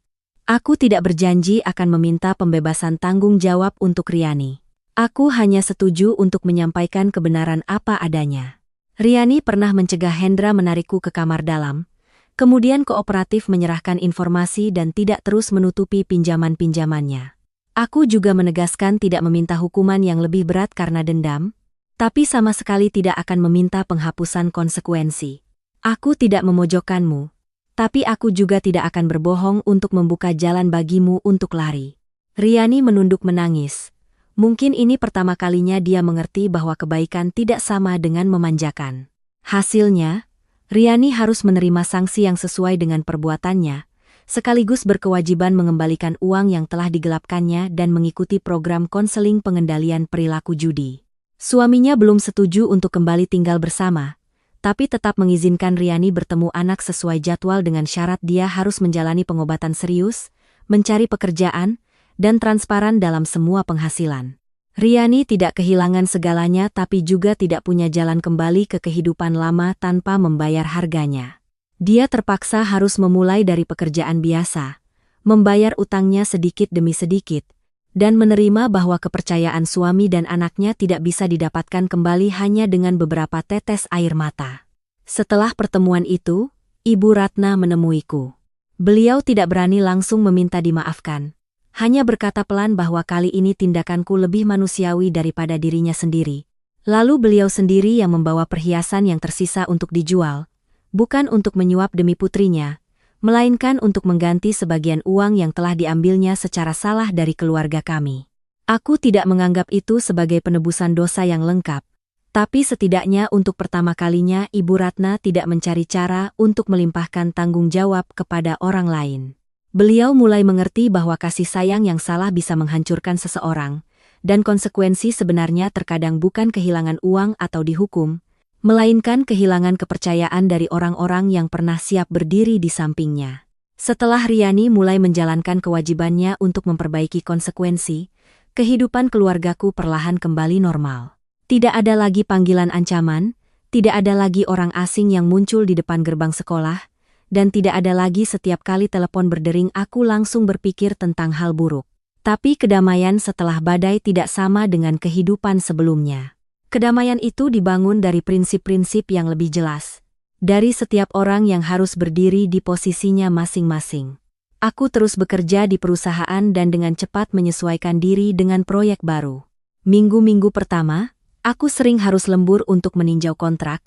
Aku tidak berjanji akan meminta pembebasan tanggung jawab untuk Riani. Aku hanya setuju untuk menyampaikan kebenaran apa adanya. Riani pernah mencegah Hendra menarikku ke kamar dalam. Kemudian kooperatif menyerahkan informasi dan tidak terus menutupi pinjaman-pinjamannya. Aku juga menegaskan tidak meminta hukuman yang lebih berat karena dendam, tapi sama sekali tidak akan meminta penghapusan konsekuensi. Aku tidak memojokkanmu, tapi aku juga tidak akan berbohong untuk membuka jalan bagimu untuk lari. Riani menunduk menangis. Mungkin ini pertama kalinya dia mengerti bahwa kebaikan tidak sama dengan memanjakan. Hasilnya, Riani harus menerima sanksi yang sesuai dengan perbuatannya, sekaligus berkewajiban mengembalikan uang yang telah digelapkannya dan mengikuti program konseling pengendalian perilaku judi. Suaminya belum setuju untuk kembali tinggal bersama, tapi tetap mengizinkan Riani bertemu anak sesuai jadwal dengan syarat dia harus menjalani pengobatan serius, mencari pekerjaan, dan transparan dalam semua penghasilan. Riani tidak kehilangan segalanya tapi juga tidak punya jalan kembali ke kehidupan lama tanpa membayar harganya. Dia terpaksa harus memulai dari pekerjaan biasa, membayar utangnya sedikit demi sedikit, dan menerima bahwa kepercayaan suami dan anaknya tidak bisa didapatkan kembali hanya dengan beberapa tetes air mata. Setelah pertemuan itu, Ibu Ratna menemuiku. Beliau tidak berani langsung meminta dimaafkan. Hanya berkata pelan bahwa kali ini tindakanku lebih manusiawi daripada dirinya sendiri. Lalu beliau sendiri yang membawa perhiasan yang tersisa untuk dijual, bukan untuk menyuap demi putrinya, melainkan untuk mengganti sebagian uang yang telah diambilnya secara salah dari keluarga kami. Aku tidak menganggap itu sebagai penebusan dosa yang lengkap, tapi setidaknya untuk pertama kalinya Ibu Ratna tidak mencari cara untuk melimpahkan tanggung jawab kepada orang lain. Beliau mulai mengerti bahwa kasih sayang yang salah bisa menghancurkan seseorang, dan konsekuensi sebenarnya terkadang bukan kehilangan uang atau dihukum, melainkan kehilangan kepercayaan dari orang-orang yang pernah siap berdiri di sampingnya. Setelah Riani mulai menjalankan kewajibannya untuk memperbaiki konsekuensi, kehidupan keluargaku perlahan kembali normal. Tidak ada lagi panggilan ancaman, tidak ada lagi orang asing yang muncul di depan gerbang sekolah, dan tidak ada lagi setiap kali telepon berdering aku langsung berpikir tentang hal buruk. Tapi kedamaian setelah badai tidak sama dengan kehidupan sebelumnya. Kedamaian itu dibangun dari prinsip-prinsip yang lebih jelas. Dari setiap orang yang harus berdiri di posisinya masing-masing. Aku terus bekerja di perusahaan dan dengan cepat menyesuaikan diri dengan proyek baru. Minggu-minggu pertama, aku sering harus lembur untuk meninjau kontrak,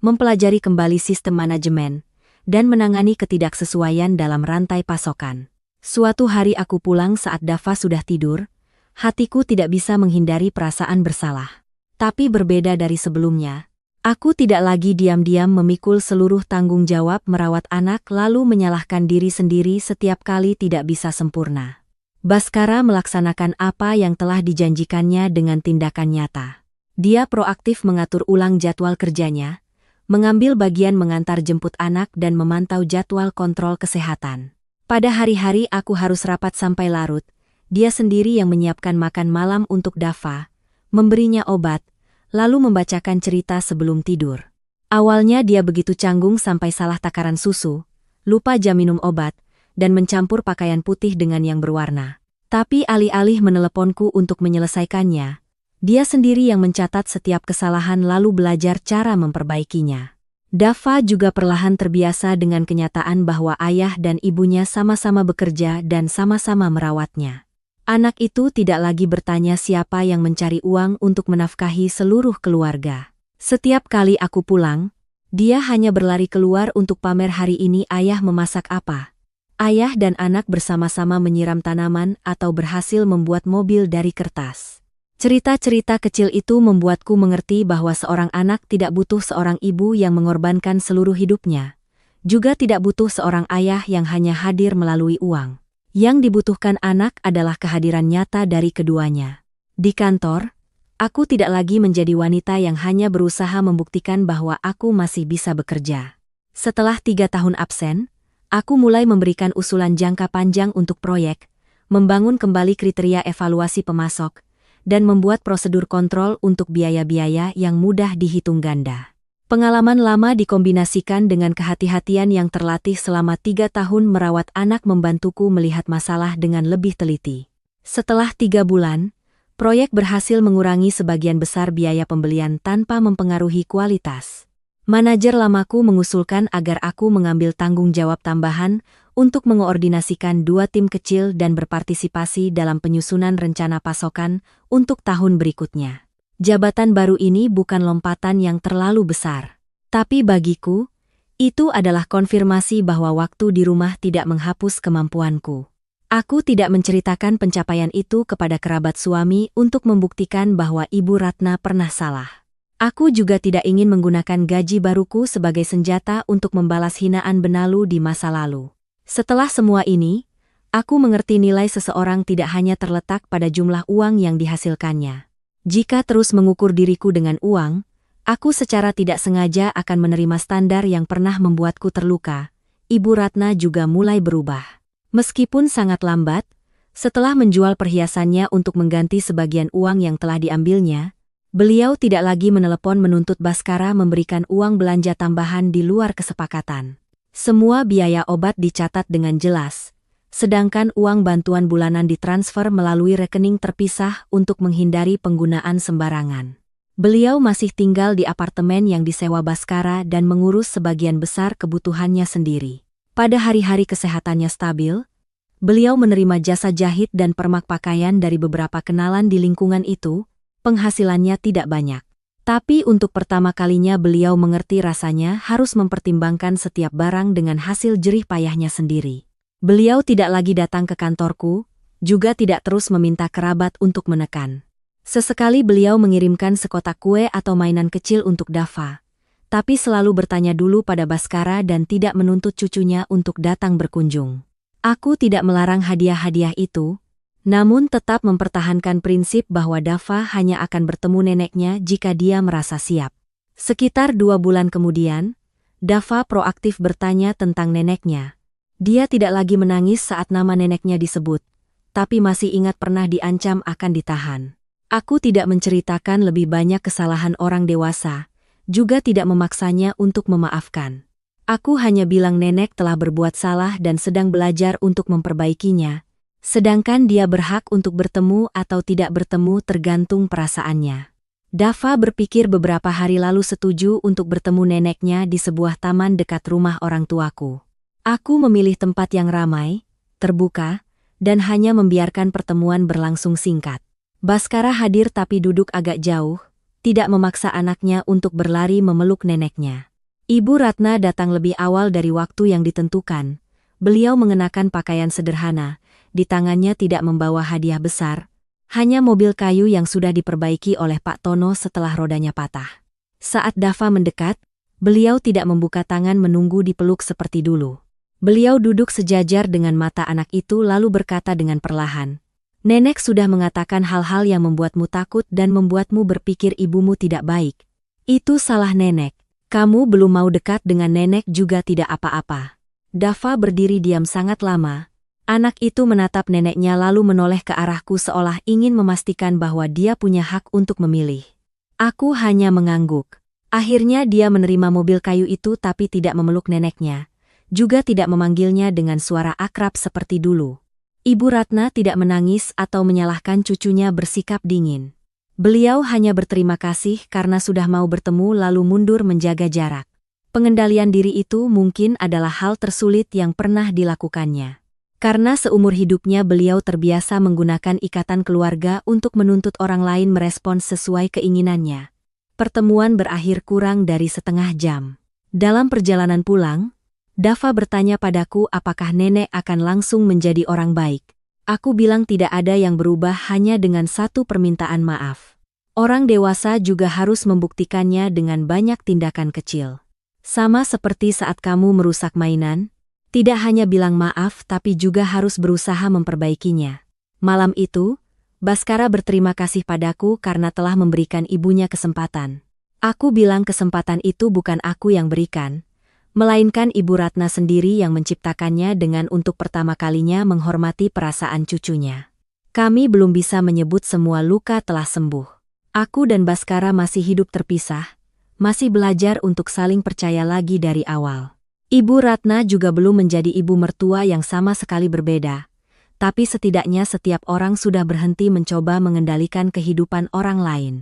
mempelajari kembali sistem manajemen, dan menangani ketidaksesuaian dalam rantai pasokan. Suatu hari aku pulang saat Dava sudah tidur, hatiku tidak bisa menghindari perasaan bersalah. Tapi berbeda dari sebelumnya, aku tidak lagi diam-diam memikul seluruh tanggung jawab merawat anak lalu menyalahkan diri sendiri setiap kali tidak bisa sempurna. Baskara melaksanakan apa yang telah dijanjikannya dengan tindakan nyata. Dia proaktif mengatur ulang jadwal kerjanya, mengambil bagian mengantar jemput anak dan memantau jadwal kontrol kesehatan. Pada hari-hari aku harus rapat sampai larut, dia sendiri yang menyiapkan makan malam untuk Dava, memberinya obat, lalu membacakan cerita sebelum tidur. Awalnya dia begitu canggung sampai salah takaran susu, lupa jam minum obat, dan mencampur pakaian putih dengan yang berwarna. Tapi alih-alih meneleponku untuk menyelesaikannya, dia sendiri yang mencatat setiap kesalahan lalu belajar cara memperbaikinya. Dava juga perlahan terbiasa dengan kenyataan bahwa ayah dan ibunya sama-sama bekerja dan sama-sama merawatnya. Anak itu tidak lagi bertanya siapa yang mencari uang untuk menafkahi seluruh keluarga. Setiap kali aku pulang, dia hanya berlari keluar untuk pamer hari ini ayah memasak apa. Ayah dan anak bersama-sama menyiram tanaman atau berhasil membuat mobil dari kertas. Cerita-cerita kecil itu membuatku mengerti bahwa seorang anak tidak butuh seorang ibu yang mengorbankan seluruh hidupnya. Juga tidak butuh seorang ayah yang hanya hadir melalui uang. Yang dibutuhkan anak adalah kehadiran nyata dari keduanya. Di kantor, aku tidak lagi menjadi wanita yang hanya berusaha membuktikan bahwa aku masih bisa bekerja. Setelah 3 tahun absen, aku mulai memberikan usulan jangka panjang untuk proyek, membangun kembali kriteria evaluasi pemasok, dan membuat prosedur kontrol untuk biaya-biaya yang mudah dihitung ganda. Pengalaman lama dikombinasikan dengan kehati-hatian yang terlatih selama 3 tahun merawat anak membantuku melihat masalah dengan lebih teliti. Setelah 3 bulan, proyek berhasil mengurangi sebagian besar biaya pembelian tanpa mempengaruhi kualitas. Manajer lamaku mengusulkan agar aku mengambil tanggung jawab tambahan untuk mengoordinasikan 2 tim kecil dan berpartisipasi dalam penyusunan rencana pasokan untuk tahun berikutnya. Jabatan baru ini bukan lompatan yang terlalu besar. Tapi bagiku, itu adalah konfirmasi bahwa waktu di rumah tidak menghapus kemampuanku. Aku tidak menceritakan pencapaian itu kepada kerabat suami untuk membuktikan bahwa Ibu Ratna pernah salah. Aku juga tidak ingin menggunakan gaji baruku sebagai senjata untuk membalas hinaan Benalu di masa lalu. Setelah semua ini, aku mengerti nilai seseorang tidak hanya terletak pada jumlah uang yang dihasilkannya. Jika terus mengukur diriku dengan uang, aku secara tidak sengaja akan menerima standar yang pernah membuatku terluka. Ibu Ratna juga mulai berubah. Meskipun sangat lambat, setelah menjual perhiasannya untuk mengganti sebagian uang yang telah diambilnya, beliau tidak lagi menelepon menuntut Baskara memberikan uang belanja tambahan di luar kesepakatan. Semua biaya obat dicatat dengan jelas, sedangkan uang bantuan bulanan ditransfer melalui rekening terpisah untuk menghindari penggunaan sembarangan. Beliau masih tinggal di apartemen yang disewa Baskara dan mengurus sebagian besar kebutuhannya sendiri. Pada hari-hari kesehatannya stabil, beliau menerima jasa jahit dan permak pakaian dari beberapa kenalan di lingkungan itu. Penghasilannya tidak banyak. Tapi untuk pertama kalinya beliau mengerti rasanya harus mempertimbangkan setiap barang dengan hasil jerih payahnya sendiri. Beliau tidak lagi datang ke kantorku, juga tidak terus meminta kerabat untuk menekan. Sesekali beliau mengirimkan sekotak kue atau mainan kecil untuk Dava, tapi selalu bertanya dulu pada Baskara dan tidak menuntut cucunya untuk datang berkunjung. Aku tidak melarang hadiah-hadiah itu, namun tetap mempertahankan prinsip bahwa Dava hanya akan bertemu neneknya jika dia merasa siap. Sekitar 2 bulan kemudian, Dava proaktif bertanya tentang neneknya. Dia tidak lagi menangis saat nama neneknya disebut, tapi masih ingat pernah diancam akan ditahan. Aku tidak menceritakan lebih banyak kesalahan orang dewasa, juga tidak memaksanya untuk memaafkan. Aku hanya bilang nenek telah berbuat salah dan sedang belajar untuk memperbaikinya. Sedangkan dia berhak untuk bertemu atau tidak bertemu tergantung perasaannya. Dava berpikir beberapa hari lalu setuju untuk bertemu neneknya di sebuah taman dekat rumah orang tuaku. Aku memilih tempat yang ramai, terbuka, dan hanya membiarkan pertemuan berlangsung singkat. Baskara hadir tapi duduk agak jauh, tidak memaksa anaknya untuk berlari memeluk neneknya. Ibu Ratna datang lebih awal dari waktu yang ditentukan. Beliau mengenakan pakaian sederhana. Di tangannya tidak membawa hadiah besar, hanya mobil kayu yang sudah diperbaiki oleh Pak Tono setelah rodanya patah. Saat Dava mendekat, beliau tidak membuka tangan menunggu dipeluk seperti dulu. Beliau duduk sejajar dengan mata anak itu lalu berkata dengan perlahan, "Nenek sudah mengatakan hal-hal yang membuatmu takut dan membuatmu berpikir ibumu tidak baik. Itu salah nenek. Kamu belum mau dekat dengan nenek juga tidak apa-apa." Dava berdiri diam sangat lama. Anak itu menatap neneknya lalu menoleh ke arahku seolah ingin memastikan bahwa dia punya hak untuk memilih. Aku hanya mengangguk. Akhirnya dia menerima mobil kayu itu tapi tidak memeluk neneknya. Juga tidak memanggilnya dengan suara akrab seperti dulu. Ibu Ratna tidak menangis atau menyalahkan cucunya bersikap dingin. Beliau hanya berterima kasih karena sudah mau bertemu lalu mundur menjaga jarak. Pengendalian diri itu mungkin adalah hal tersulit yang pernah dilakukannya. Karena seumur hidupnya beliau terbiasa menggunakan ikatan keluarga untuk menuntut orang lain merespons sesuai keinginannya. Pertemuan berakhir kurang dari setengah jam. Dalam perjalanan pulang, Dava bertanya padaku apakah nenek akan langsung menjadi orang baik. Aku bilang tidak ada yang berubah hanya dengan satu permintaan maaf. Orang dewasa juga harus membuktikannya dengan banyak tindakan kecil. Sama seperti saat kamu merusak mainan, tidak hanya bilang maaf tapi juga harus berusaha memperbaikinya. Malam itu, Baskara berterima kasih padaku karena telah memberikan ibunya kesempatan. Aku bilang kesempatan itu bukan aku yang berikan, melainkan Ibu Ratna sendiri yang menciptakannya dengan untuk pertama kalinya menghormati perasaan cucunya. Kami belum bisa menyebut semua luka telah sembuh. Aku dan Baskara masih hidup terpisah, masih belajar untuk saling percaya lagi dari awal. Ibu Ratna juga belum menjadi ibu mertua yang sama sekali berbeda. Tapi setidaknya setiap orang sudah berhenti mencoba mengendalikan kehidupan orang lain.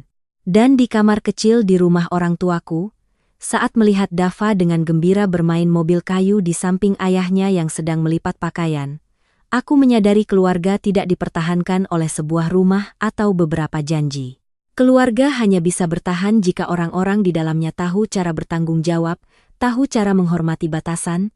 Dan di kamar kecil di rumah orang tuaku, saat melihat Dava dengan gembira bermain mobil kayu di samping ayahnya yang sedang melipat pakaian, aku menyadari keluarga tidak dipertahankan oleh sebuah rumah atau beberapa janji. Keluarga hanya bisa bertahan jika orang-orang di dalamnya tahu cara bertanggung jawab, tahu cara menghormati batasan,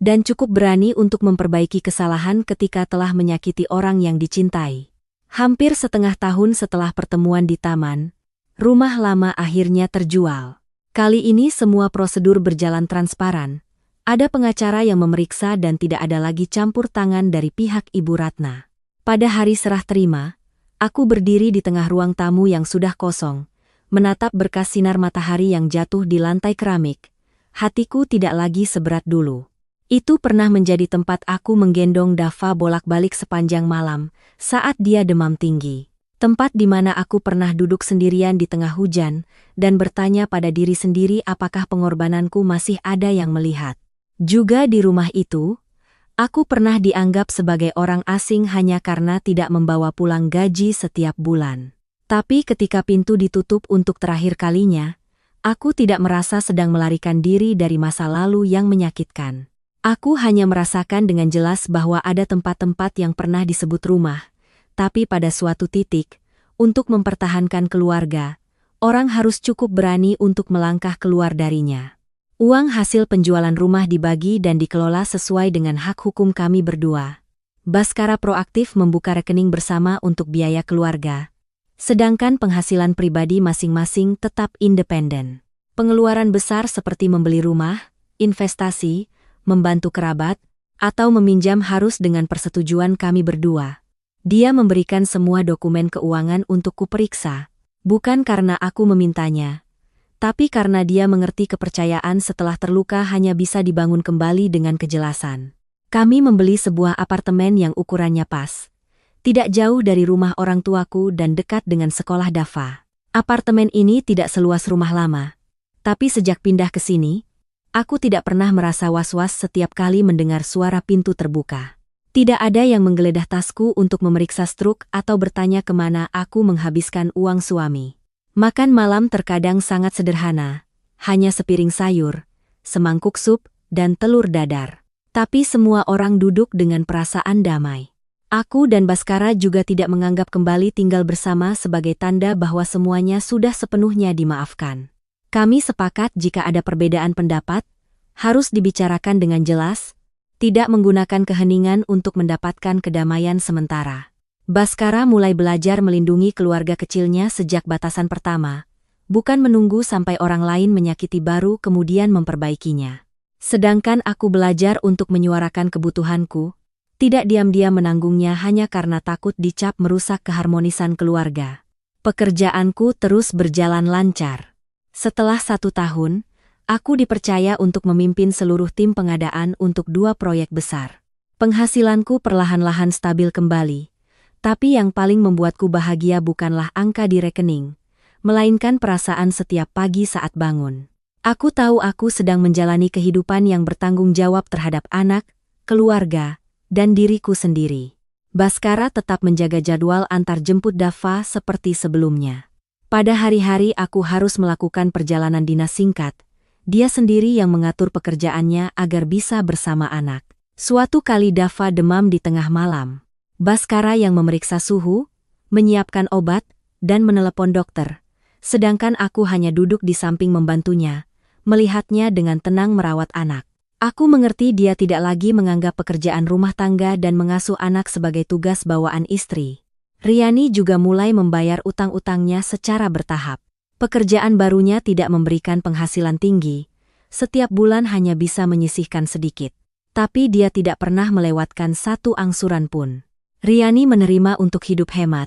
dan cukup berani untuk memperbaiki kesalahan ketika telah menyakiti orang yang dicintai. Hampir setengah tahun setelah pertemuan di taman, rumah lama akhirnya terjual. Kali ini semua prosedur berjalan transparan. Ada pengacara yang memeriksa dan tidak ada lagi campur tangan dari pihak Ibu Ratna. Pada hari serah terima, aku berdiri di tengah ruang tamu yang sudah kosong, menatap berkas sinar matahari yang jatuh di lantai keramik. Hatiku tidak lagi seberat dulu. Itu pernah menjadi tempat aku menggendong Dava bolak-balik sepanjang malam saat dia demam tinggi. Tempat di mana aku pernah duduk sendirian di tengah hujan dan bertanya pada diri sendiri apakah pengorbananku masih ada yang melihat. Juga di rumah itu, aku pernah dianggap sebagai orang asing hanya karena tidak membawa pulang gaji setiap bulan. Tapi ketika pintu ditutup untuk terakhir kalinya, aku tidak merasa sedang melarikan diri dari masa lalu yang menyakitkan. Aku hanya merasakan dengan jelas bahwa ada tempat-tempat yang pernah disebut rumah, tapi pada suatu titik, untuk mempertahankan keluarga, orang harus cukup berani untuk melangkah keluar darinya. Uang hasil penjualan rumah dibagi dan dikelola sesuai dengan hak hukum kami berdua. Baskara proaktif membuka rekening bersama untuk biaya keluarga, sedangkan penghasilan pribadi masing-masing tetap independen. Pengeluaran besar seperti membeli rumah, investasi, membantu kerabat, atau meminjam harus dengan persetujuan kami berdua. Dia memberikan semua dokumen keuangan untuk kuperiksa, bukan karena aku memintanya, tapi karena dia mengerti kepercayaan setelah terluka hanya bisa dibangun kembali dengan kejelasan. Kami membeli sebuah apartemen yang ukurannya pas, tidak jauh dari rumah orang tuaku dan dekat dengan sekolah Dava. Apartemen ini tidak seluas rumah lama, tapi sejak pindah ke sini, aku tidak pernah merasa was-was setiap kali mendengar suara pintu terbuka. Tidak ada yang menggeledah tasku untuk memeriksa struk atau bertanya kemana aku menghabiskan uang suami. Makan malam terkadang sangat sederhana, hanya sepiring sayur, semangkuk sup, dan telur dadar. Tapi semua orang duduk dengan perasaan damai. Aku dan Baskara juga tidak menganggap kembali tinggal bersama sebagai tanda bahwa semuanya sudah sepenuhnya dimaafkan. Kami sepakat jika ada perbedaan pendapat, harus dibicarakan dengan jelas, tidak menggunakan keheningan untuk mendapatkan kedamaian sementara. Baskara mulai belajar melindungi keluarga kecilnya sejak batasan pertama, bukan menunggu sampai orang lain menyakiti baru kemudian memperbaikinya. Sedangkan aku belajar untuk menyuarakan kebutuhanku, tidak diam-diam menanggungnya hanya karena takut dicap merusak keharmonisan keluarga. Pekerjaanku terus berjalan lancar. Setelah 1 tahun, aku dipercaya untuk memimpin seluruh tim pengadaan untuk 2 proyek besar. Penghasilanku perlahan-lahan stabil kembali, tapi yang paling membuatku bahagia bukanlah angka di rekening, melainkan perasaan setiap pagi saat bangun. Aku tahu aku sedang menjalani kehidupan yang bertanggung jawab terhadap anak, keluarga, dan diriku sendiri. Baskara tetap menjaga jadwal antar jemput Dava seperti sebelumnya. Pada hari-hari aku harus melakukan perjalanan dinas singkat, dia sendiri yang mengatur pekerjaannya agar bisa bersama anak. Suatu kali Dava demam di tengah malam. Baskara yang memeriksa suhu, menyiapkan obat, dan menelepon dokter. sedangkan aku hanya duduk di samping membantunya, melihatnya dengan tenang merawat anak. Aku mengerti dia tidak lagi menganggap pekerjaan rumah tangga dan mengasuh anak sebagai tugas bawaan istri. Riani juga mulai membayar utang-utangnya secara bertahap. Pekerjaan barunya tidak memberikan penghasilan tinggi, setiap bulan hanya bisa menyisihkan sedikit. Tapi dia tidak pernah melewatkan satu angsuran pun. Riani menerima untuk hidup hemat,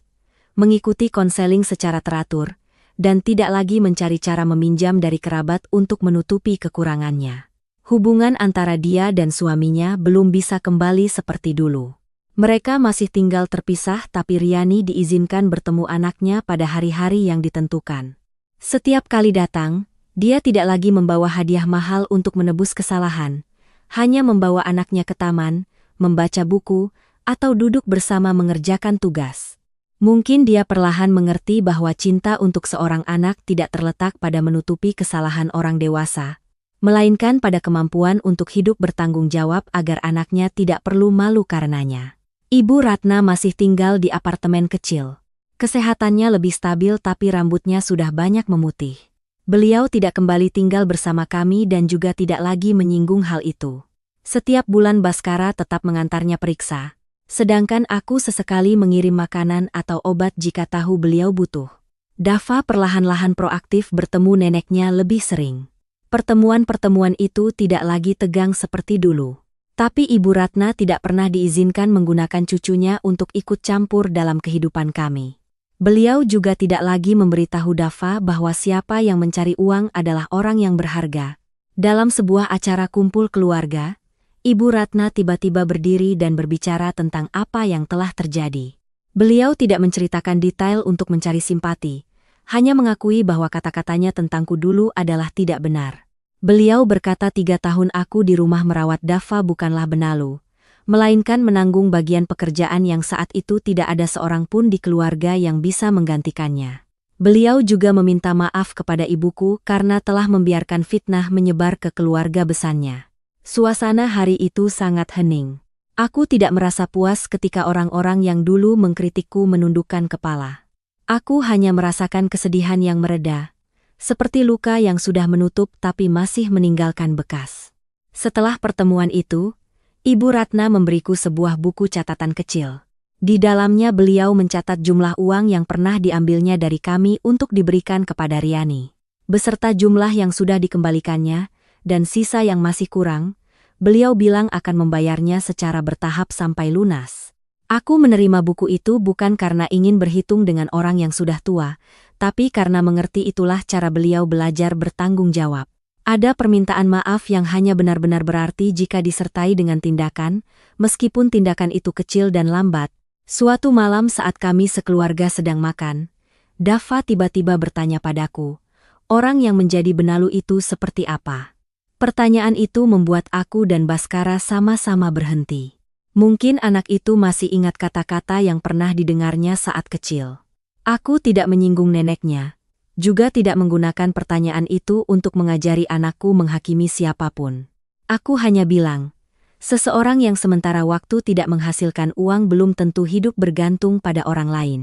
mengikuti konseling secara teratur, dan tidak lagi mencari cara meminjam dari kerabat untuk menutupi kekurangannya. Hubungan antara dia dan suaminya belum bisa kembali seperti dulu. Mereka masih tinggal terpisah tapi Riani diizinkan bertemu anaknya pada hari-hari yang ditentukan. Setiap kali datang, dia tidak lagi membawa hadiah mahal untuk menebus kesalahan, hanya membawa anaknya ke taman, membaca buku, atau duduk bersama mengerjakan tugas. Mungkin dia perlahan mengerti bahwa cinta untuk seorang anak tidak terletak pada menutupi kesalahan orang dewasa, melainkan pada kemampuan untuk hidup bertanggung jawab agar anaknya tidak perlu malu karenanya. Ibu Ratna masih tinggal di apartemen kecil. Kesehatannya lebih stabil tapi rambutnya sudah banyak memutih. Beliau tidak kembali tinggal bersama kami dan juga tidak lagi menyinggung hal itu. Setiap bulan Baskara tetap mengantarnya periksa, sedangkan aku sesekali mengirim makanan atau obat jika tahu beliau butuh. Dava perlahan-lahan proaktif bertemu neneknya lebih sering. Pertemuan-pertemuan itu tidak lagi tegang seperti dulu. Tapi Ibu Ratna tidak pernah diizinkan menggunakan cucunya untuk ikut campur dalam kehidupan kami. Beliau juga tidak lagi memberitahu Dava bahwa siapa yang mencari uang adalah orang yang berharga. Dalam sebuah acara kumpul keluarga, Ibu Ratna tiba-tiba berdiri dan berbicara tentang apa yang telah terjadi. Beliau tidak menceritakan detail untuk mencari simpati, hanya mengakui bahwa kata-katanya tentangku dulu adalah tidak benar. Beliau berkata 3 tahun aku di rumah merawat Dava bukanlah benalu, melainkan menanggung bagian pekerjaan yang saat itu tidak ada seorang pun di keluarga yang bisa menggantikannya. Beliau juga meminta maaf kepada ibuku karena telah membiarkan fitnah menyebar ke keluarga besarnya. Suasana hari itu sangat hening. Aku tidak merasa puas ketika orang-orang yang dulu mengkritikku menundukkan kepala. Aku hanya merasakan kesedihan yang mereda, seperti luka yang sudah menutup tapi masih meninggalkan bekas. Setelah pertemuan itu, Ibu Ratna memberiku sebuah buku catatan kecil. Di dalamnya beliau mencatat jumlah uang yang pernah diambilnya dari kami untuk diberikan kepada Riani, beserta jumlah yang sudah dikembalikannya, dan sisa yang masih kurang. Beliau bilang akan membayarnya secara bertahap sampai lunas. Aku menerima buku itu bukan karena ingin berhitung dengan orang yang sudah tua, tapi karena mengerti itulah cara beliau belajar bertanggung jawab. Ada permintaan maaf yang hanya benar-benar berarti jika disertai dengan tindakan, meskipun tindakan itu kecil dan lambat. Suatu malam saat kami sekeluarga sedang makan, Dava tiba-tiba bertanya padaku, orang yang menjadi benalu itu seperti apa? Pertanyaan itu membuat aku dan Baskara sama-sama berhenti. Mungkin anak itu masih ingat kata-kata yang pernah didengarnya saat kecil. Aku tidak menyinggung neneknya, juga tidak menggunakan pertanyaan itu untuk mengajari anakku menghakimi siapapun. Aku hanya bilang, seseorang yang sementara waktu tidak menghasilkan uang belum tentu hidup bergantung pada orang lain.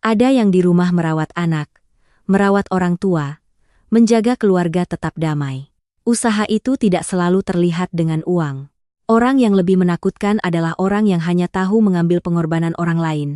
Ada yang di rumah merawat anak, merawat orang tua, menjaga keluarga tetap damai. Usaha itu tidak selalu terlihat dengan uang. Orang yang lebih menakutkan adalah orang yang hanya tahu mengambil pengorbanan orang lain,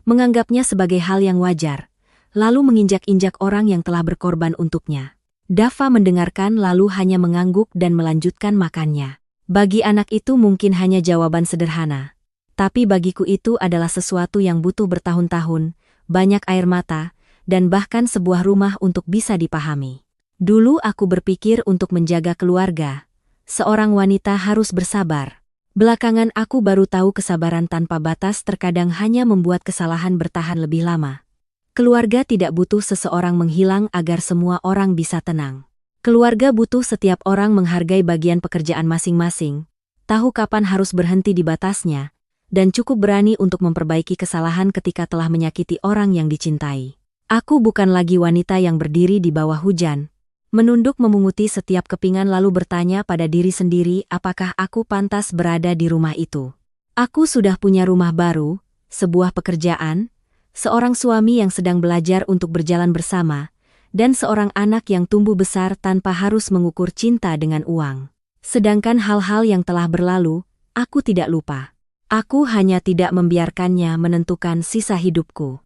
menganggapnya sebagai hal yang wajar, lalu menginjak-injak orang yang telah berkorban untuknya. Dava mendengarkan lalu hanya mengangguk dan melanjutkan makannya. Bagi anak itu mungkin hanya jawaban sederhana. Tapi bagiku itu adalah sesuatu yang butuh bertahun-tahun, banyak air mata, dan bahkan sebuah rumah untuk bisa dipahami. Dulu aku berpikir untuk menjaga keluarga, seorang wanita harus bersabar. Belakangan aku baru tahu kesabaran tanpa batas terkadang hanya membuat kesalahan bertahan lebih lama. Keluarga tidak butuh seseorang menghilang agar semua orang bisa tenang. Keluarga butuh setiap orang menghargai bagian pekerjaan masing-masing, tahu kapan harus berhenti di batasnya, dan cukup berani untuk memperbaiki kesalahan ketika telah menyakiti orang yang dicintai. Aku bukan lagi wanita yang berdiri di bawah hujan, menunduk memunguti setiap kepingan lalu bertanya pada diri sendiri apakah aku pantas berada di rumah itu. Aku sudah punya rumah baru, sebuah pekerjaan, seorang suami yang sedang belajar untuk berjalan bersama, dan seorang anak yang tumbuh besar tanpa harus mengukur cinta dengan uang. Sedangkan hal-hal yang telah berlalu, aku tidak lupa. Aku hanya tidak membiarkannya menentukan sisa hidupku.